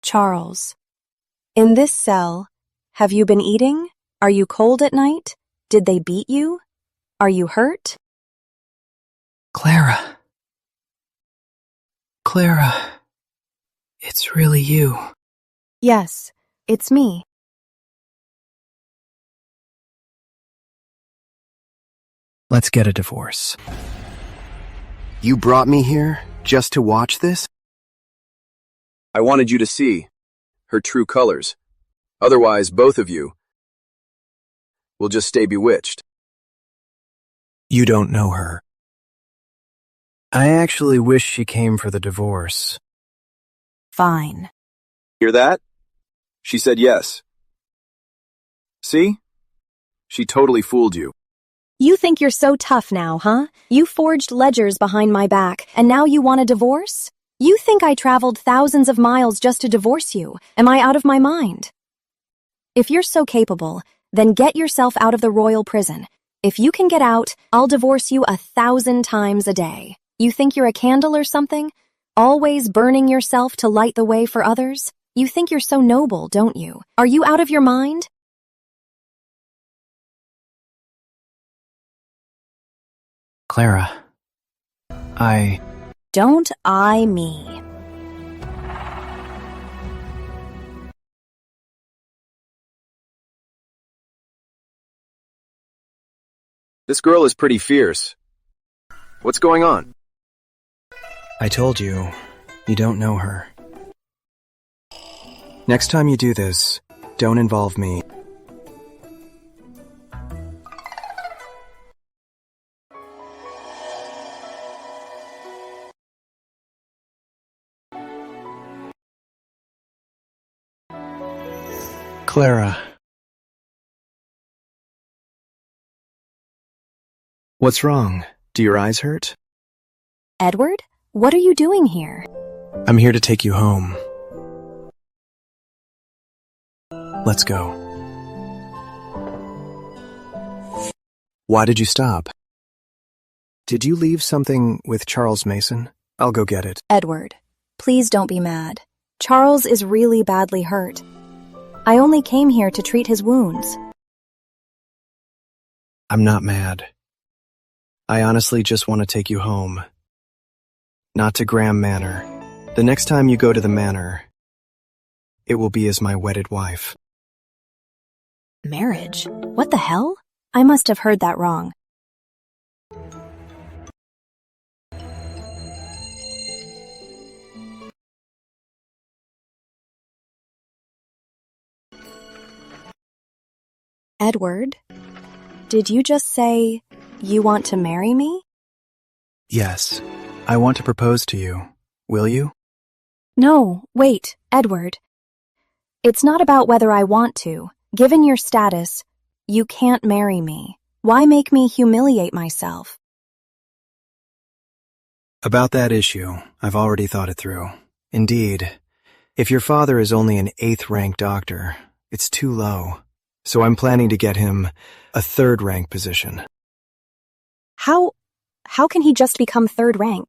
Charles. In this cell, have you been eating? Are you cold at night? Did they beat you? Are you hurt? Clara. Clara. It's really you. Yes, it's me. Let's get a divorce. You brought me here just to watch this? I wanted you to see her true colors. Otherwise, both of you will just stay bewitched. You don't know her. I actually wish she came for the divorce. Fine. Hear that? She said yes. See? She totally fooled you. You think you're so tough now, huh? You forged ledgers behind my back, and now you want a divorce? You think I traveled thousands of miles just to divorce you? Am I out of my mind? If you're so capable, then get yourself out of the royal prison. If you can get out, I'll divorce you 1,000 times a day. You think you're a candle or something? Always burning yourself to light the way for others? You think you're so noble, don't you? Are you out of your mind? Clara. Don't eye me. This girl is pretty fierce. What's going on? I told you, you don't know her. Next time you do this, don't involve me. Clara. What's wrong? Do your eyes hurt? Edward, what are you doing here? I'm here to take you home. Let's go. Why did you stop? Did you leave something with Charles Mason? I'll go get it. Edward, please don't be mad. Charles is really badly hurt. I only came here to treat his wounds. I'm not mad. I honestly just want to take you home. Not to Graham Manor. The next time you go to the manor, it will be as my wedded wife. Marriage? What the hell? I must have heard that wrong. Edward, did you just say you want to marry me? Yes, I want to propose to you. Will you? No, wait, Edward. It's not about whether I want to. Given your status, you can't marry me. Why make me humiliate myself? About that issue, I've already thought it through. Indeed, if your father is only an 8th-rank doctor, it's too low. So I'm planning to get him a 3rd-rank position. How can he just become 3rd rank?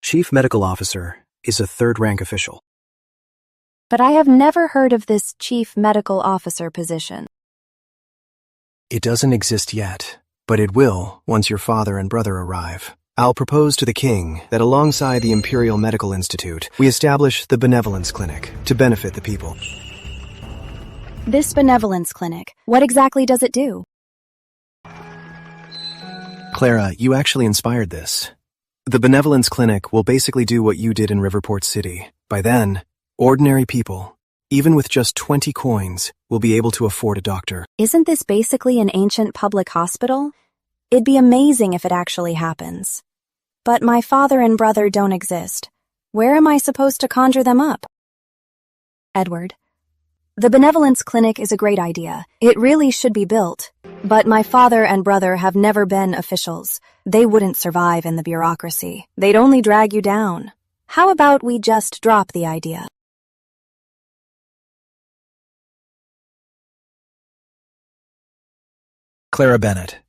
Chief Medical Officer is a 3rd-rank official. But I have never heard of this chief medical officer position. It doesn't exist yet, but it will once your father and brother arrive. I'll propose to the king that alongside the Imperial Medical Institute, we establish the Benevolence Clinic to benefit the people. This benevolence clinic, what exactly does it do? Clara, you actually inspired this. The Benevolence Clinic will basically do what you did in Riverport City. By then, ordinary people, even with just 20 coins, will be able to afford a doctor. Isn't this basically an ancient public hospital? It'd be amazing if it actually happens. But my father and brother don't exist. Where am I supposed to conjure them up? Edward. The benevolence clinic is a great idea. It really should be built. But my father and brother have never been officials. They wouldn't survive in the bureaucracy. They'd only drag you down. How about we just drop the idea? Clara Bennett.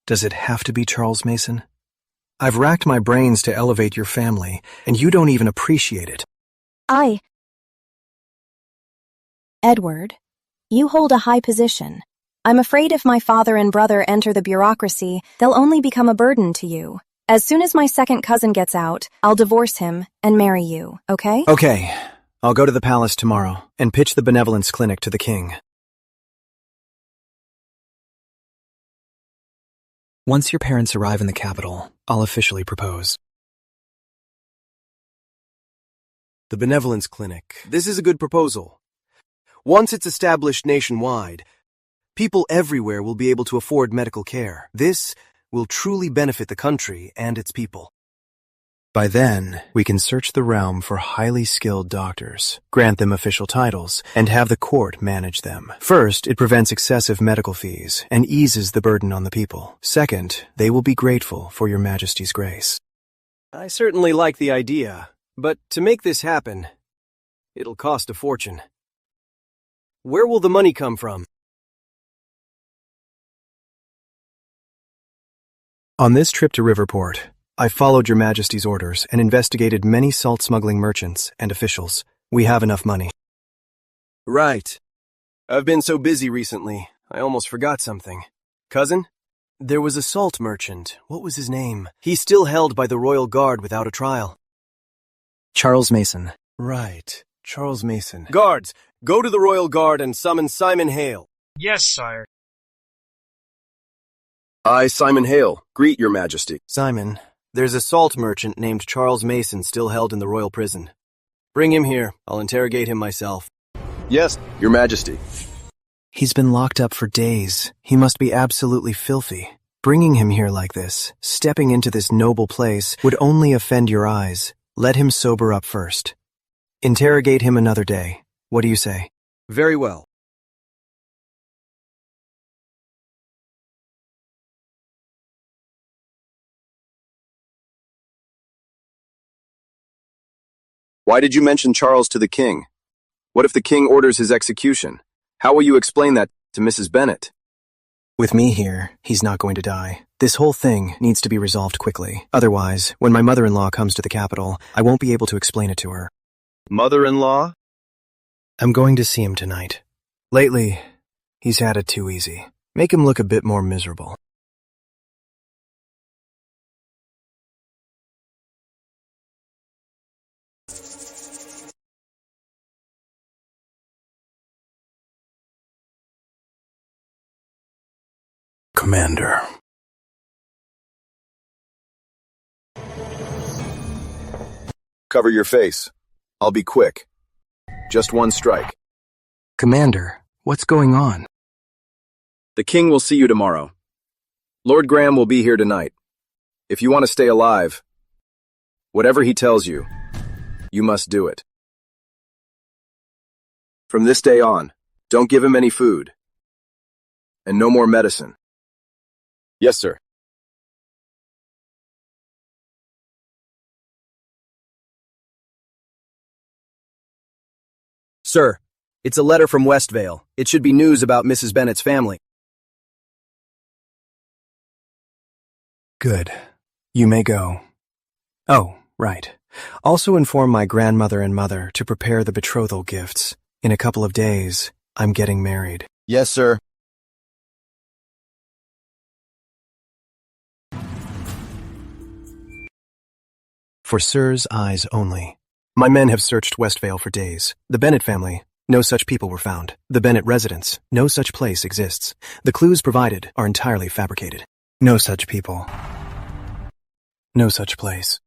Does it have to be Charles Mason? I've racked my brains to elevate your family, and you don't even appreciate it. Edward, you hold a high position. I'm afraid if my father and brother enter the bureaucracy, they'll only become a burden to you. As soon as my second cousin gets out, I'll divorce him and marry you, okay? Okay, I'll go to the palace tomorrow and pitch the benevolence clinic to the king. Once your parents arrive in the capital, I'll officially propose. The benevolence clinic. This is a good proposal. Once it's established nationwide, people everywhere will be able to afford medical care. This will truly benefit the country and its people. By then, we can search the realm for highly skilled doctors, grant them official titles, and have the court manage them. First, it prevents excessive medical fees and eases the burden on the people. Second, they will be grateful for your Majesty's grace. I certainly like the idea, but to make this happen, it'll cost a fortune. Where will the money come from? On this trip to Riverport, I followed your Majesty's orders and investigated many salt-smuggling merchants and officials. We have enough money. Right. I've been so busy recently, I almost forgot something. Cousin? There was a salt merchant. What was his name? He's still held by the Royal Guard without a trial. Charles Mason. Right. Charles Mason. Guards, go to the Royal Guard and summon Simon Hale. Yes, sire. I, Simon Hale, greet your Majesty. Simon, there's a salt merchant named Charles Mason still held in the royal prison. Bring him here. I'll interrogate him myself. Yes, your Majesty. He's been locked up for days. He must be absolutely filthy. Bringing him here like this, stepping into this noble place, would only offend your eyes. Let him sober up first. Interrogate him another day. What do you say? Very well. Why did you mention Charles to the king? What if the king orders his execution? How will you explain that to Mrs. Bennet? With me here, he's not going to die. This whole thing needs to be resolved quickly. Otherwise, when my mother-in-law comes to the capital, I won't be able to explain it to her. Mother-in-law? I'm going to see him tonight. Lately, he's had it too easy. Make him look a bit more miserable. Commander. Cover your face. I'll be quick. Just one strike. Commander, what's going on? The king will see you tomorrow. Lord Graham will be here tonight. If you want to stay alive, whatever he tells you, you must do it. From this day on, don't give him any food. And no more medicine. Yes, sir. Sir, it's a letter from Westvale. It should be news about Mrs. Bennet's family. Good. You may go. Oh, right. Also inform my grandmother and mother to prepare the betrothal gifts. In a couple of days, I'm getting married. Yes, sir. For Sir's eyes only. My men have searched Westvale for days. The Bennet family, no such people were found. The Bennet residence, no such place exists. The clues provided are entirely fabricated. No such people. No such place.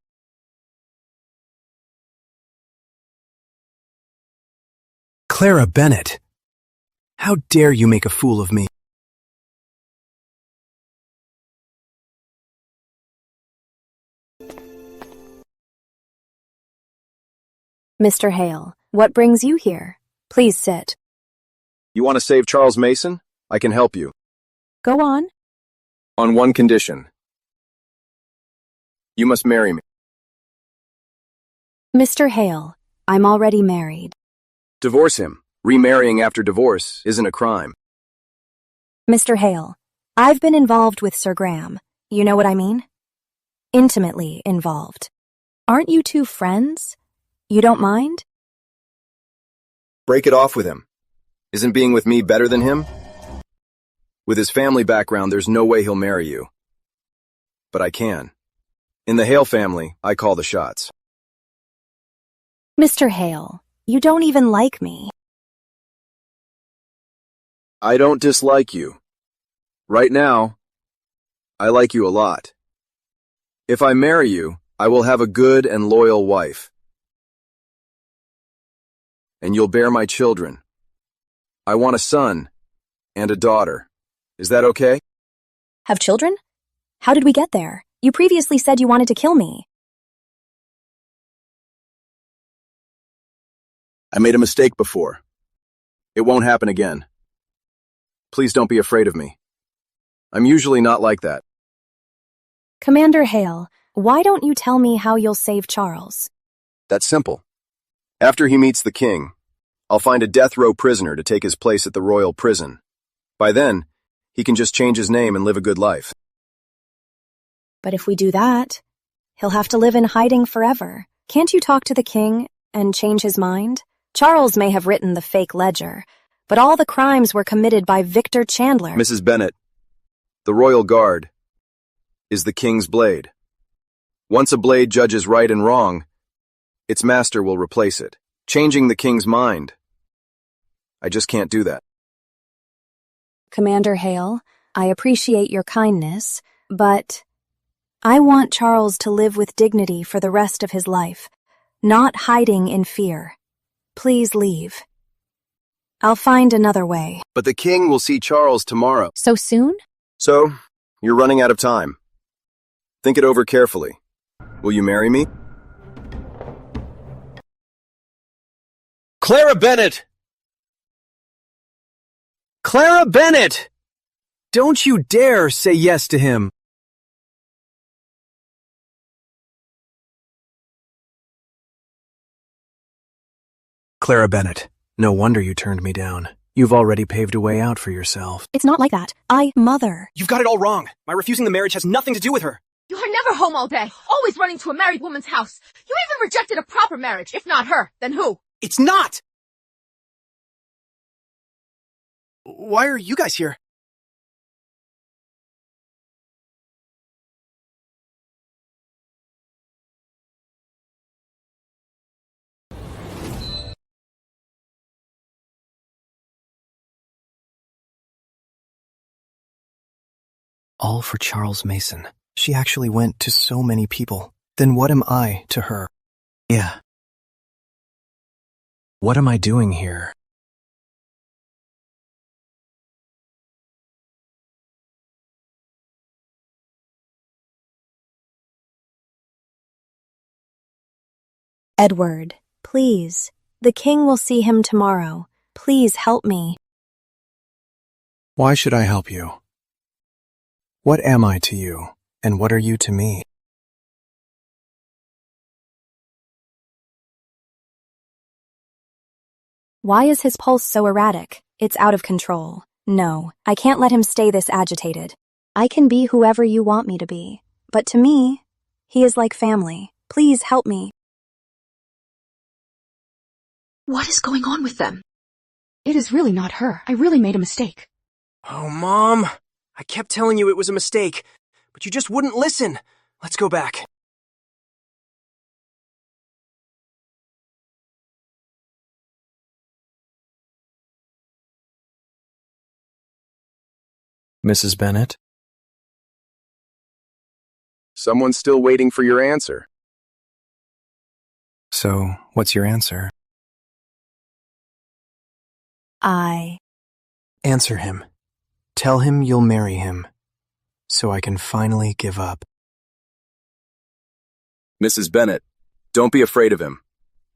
Clara Bennet! How dare you make a fool of me? Mr. Hale, what brings you here? Please sit. You want to save Charles Mason? I can help you. Go on. On one condition. You must marry me. Mr. Hale, I'm already married. Divorce him. Remarrying after divorce isn't a crime. Mr. Hale, I've been involved with Sir Graham. You know what I mean? Intimately involved. Aren't you two friends? You don't mind? Break it off with him. Isn't being with me better than him? With his family background, there's no way he'll marry you. But I can. In the Hale family, I call the shots. Mr. Hale, you don't even like me. I don't dislike you. Right now, I like you a lot. If I marry you, I will have a good and loyal wife. And you'll bear my children. I want a son and a daughter. Is that okay? Have children? How did we get there? You previously said you wanted to kill me. I made a mistake before. It won't happen again. Please don't be afraid of me. I'm usually not like that. Commander Hale, why don't you tell me how you'll save Charles? That's simple. After he meets the king, I'll find a death row prisoner to take his place at the royal prison. By then, he can just change his name and live a good life. But if we do that, he'll have to live in hiding forever. Can't you talk to the king and change his mind? Charles may have written the fake ledger, but all the crimes were committed by Victor Chandler. Mrs. Bennet, the royal guard is the king's blade. Once a blade judges right and wrong, its master will replace it, changing the king's mind. I just can't do that. Commander Hale, I appreciate your kindness, but I want Charles to live with dignity for the rest of his life, not hiding in fear. Please leave. I'll find another way. But the king will see Charles tomorrow. So soon? So, you're running out of time. Think it over carefully. Will you marry me? Clara Bennet! Clara Bennet! Don't you dare say yes to him. Clara Bennet, no wonder you turned me down. You've already paved a way out for yourself. It's not like that. Mother. You've got it all wrong. My refusing the marriage has nothing to do with her. You are never home all day, always running to a married woman's house. You even rejected a proper marriage. If not her, then who? It's not! Why are you guys here? All for Charles Mason. She actually went to so many people. Then what am I to her? Yeah. What am I doing here? Edward, please. The king will see him tomorrow. Please help me. Why should I help you? What am I to you, and what are you to me? Why is his pulse so erratic? It's out of control. No, I can't let him stay this agitated. I can be whoever you want me to be. But to me, he is like family. Please help me. What is going on with them? It is really not her. I really made a mistake. Oh, Mom. I kept telling you it was a mistake, but you just wouldn't listen. Let's go back. Mrs. Bennet? Someone's still waiting for your answer. So, what's your answer? Answer him. Tell him you'll marry him, so I can finally give up. Mrs. Bennet, don't be afraid of him.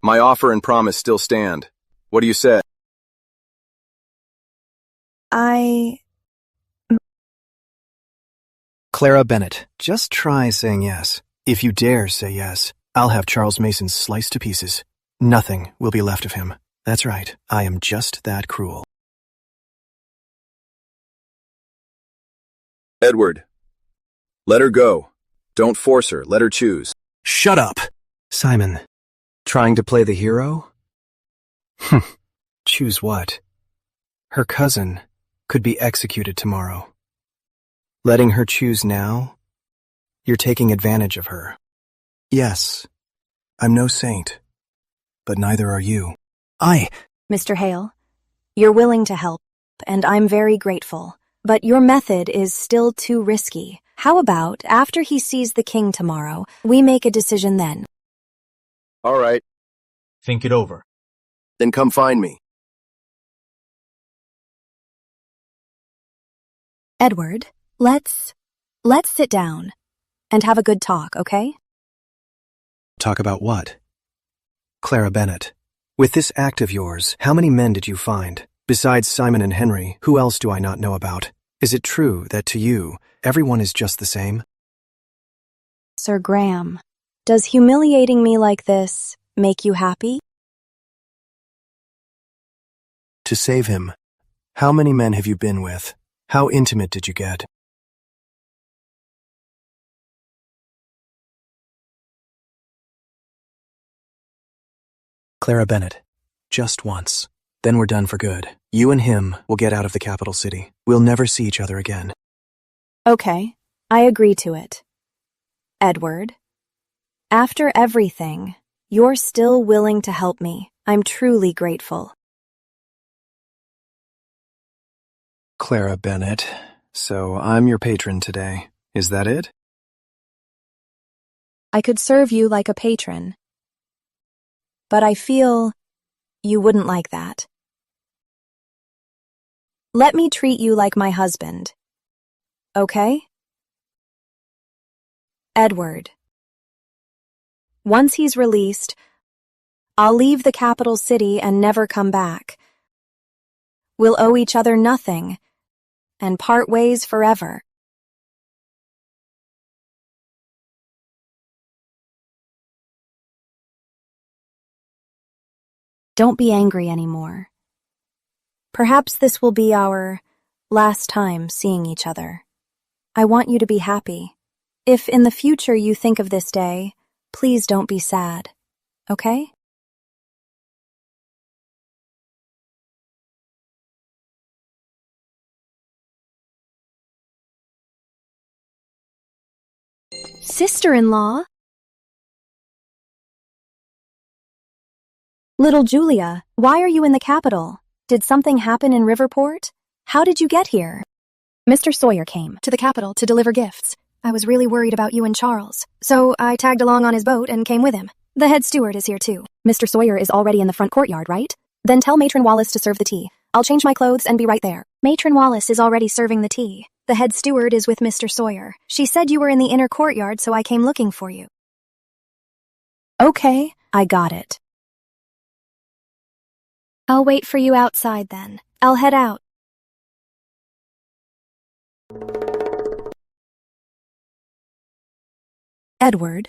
My offer and promise still stand. What do you say? Clara Bennet, just try saying yes. If you dare say yes, I'll have Charles Mason sliced to pieces. Nothing will be left of him. That's right, I am just that cruel. Edward, let her go. Don't force her, let her choose. Shut up! Simon, trying to play the hero? Choose what? Her cousin could be executed tomorrow. Letting her choose now? You're taking advantage of her. Yes, I'm no saint, but neither are you. Mr. Hale, you're willing to help, and I'm very grateful. But your method is still too risky. How about, after he sees the king tomorrow, we make a decision then? All right. Think it over. Then come find me. Edward, let's sit down and have a good talk, okay? Talk about what? Clara Bennet, with this act of yours, how many men did you find? Besides Simon and Henry, who else do I not know about? Is it true that to you, everyone is just the same? Sir Graham, does humiliating me like this make you happy? To save him, how many men have you been with? How intimate did you get? Clara Bennet, just once. Then we're done for good. You and him will get out of the capital city. We'll never see each other again. Okay, I agree to it. Edward, after everything, you're still willing to help me. I'm truly grateful. Clara Bennet, so I'm your patron today. Is that it? I could serve you like a patron, but I feel you wouldn't like that. Let me treat you like my husband. Okay? Edward. Once he's released, I'll leave the capital city and never come back. We'll owe each other nothing and part ways forever. Don't be angry anymore. Perhaps this will be our last time seeing each other. I want you to be happy. If in the future you think of this day, please don't be sad, okay? Sister-in-law? Little Julia, why are you in the capital? Did something happen in Riverport? How did you get here? Mr. Sawyer came to the capital to deliver gifts. I was really worried about you and Charles, so I tagged along on his boat and came with him. The head steward is here too. Mr. Sawyer is already in the front courtyard, right? Then tell Matron Wallace to serve the tea. I'll change my clothes and be right there. Matron Wallace is already serving the tea. The head steward is with Mr. Sawyer. She said you were in the inner courtyard, so I came looking for you. Okay, I got it. I'll wait for you outside then. I'll head out. Edward,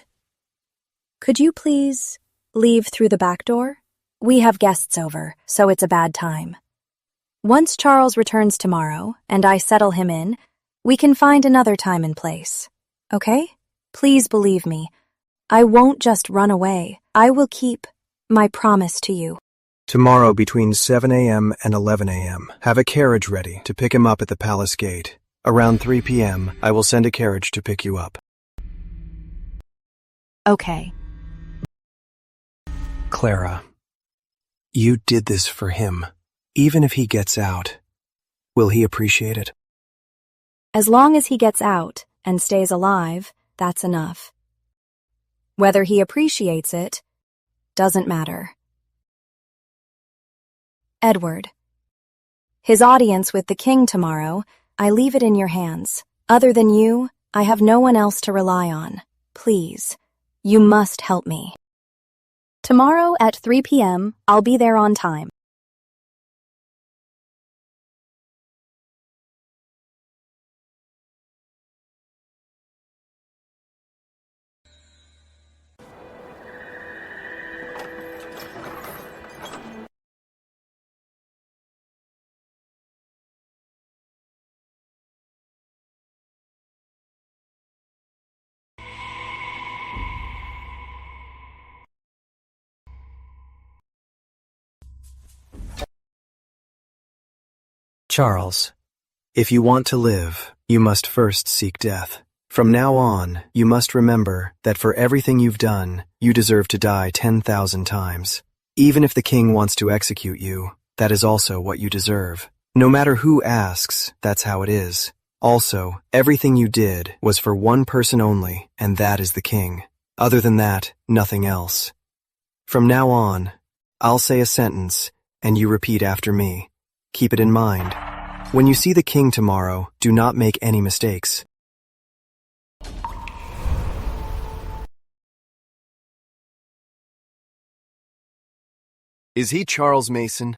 could you please leave through the back door? We have guests over, so it's a bad time. Once Charles returns tomorrow, and I settle him in, we can find another time and place. Okay? Please believe me. I won't just run away. I will keep my promise to you. Tomorrow between 7 a.m. and 11 a.m., have a carriage ready to pick him up at the palace gate. Around 3 p.m., I will send a carriage to pick you up. Okay. Clara, you did this for him. Even if he gets out, will he appreciate it? As long as he gets out and stays alive, that's enough. Whether he appreciates it doesn't matter. Edward, his audience with the king tomorrow, I leave it in your hands. Other than you, I have no one else to rely on. Please, you must help me. Tomorrow at 3 p.m., I'll be there on time. Charles, if you want to live, you must first seek death. From now on, you must remember that for everything you've done, you deserve to die 10,000 times. Even if the king wants to execute you, that is also what you deserve. No matter who asks, that's how it is. Also, everything you did was for one person only, and that is the king. Other than that, nothing else. From now on, I'll say a sentence, and you repeat after me. Keep it in mind. When you see the king tomorrow, do not make any mistakes. Is he Charles Mason?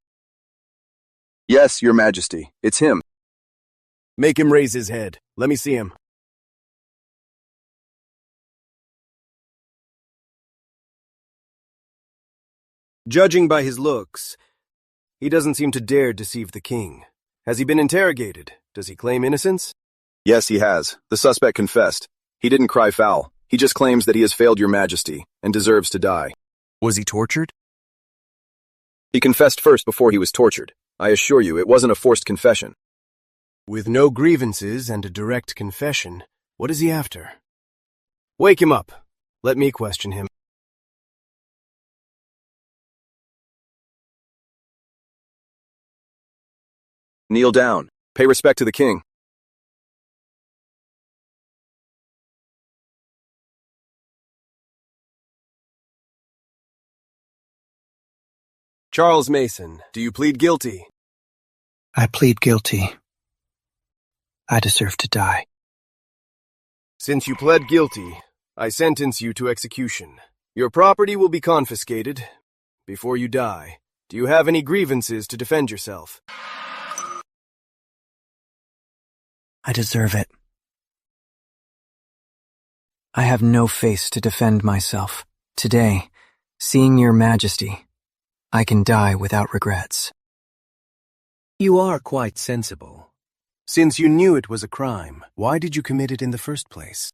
Yes, Your Majesty. It's him. Make him raise his head. Let me see him. Judging by his looks, he doesn't seem to dare deceive the king. Has he been interrogated? Does he claim innocence? Yes, he has. The suspect confessed. He didn't cry foul. He just claims that he has failed Your Majesty and deserves to die. Was he tortured? He confessed first before he was tortured. I assure you, it wasn't a forced confession. With no grievances and a direct confession, what is he after? Wake him up. Let me question him. Kneel down. Pay respect to the king. Charles Mason, do you plead guilty? I plead guilty. I deserve to die. Since you pled guilty, I sentence you to execution. Your property will be confiscated. Before you die, do you have any grievances to defend yourself? I deserve it. I have no face to defend myself. Today, seeing Your Majesty, I can die without regrets. You are quite sensible. Since you knew it was a crime, why did you commit it in the first place?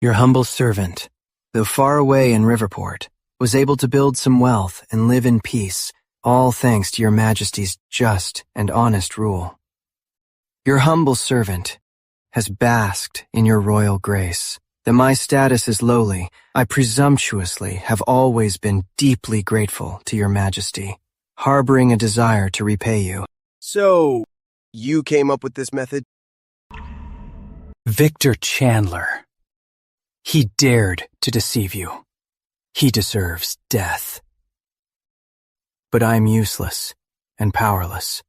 Your humble servant, though far away in Riverport, was able to build some wealth and live in peace, all thanks to Your Majesty's just and honest rule. Your humble servant has basked in your royal grace. That my status is lowly, I presumptuously have always been deeply grateful to Your Majesty, harboring a desire to repay you. So, you came up with this method? Victor Chandler. He dared to deceive you. He deserves death. But I'm useless and powerless.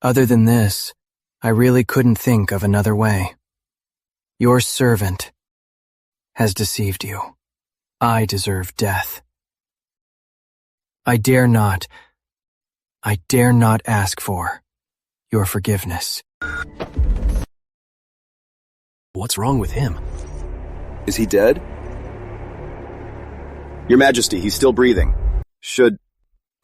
Other than this, I really couldn't think of another way. Your servant has deceived you. I deserve death. I dare not ask for your forgiveness. What's wrong with him? Is he dead? Your Majesty, he's still breathing. Should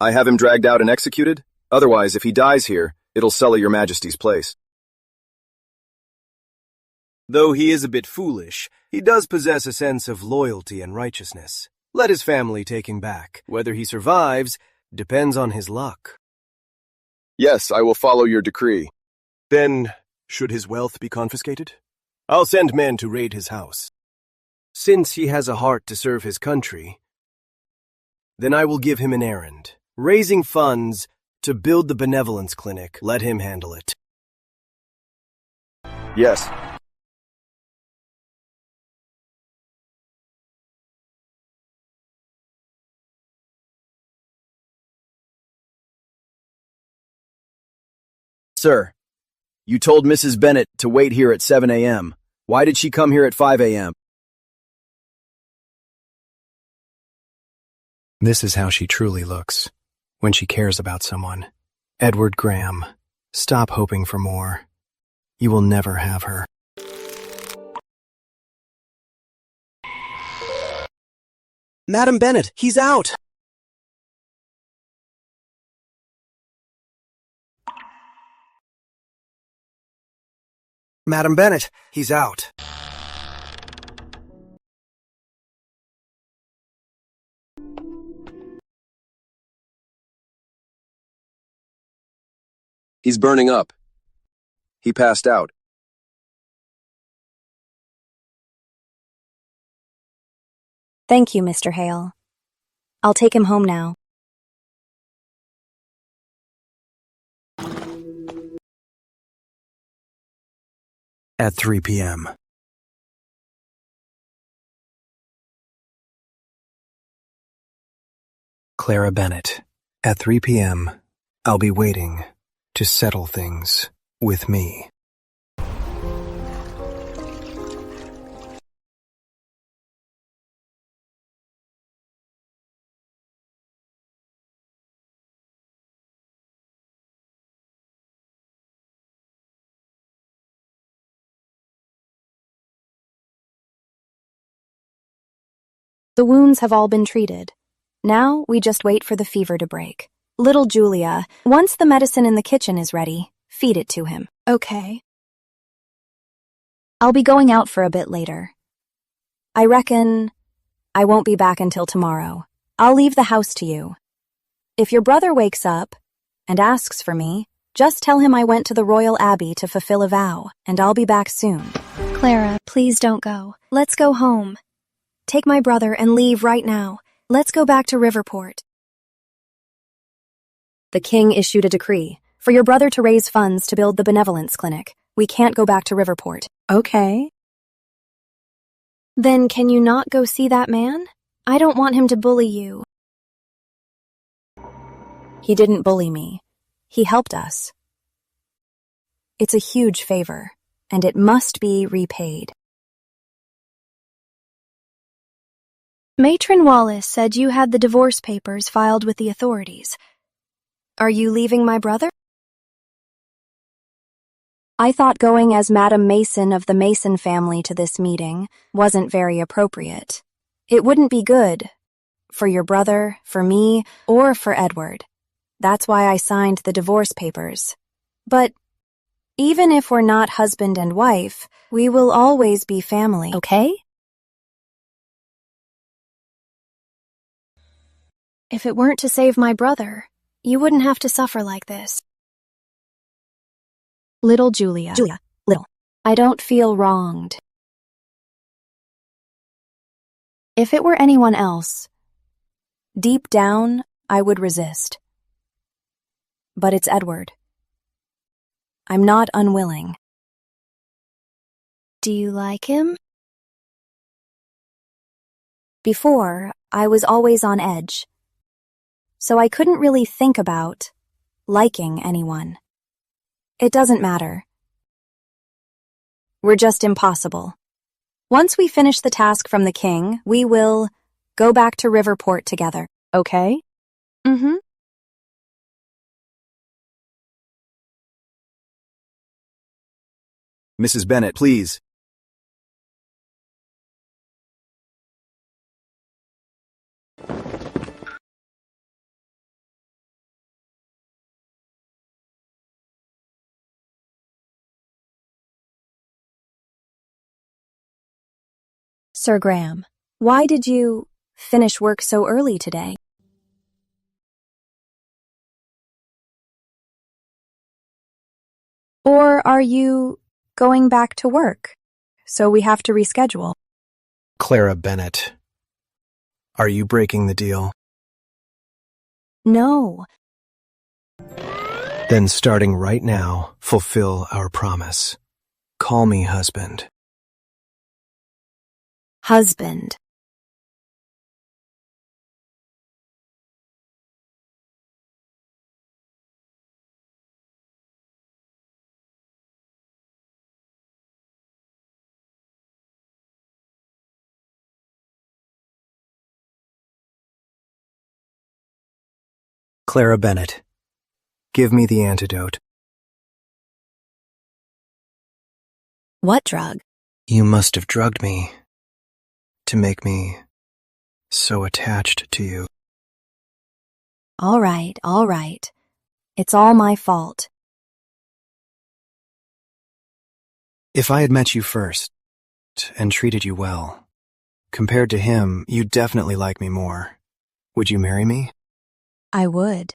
I have him dragged out and executed? Otherwise, if he dies here, it'll sully your Majesty's place. Though he is a bit foolish, he does possess a sense of loyalty and righteousness. Let his family take him back. Whether he survives depends on his luck. Yes, I will follow your decree. Then, should his wealth be confiscated? I'll send men to raid his house. Since he has a heart to serve his country, then I will give him an errand. Raising funds to build the benevolence clinic. Let him handle it. Yes. Sir, you told Mrs. Bennet to wait here at 7 a.m. Why did she come here at 5 a.m.? This is how she truly looks when she cares about someone. Edward Graham, stop hoping for more. You will never have her. Madam Bennet, he's out! Madam Bennet, he's out. He's burning up. He passed out. Thank you, Mr. Hale. I'll take him home now. At 3 p.m. Clara Bennet. At 3 p.m., I'll be waiting to settle things with me. The wounds have all been treated. Now we just wait for the fever to break. Little Julia, once the medicine in the kitchen is ready, feed it to him. Okay. I'll be going out for a bit later. I reckon I won't be back until tomorrow. I'll leave the house to you. If your brother wakes up and asks for me, just tell him I went to the Royal Abbey to fulfill a vow, and I'll be back soon. Clara, please don't go. Let's go home. Take my brother and leave right now. Let's go back to Riverport. The king issued a decree for your brother to raise funds to build the benevolence clinic. We can't go back to Riverport. Okay. Then can you not go see that man? I don't want him to bully you. He didn't bully me. He helped us. It's a huge favor, and it must be repaid. Matron Wallace said you had the divorce papers filed with the authorities. Are you leaving my brother? I thought going as Madam Mason of the Mason family to this meeting wasn't very appropriate. It wouldn't be good for your brother, for me, or for Edward. That's why I signed the divorce papers. But even if we're not husband and wife, we will always be family, okay? If it weren't to save my brother, you wouldn't have to suffer like this. Little Julia. Little. I don't feel wronged. If it were anyone else, deep down, I would resist. But it's Edward. I'm not unwilling. Do you like him? Before, I was always on edge. So I couldn't really think about liking anyone. It doesn't matter. We're just impossible. Once we finish the task from the king, we will go back to Riverport together, okay? Mm-hmm. Mrs. Bennet, please. Sir Graham, why did you finish work so early today? Or are you going back to work, so we have to reschedule? Clara Bennett, are you breaking the deal? No. Then starting right now, fulfill our promise. Call me husband. Husband. Clara Bennett, give me the antidote. What drug? You must have drugged me to make me so attached to you. All right, all right. It's all my fault. If I had met you first and treated you well, compared to him, you'd definitely like me more. Would you marry me? I would.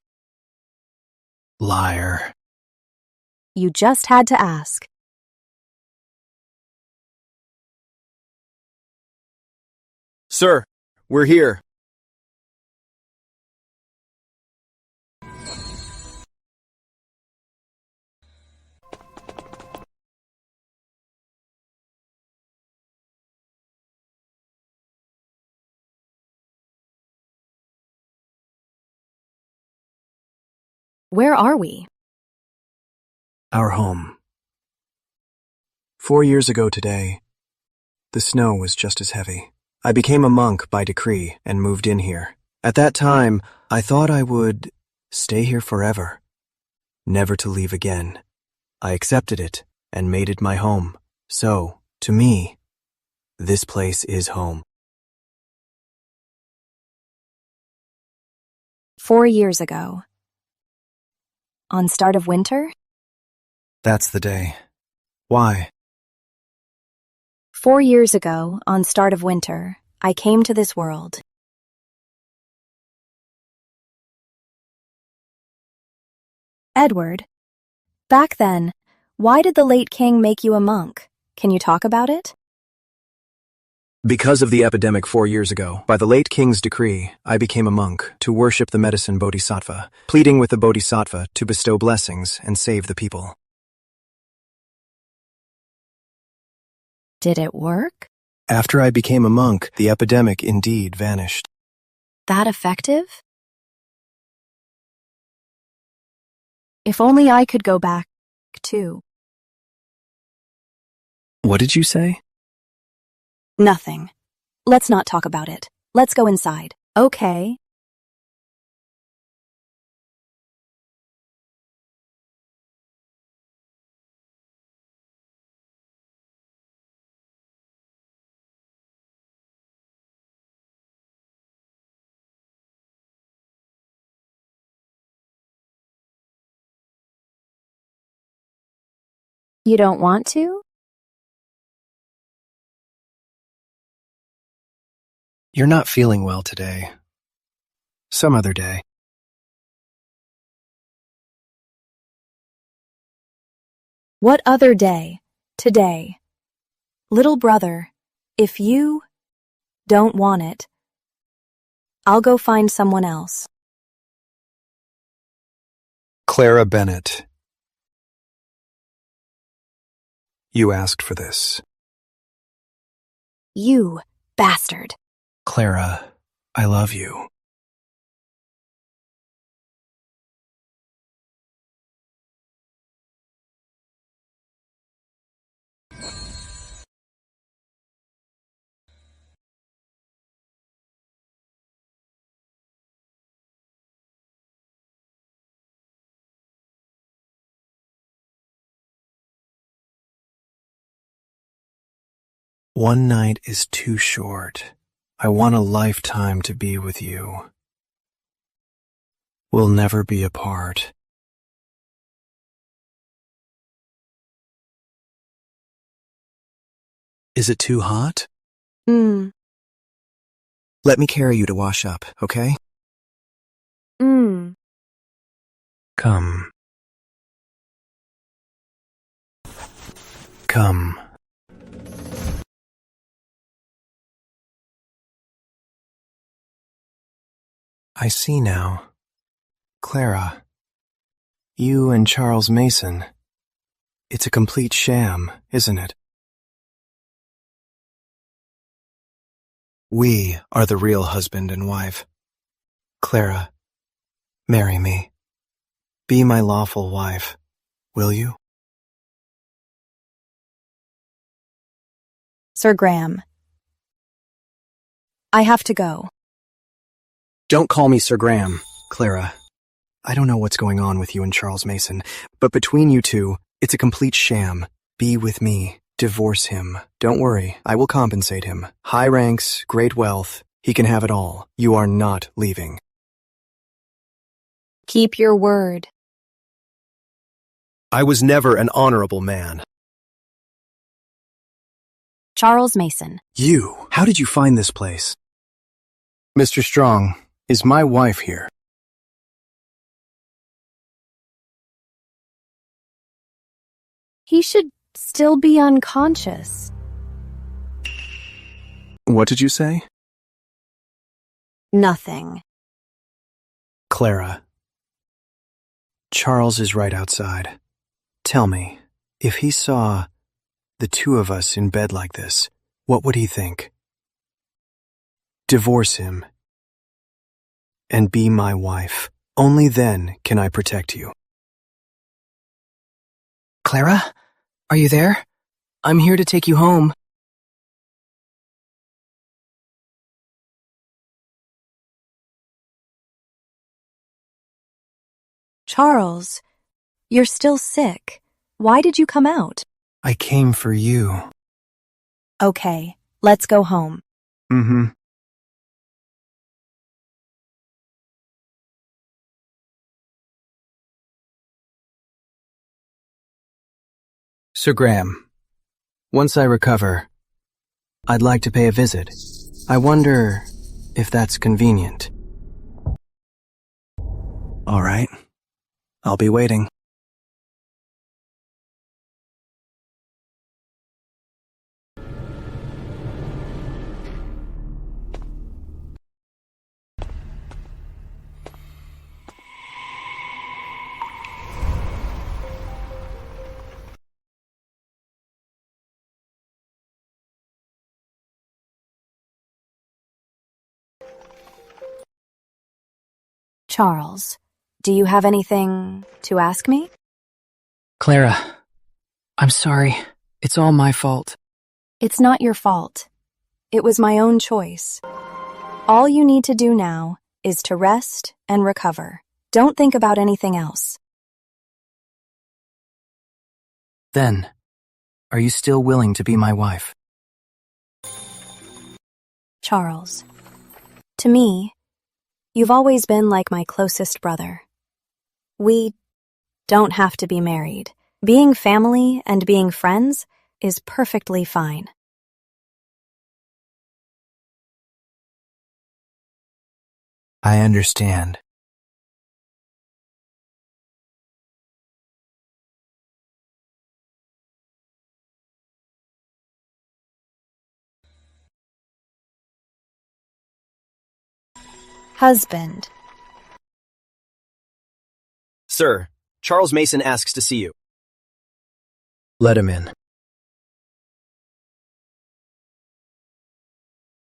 Liar. You just had to ask. Sir, we're here. Where are we? Our home. 4 years ago today, the snow was just as heavy. I became a monk by decree and moved in here. At that time, I thought I would stay here forever, never to leave again. I accepted it and made it my home. So, to me, this place is home. 4 years ago. On start of winter? That's the day. Why? 4 years ago, on start of winter, I came to this world. Edward, back then, why did the late king make you a monk? Can you talk about it? Because of the epidemic 4 years ago, by the late king's decree, I became a monk to worship the medicine Bodhisattva, pleading with the Bodhisattva to bestow blessings and save the people. Did it work? After I became a monk, the epidemic indeed vanished. That effective? If only I could go back, too. What did you say? Nothing. Let's not talk about it. Let's go inside. Okay. You don't want to? You're not feeling well today. Some other day. What other day? Today. Little brother, if you don't want it, I'll go find someone else. Clara Bennett. You asked for this. You bastard. Clara, I love you. One night is too short. I want a lifetime to be with you. We'll never be apart. Is it too hot? Let me carry you to wash up, okay? Come. Come. I see now. Clara. You and Charles Mason. It's a complete sham, isn't it? We are the real husband and wife. Clara, marry me. Be my lawful wife, will you? Sir Graham. I have to go. Don't call me Sir Graham, Clara. I don't know what's going on with you and Charles Mason, but between you two, it's a complete sham. Be with me. Divorce him. Don't worry, I will compensate him. High ranks, great wealth, he can have it all. You are not leaving. Keep your word. I was never an honorable man. Charles Mason. You? How did you find this place? Mr. Strong, is my wife here? He should still be unconscious. What did you say? Nothing. Clara. Charles is right outside. Tell me, if he saw the two of us in bed like this, what would he think? Divorce him and be my wife. Only then can I protect you. Clara, are you there? I'm here to take you home. Charles, you're still sick. Why did you come out? I came for you. Okay, let's go home. Sir Graham, once I recover, I'd like to pay a visit. I wonder if that's convenient. All right, I'll be waiting. Charles, do you have anything to ask me? Clara, I'm sorry. It's all my fault. It's not your fault. It was my own choice. All you need to do now is to rest and recover. Don't think about anything else. Then, are you still willing to be my wife? Charles, to me, you've always been like my closest brother. We don't have to be married. Being family and being friends is perfectly fine. I understand. Husband. Sir, Charles Mason asks to see you. Let him in.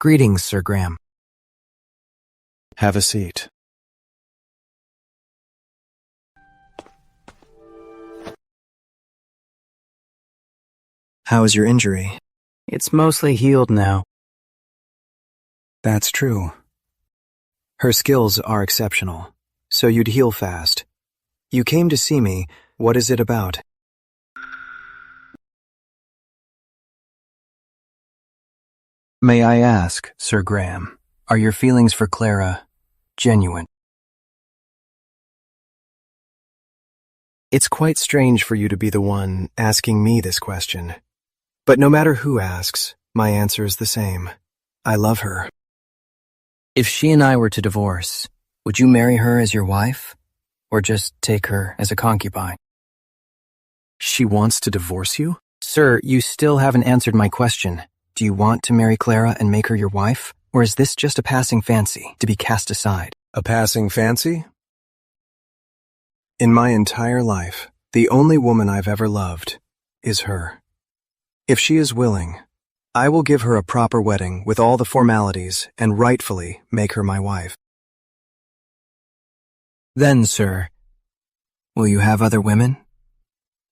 Greetings, Sir Graham. Have a seat. How is your injury? It's mostly healed now. That's true. Her skills are exceptional, so you'd heal fast. You came to see me. What is it about? May I ask, Sir Graham, are your feelings for Clara genuine? It's quite strange for you to be the one asking me this question. But no matter who asks, my answer is the same. I love her. If she and I were to divorce, would you marry her as your wife? Or just take her as a concubine? She wants to divorce you? Sir, you still haven't answered my question. Do you want to marry Clara and make her your wife? Or is this just a passing fancy to be cast aside? A passing fancy? In my entire life, the only woman I've ever loved is her. If she is willing, I will give her a proper wedding with all the formalities and rightfully make her my wife. Then, sir, will you have other women?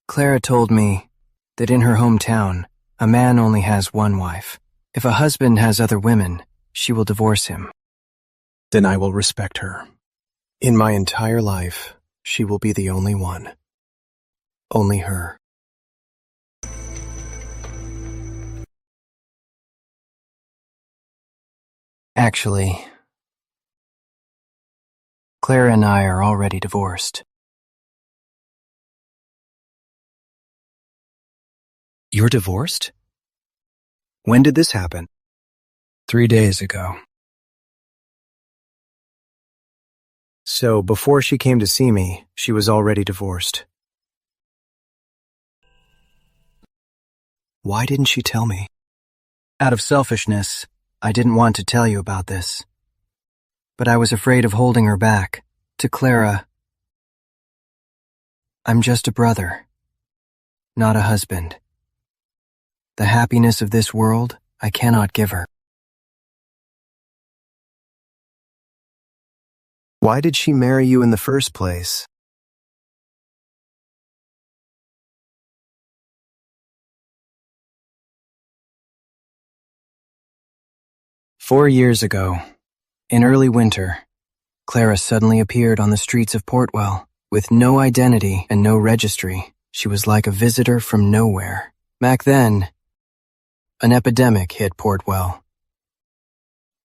Clara told me that in her hometown, a man only has one wife. If a husband has other women, she will divorce him. Then I will respect her. In my entire life, she will be the only one. Only her. Actually, Clara and I are already divorced. You're divorced? When did this happen? 3 days ago. So before she came to see me, she was already divorced. Why didn't she tell me? Out of selfishness, I didn't want to tell you about this. But I was afraid of holding her back. To Clara, I'm just a brother, not a husband. The happiness of this world, I cannot give her. Why did she marry you in the first place? "4 years ago, in early winter, Clara suddenly appeared on the streets of Portwell. With no identity and no registry, she was like a visitor from nowhere. Back then, an epidemic hit Portwell.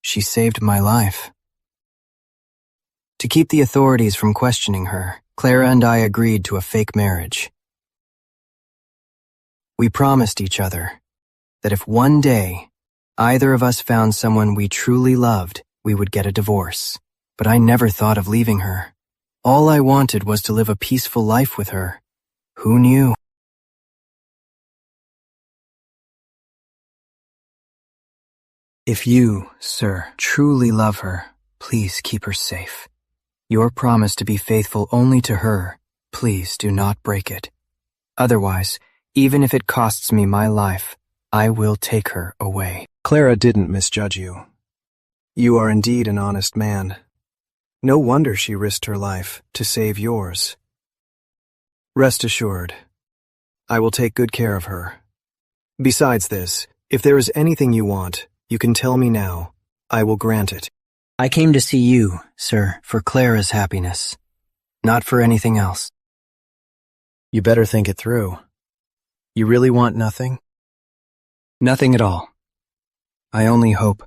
She saved my life. To keep the authorities from questioning her, Clara and I agreed to a fake marriage. We promised each other that if one day either of us found someone we truly loved, we would get a divorce. But I never thought of leaving her. All I wanted was to live a peaceful life with her. Who knew? If you, sir, truly love her, please keep her safe. Your promise to be faithful only to her, please do not break it. Otherwise, even if it costs me my life, I will take her away." Clara didn't misjudge you. You are indeed an honest man. No wonder she risked her life to save yours. Rest assured, I will take good care of her. Besides this, if there is anything you want, you can tell me now. I will grant it. I came to see you, sir, for Clara's happiness, not for anything else. You better think it through. You really want nothing? Nothing at all. I only hope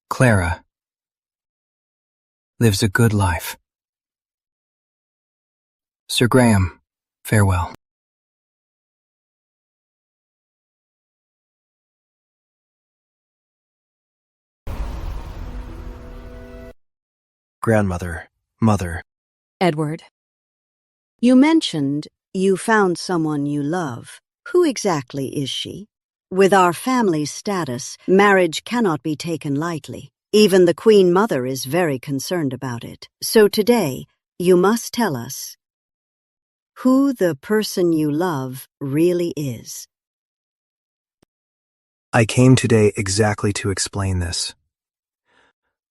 Clara lives a good life. Sir Graham, farewell. Grandmother, mother. Edward. You mentioned you found someone you love. Who exactly is she? With our family status, marriage cannot be taken lightly. Even the Queen Mother is very concerned about it. So today, you must tell us who the person you love really is. I came today exactly to explain this.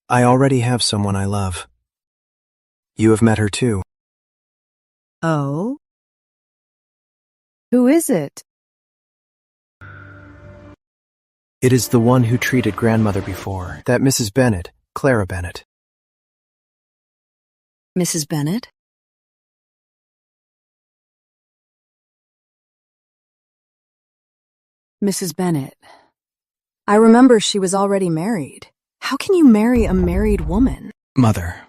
I already have someone I love. You have met her too. Oh? Who is it? It is the one who treated grandmother before, that Mrs. Bennet, Clara Bennet. Mrs. Bennet? Mrs. Bennet. I remember she was already married. How can you marry a married woman? Mother,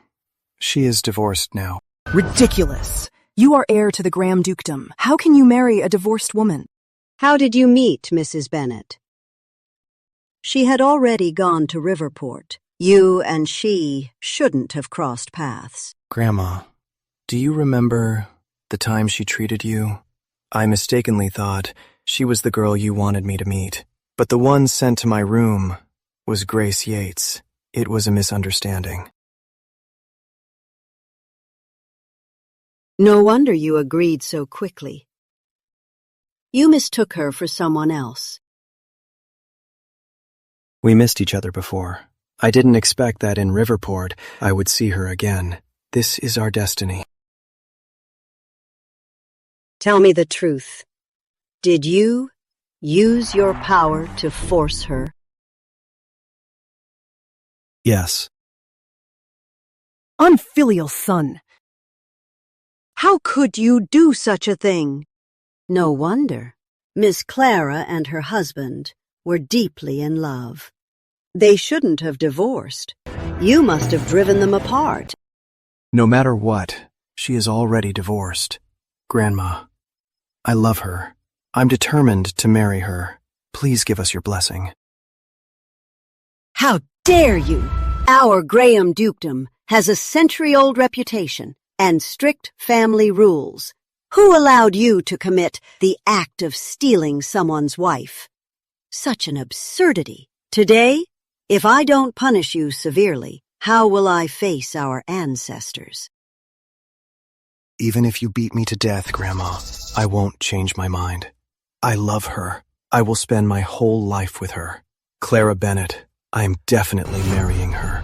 she is divorced now. Ridiculous. You are heir to the Graham dukedom. How can you marry a divorced woman? How did you meet Mrs. Bennet? She had already gone to Riverport. You and she shouldn't have crossed paths. Grandma, do you remember the time she treated you? I mistakenly thought she was the girl you wanted me to meet, but the one sent to my room was Grace Yates. It was a misunderstanding. No wonder you agreed so quickly. You mistook her for someone else. We missed each other before. I didn't expect that in Riverport I would see her again. This is our destiny. Tell me the truth. Did you use your power to force her? Yes. Unfilial son! How could you do such a thing? No wonder. Miss Clara and her husband were deeply in love. They shouldn't have divorced. You must have driven them apart. No matter what, she is already divorced. Grandma, I love her. I'm determined to marry her. Please give us your blessing. How dare you! Our Graham dukedom has a century-old reputation and strict family rules. Who allowed you to commit the act of stealing someone's wife? Such an absurdity. Today, if I don't punish you severely, how will I face our ancestors? Even if you beat me to death, Grandma, I won't change my mind. I love her. I will spend my whole life with her. Clara Bennett, I am definitely marrying her.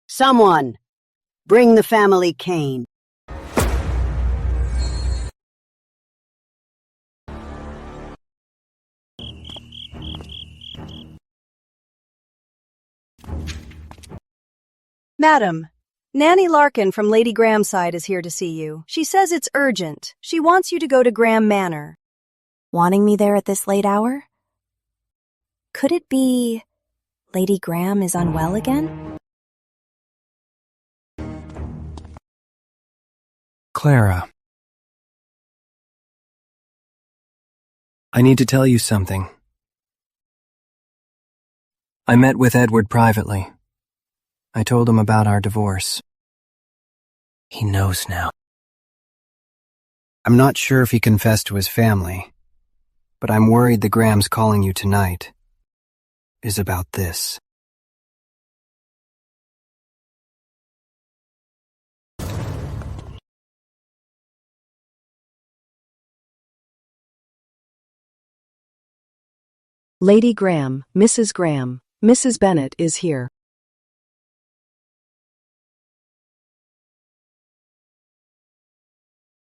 Someone, bring the family cane. Madam, Nanny Larkin from Lady Graham's side is here to see you. She says it's urgent. She wants you to go to Graham Manor. Wanting me there at this late hour? Could it be Lady Graham is unwell again? Clara, I need to tell you something. I met with Edward privately. I told him about our divorce. He knows now. I'm not sure if he confessed to his family, but I'm worried the Grahams calling you tonight is about this. Lady Graham, Mrs. Graham, Mrs. Bennet is here.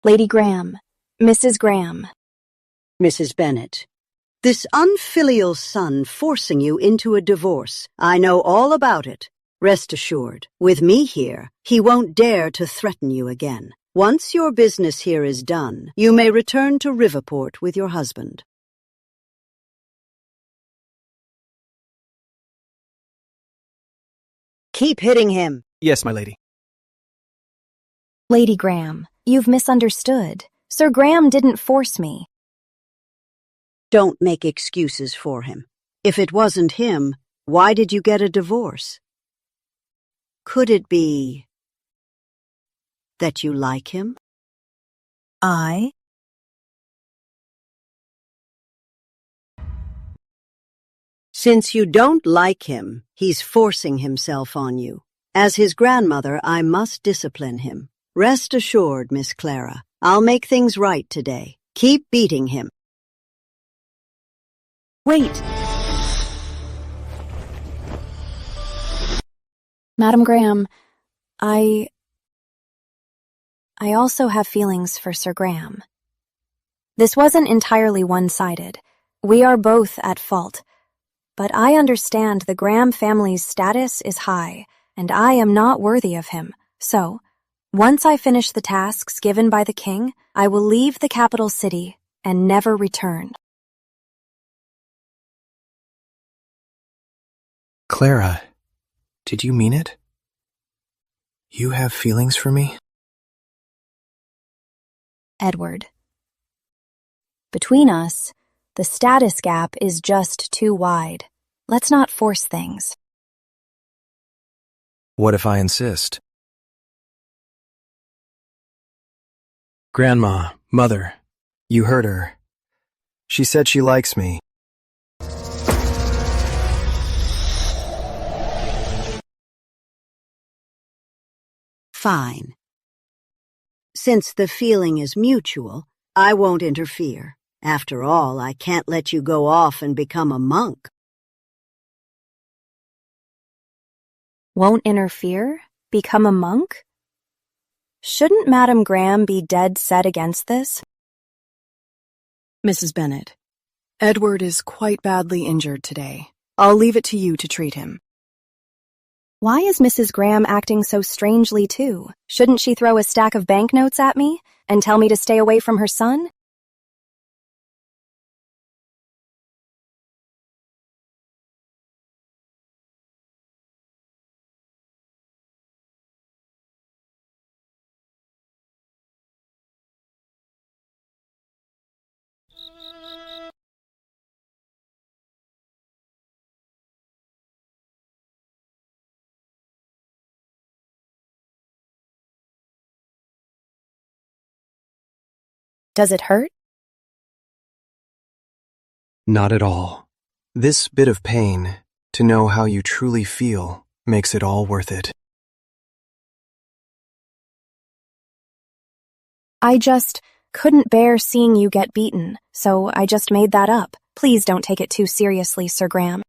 Lady Graham, Mrs. Graham. Mrs. Bennet, this unfilial son forcing you into a divorce, I know all about it. Rest assured, with me here, he won't dare to threaten you again. Once your business here is done, you may return to Riverport with your husband. Keep hitting him. Yes, my lady. Lady Graham, you've misunderstood. Sir Graham didn't force me. Don't make excuses for him. If it wasn't him, why did you get a divorce? Could it be that you like him? I? Since you don't like him, he's forcing himself on you. As his grandmother, I must discipline him. Rest assured, Miss Clara, I'll make things right today. Keep beating him. Wait! Madam Graham, I also have feelings for Sir Graham. This wasn't entirely one-sided. We are both at fault. But I understand the Graham family's status is high, and I am not worthy of him. So, once I finish the tasks given by the king, I will leave the capital city and never return. Clara, did you mean it? You have feelings for me? Edward. Between us, The status gap is just too wide. Let's not force things. What if I insist? Grandma, Mother, you heard her. She said she likes me. Fine. Since the feeling is mutual, I won't interfere. After all, I can't let you go off and become a monk. Won't interfere? Become a monk? Shouldn't Madam Graham be dead set against this? Mrs. Bennet, Edward is quite badly injured today. I'll leave it to you to treat him. Why is Mrs. Graham acting so strangely too? Shouldn't she throw a stack of banknotes at me and tell me to stay away from her son? Does it hurt? Not at all. This bit of pain, to know how you truly feel, makes it all worth it. I just couldn't bear seeing you get beaten, so I just made that up. Please don't take it too seriously, Sir Graham.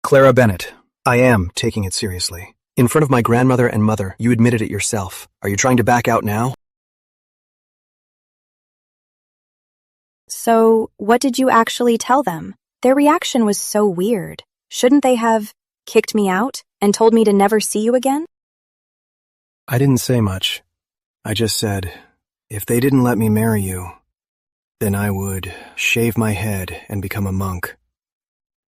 Clara Bennet, I am taking it seriously. In front of my grandmother and mother, you admitted it yourself. Are you trying to back out now? So, what did you actually tell them? Their reaction was so weird. Shouldn't they have kicked me out and told me to never see you again? I didn't say much. I just said, if they didn't let me marry you, then I would shave my head and become a monk.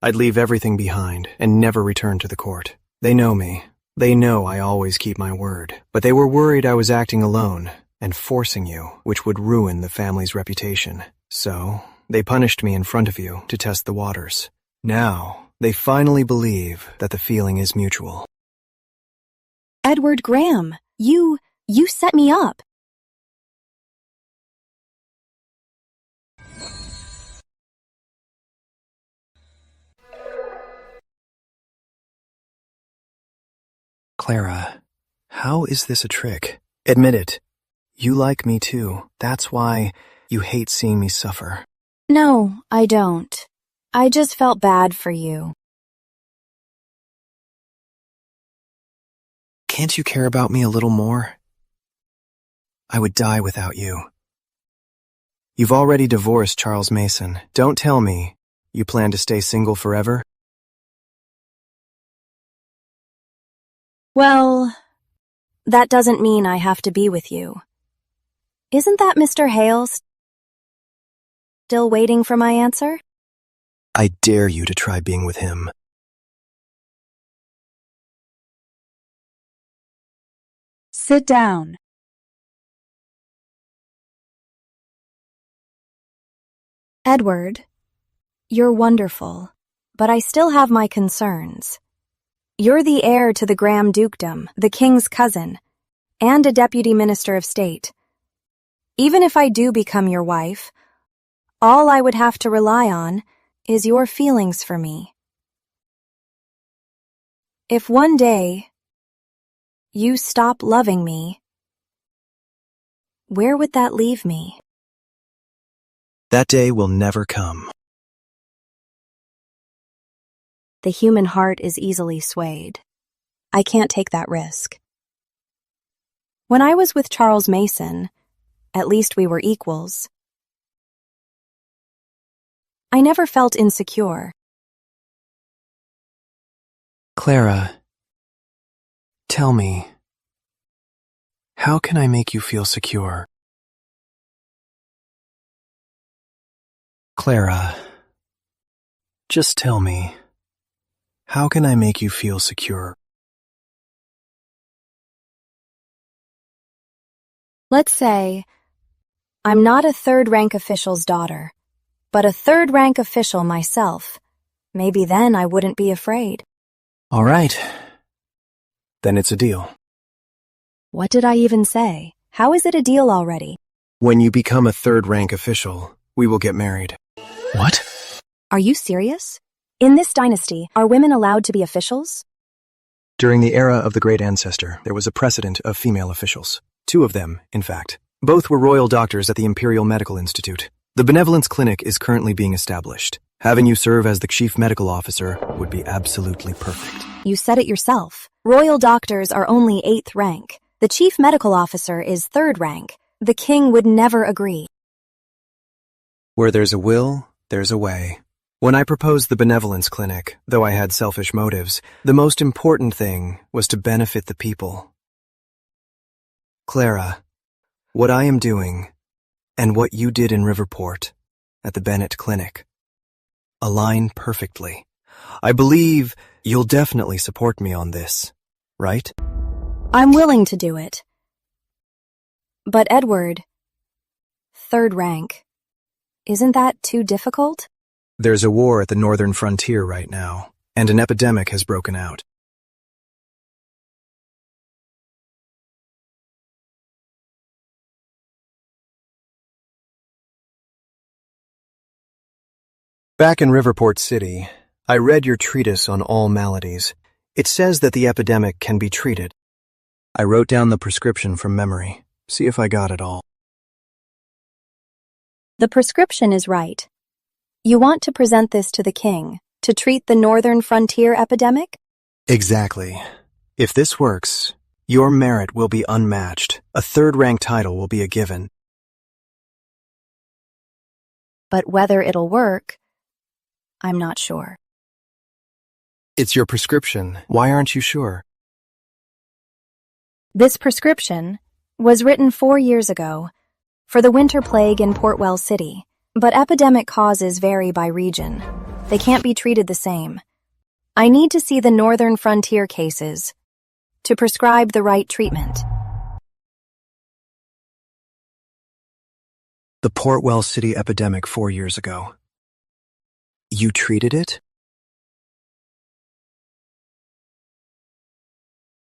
I'd leave everything behind and never return to the court. They know me. They know I always keep my word, but they were worried I was acting alone and forcing you, which would ruin the family's reputation. So, they punished me in front of you to test the waters. Now, they finally believe that the feeling is mutual. Edward Graham, you set me up. Clara, how is this a trick? Admit it. You like me too. That's why you hate seeing me suffer. No, I don't. I just felt bad for you. Can't you care about me a little more? I would die without you. You've already divorced Charles Mason. Don't tell me you plan to stay single forever? Well, that doesn't mean I have to be with you. Isn't that Mr. Hales still waiting for my answer? I dare you to try being with him. Sit down. Edward, you're wonderful, but I still have my concerns. You're the heir to the Graham dukedom, the king's cousin, and a deputy minister of state. Even if I do become your wife, all I would have to rely on is your feelings for me. If one day you stop loving me, where would that leave me? That day will never come. The human heart is easily swayed. I can't take that risk. When I was with Charles Mason, at least we were equals. I never felt insecure. Clara, tell me, how can I make you feel secure? Clara, just tell me, how can I make you feel secure? Let's say I'm not a third-rank official's daughter, but a third-rank official myself. Maybe then I wouldn't be afraid. All right. Then it's a deal. What did I even say? How is it a deal already? When you become a third-rank official, we will get married. What? Are you serious? In this dynasty, are women allowed to be officials? During the era of the Great Ancestor, there was a precedent of female officials. 2 of them, in fact. Both were royal doctors at the Imperial Medical Institute. The Benevolence Clinic is currently being established. Having you serve as the chief medical officer would be absolutely perfect. You said it yourself. Royal doctors are only 8th rank. The chief medical officer is 3rd rank. The king would never agree. Where there's a will, there's a way. When I proposed the Benevolence Clinic, though I had selfish motives, the most important thing was to benefit the people. Clara, what I am doing, and what you did in Riverport, at the Bennett Clinic, align perfectly. I believe you'll definitely support me on this, right? I'm willing to do it. But Edward, 3rd rank, isn't that too difficult? There's a war at the northern frontier right now, and an epidemic has broken out. Back in Riverport City, I read your treatise on all maladies. It says that the epidemic can be treated. I wrote down the prescription from memory. See if I got it all. The prescription is right. You want to present this to the king, to treat the northern frontier epidemic? Exactly. If this works, your merit will be unmatched. A 3rd-rank title will be a given. But whether it'll work, I'm not sure. It's your prescription. Why aren't you sure? This prescription was written 4 years ago for the winter plague in Portwell City, but epidemic causes vary by region. They can't be treated the same. I need to see the northern frontier cases to prescribe the right treatment. The Portwell City epidemic 4 years ago. You treated it?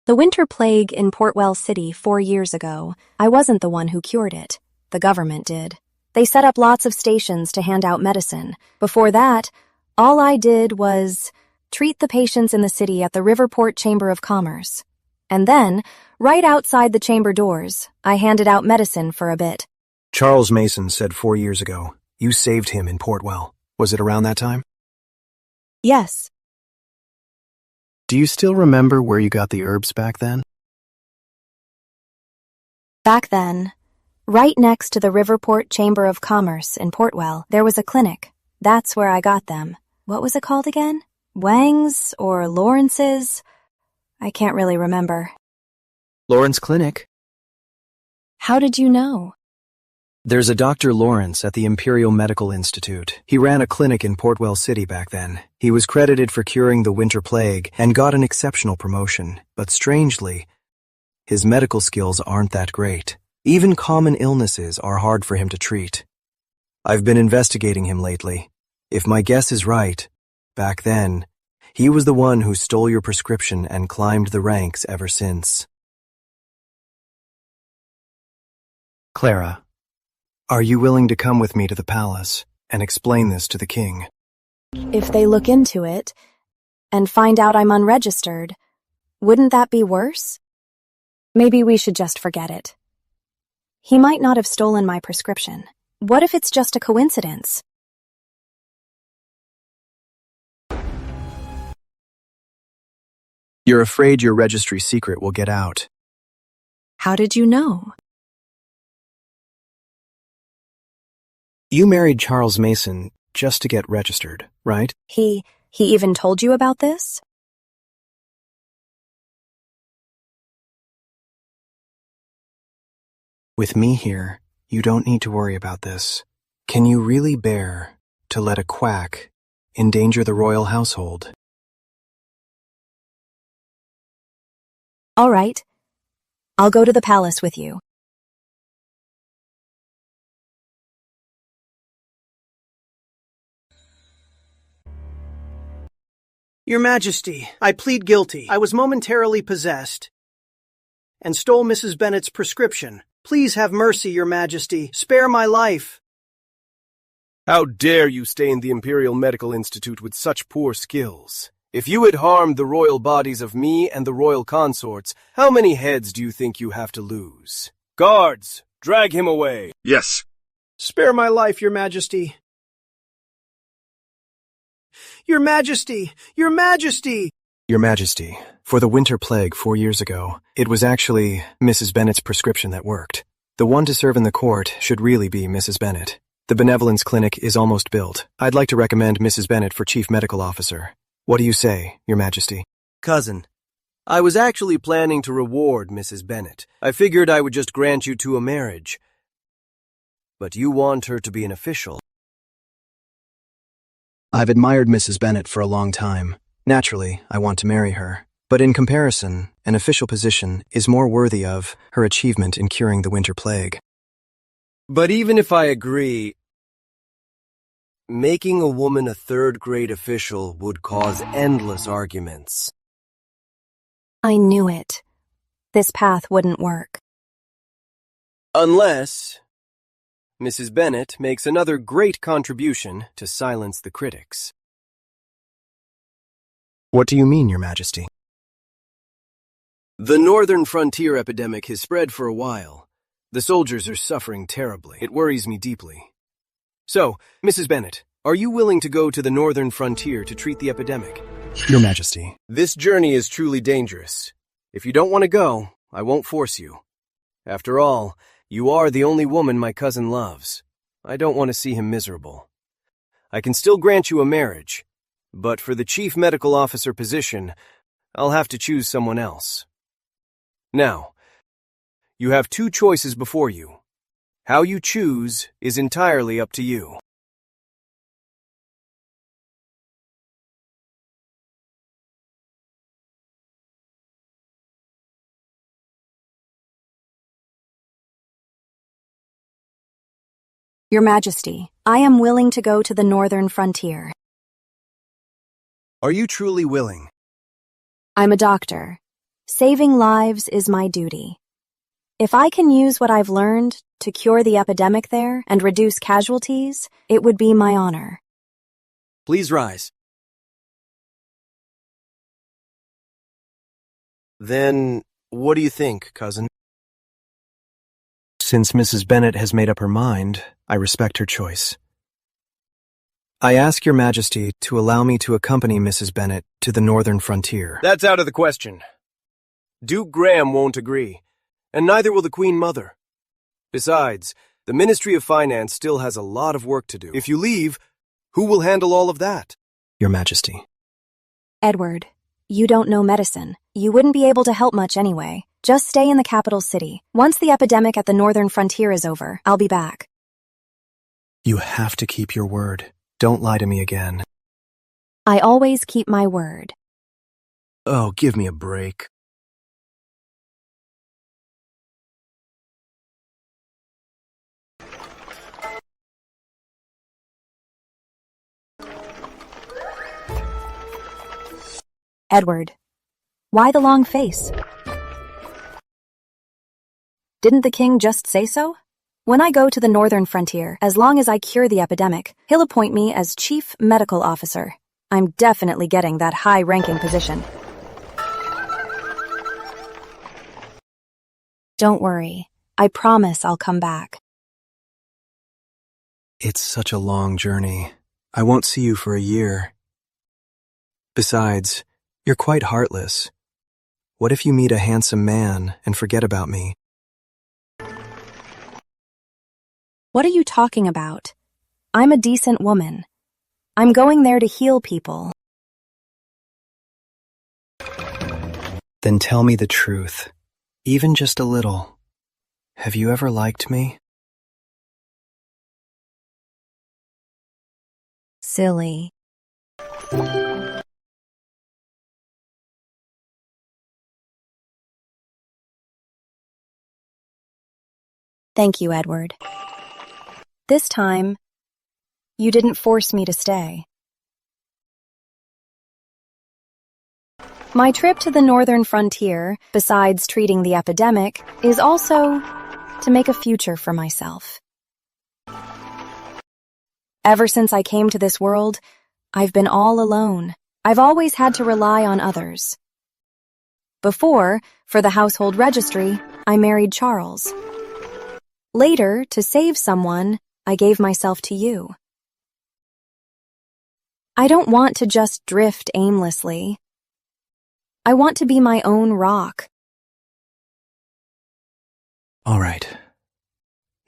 The winter plague in Portwell City 4 years ago, I wasn't the one who cured it. The government did. They set up lots of stations to hand out medicine. Before that, all I did was treat the patients in the city at the Riverport Chamber of Commerce. And then, right outside the chamber doors, I handed out medicine for a bit. Charles Mason said 4 years ago, you saved him in Portwell. Was it around that time? Yes. Do you still remember where you got the herbs back then? Back then, right next to the Riverport Chamber of Commerce in Portwell, there was a clinic. That's where I got them. What was it called again? Wang's or Lawrence's? I can't really remember. Lawrence Clinic. How did you know? There's a Dr. Lawrence at the Imperial Medical Institute. He ran a clinic in Portwell City back then. He was credited for curing the winter plague and got an exceptional promotion. But strangely, his medical skills aren't that great. Even common illnesses are hard for him to treat. I've been investigating him lately. If my guess is right, back then, he was the one who stole your prescription and climbed the ranks ever since. Clara, are you willing to come with me to the palace and explain this to the king? If they look into it and find out I'm unregistered, wouldn't that be worse? Maybe we should just forget it. He might not have stolen my prescription. What if it's just a coincidence? You're afraid your registry secret will get out. How did you know? You married Charles Mason just to get registered, right? He even told you about this? With me here, you don't need to worry about this. Can you really bear to let a quack endanger the royal household? All right. I'll go to the palace with you. Your Majesty, I plead guilty. I was momentarily possessed and stole Mrs. Bennet's prescription. Please have mercy, Your Majesty. Spare my life. How dare you stay in the Imperial Medical Institute with such poor skills? If you had harmed the royal bodies of me and the royal consorts, how many heads do you think you have to lose? Guards, drag him away. Yes. Spare my life, Your Majesty. Your Majesty! Your Majesty! Your Majesty, for the winter plague 4 years ago, it was actually Mrs. Bennet's prescription that worked. The one to serve in the court should really be Mrs. Bennet. The benevolence clinic is almost built. I'd like to recommend Mrs. Bennet for Chief Medical Officer. What do you say, Your Majesty? Cousin, I was actually planning to reward Mrs. Bennet. I figured I would just grant you to a marriage. But you want her to be an official. I've admired Mrs. Bennet for a long time. Naturally, I want to marry her. But in comparison, an official position is more worthy of her achievement in curing the winter plague. But even if I agree, making a woman a third-grade official would cause endless arguments. I knew it. This path wouldn't work. Unless Mrs. Bennet makes another great contribution to silence the critics. What do you mean, Your Majesty? The northern frontier epidemic has spread for a while. The soldiers are suffering terribly. It worries me deeply. So, Mrs. Bennet, are you willing to go to the northern frontier to treat the epidemic? Your Majesty. This journey is truly dangerous. If you don't want to go, I won't force you. After all, you are the only woman my cousin loves. I don't want to see him miserable. I can still grant you a marriage, but for the Chief Medical Officer position, I'll have to choose someone else. Now, you have 2 choices before you. How you choose is entirely up to you. Your Majesty, I am willing to go to the northern frontier. Are you truly willing? I'm a doctor. Saving lives is my duty. If I can use what I've learned to cure the epidemic there and reduce casualties, it would be my honor. Please rise. Then, what do you think, cousin? Since Mrs. Bennet has made up her mind, I respect her choice. I ask Your Majesty to allow me to accompany Mrs. Bennet to the northern frontier. That's out of the question. Duke Graham won't agree, and neither will the Queen Mother. Besides, the Ministry of Finance still has a lot of work to do. If you leave, who will handle all of that? Your Majesty. Edward, you don't know medicine. You wouldn't be able to help much anyway. Just stay in the capital city. Once the epidemic at the northern frontier is over, I'll be back. You have to keep your word. Don't lie to me again. I always keep my word. Oh, give me a break. Edward, why the long face? Didn't the king just say so? When I go to the northern frontier, as long as I cure the epidemic, he'll appoint me as Chief Medical Officer. I'm definitely getting that high-ranking position. Don't worry. I promise I'll come back. It's such a long journey. I won't see you for a year. Besides, you're quite heartless. What if you meet a handsome man and forget about me? What are you talking about? I'm a decent woman. I'm going there to heal people. Then tell me the truth. Even just a little. Have you ever liked me? Silly. Thank you, Edward. This time, you didn't force me to stay. My trip to the northern frontier, besides treating the epidemic, is also to make a future for myself. Ever since I came to this world, I've been all alone. I've always had to rely on others. Before, for the household registry, I married Charles. Later, to save someone, I gave myself to you. I don't want to just drift aimlessly. I want to be my own rock. All right.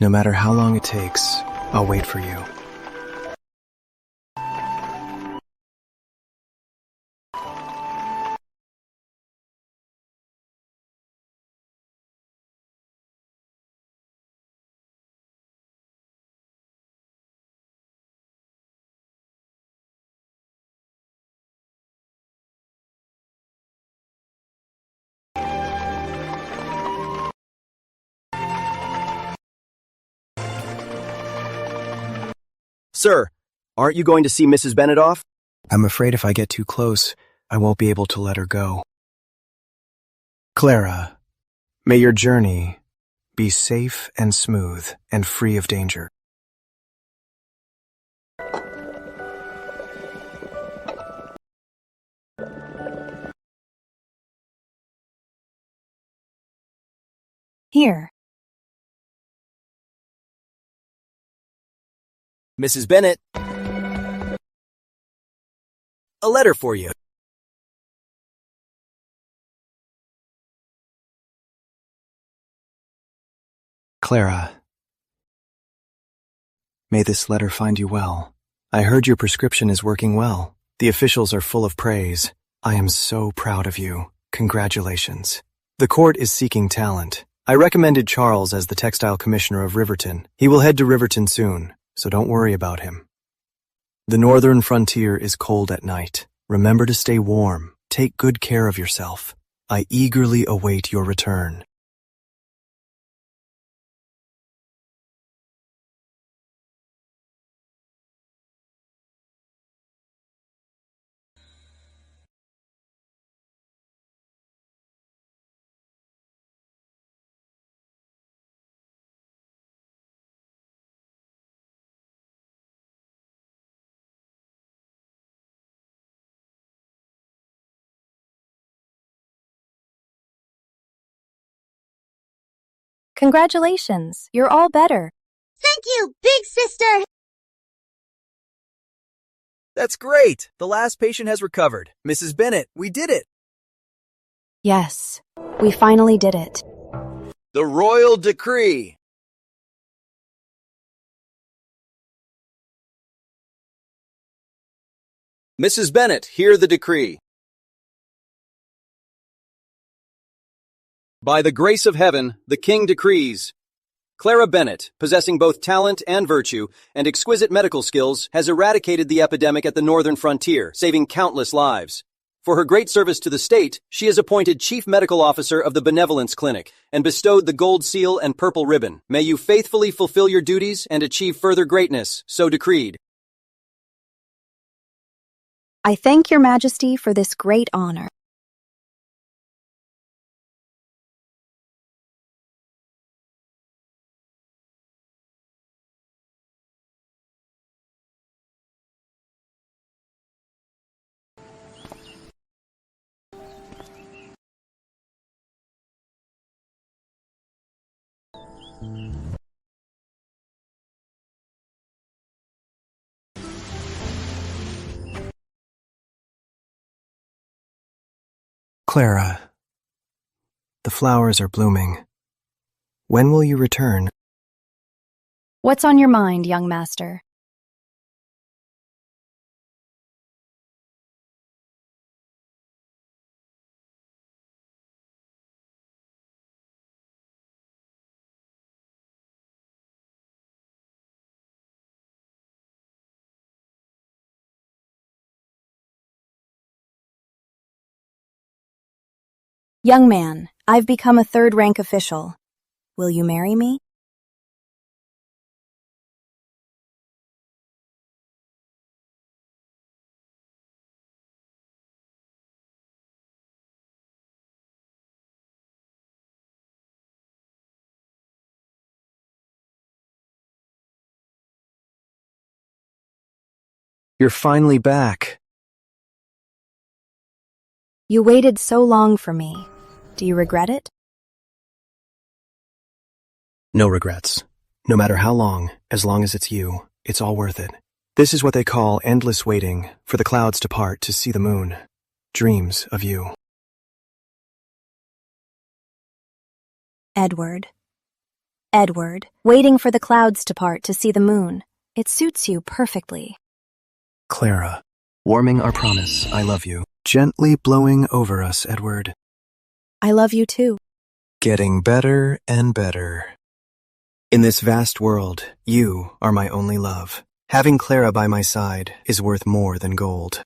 No matter how long it takes, I'll wait for you. Sir, aren't you going to see Mrs. Bennet off? I'm afraid if I get too close, I won't be able to let her go. Clara, may your journey be safe and smooth and free of danger. Here. Mrs. Bennet. A letter for you. Clara, may this letter find you well. I heard your prescription is working well. The officials are full of praise. I am so proud of you. Congratulations. The court is seeking talent. I recommended Charles as the textile commissioner of Riverton. He will head to Riverton soon, so don't worry about him. The northern frontier is cold at night. Remember to stay warm. Take good care of yourself. I eagerly await your return. Congratulations, you're all better. Thank you, big sister! That's great. The last patient has recovered. Mrs. Bennet, we did it. Yes, we finally did it. The royal decree. Mrs. Bennet, hear the decree. By the grace of heaven, the king decrees. Clara Bennet, possessing both talent and virtue and exquisite medical skills, has eradicated the epidemic at the northern frontier, saving countless lives. For her great service to the state, she is appointed Chief Medical Officer of the Benevolence Clinic and bestowed the Gold Seal and Purple Ribbon. May you faithfully fulfill your duties and achieve further greatness, so decreed. I thank your majesty for this great honor. Clara, the flowers are blooming. When will you return? What's on your mind, young master? Young man, I've become a third-rank official. Will you marry me? You're finally back. You waited so long for me. Do you regret it? No regrets. No matter how long, as long as it's you, it's all worth it. This is what they call endless waiting for the clouds to part to see the moon. Dreams of you. Edward. Edward, waiting for the clouds to part to see the moon. It suits you perfectly. Clara. Warming our promise, I love you. Gently blowing over us, Edward. I love you too. Getting better and better. In this vast world, you are my only love. Having Clara by my side is worth more than gold.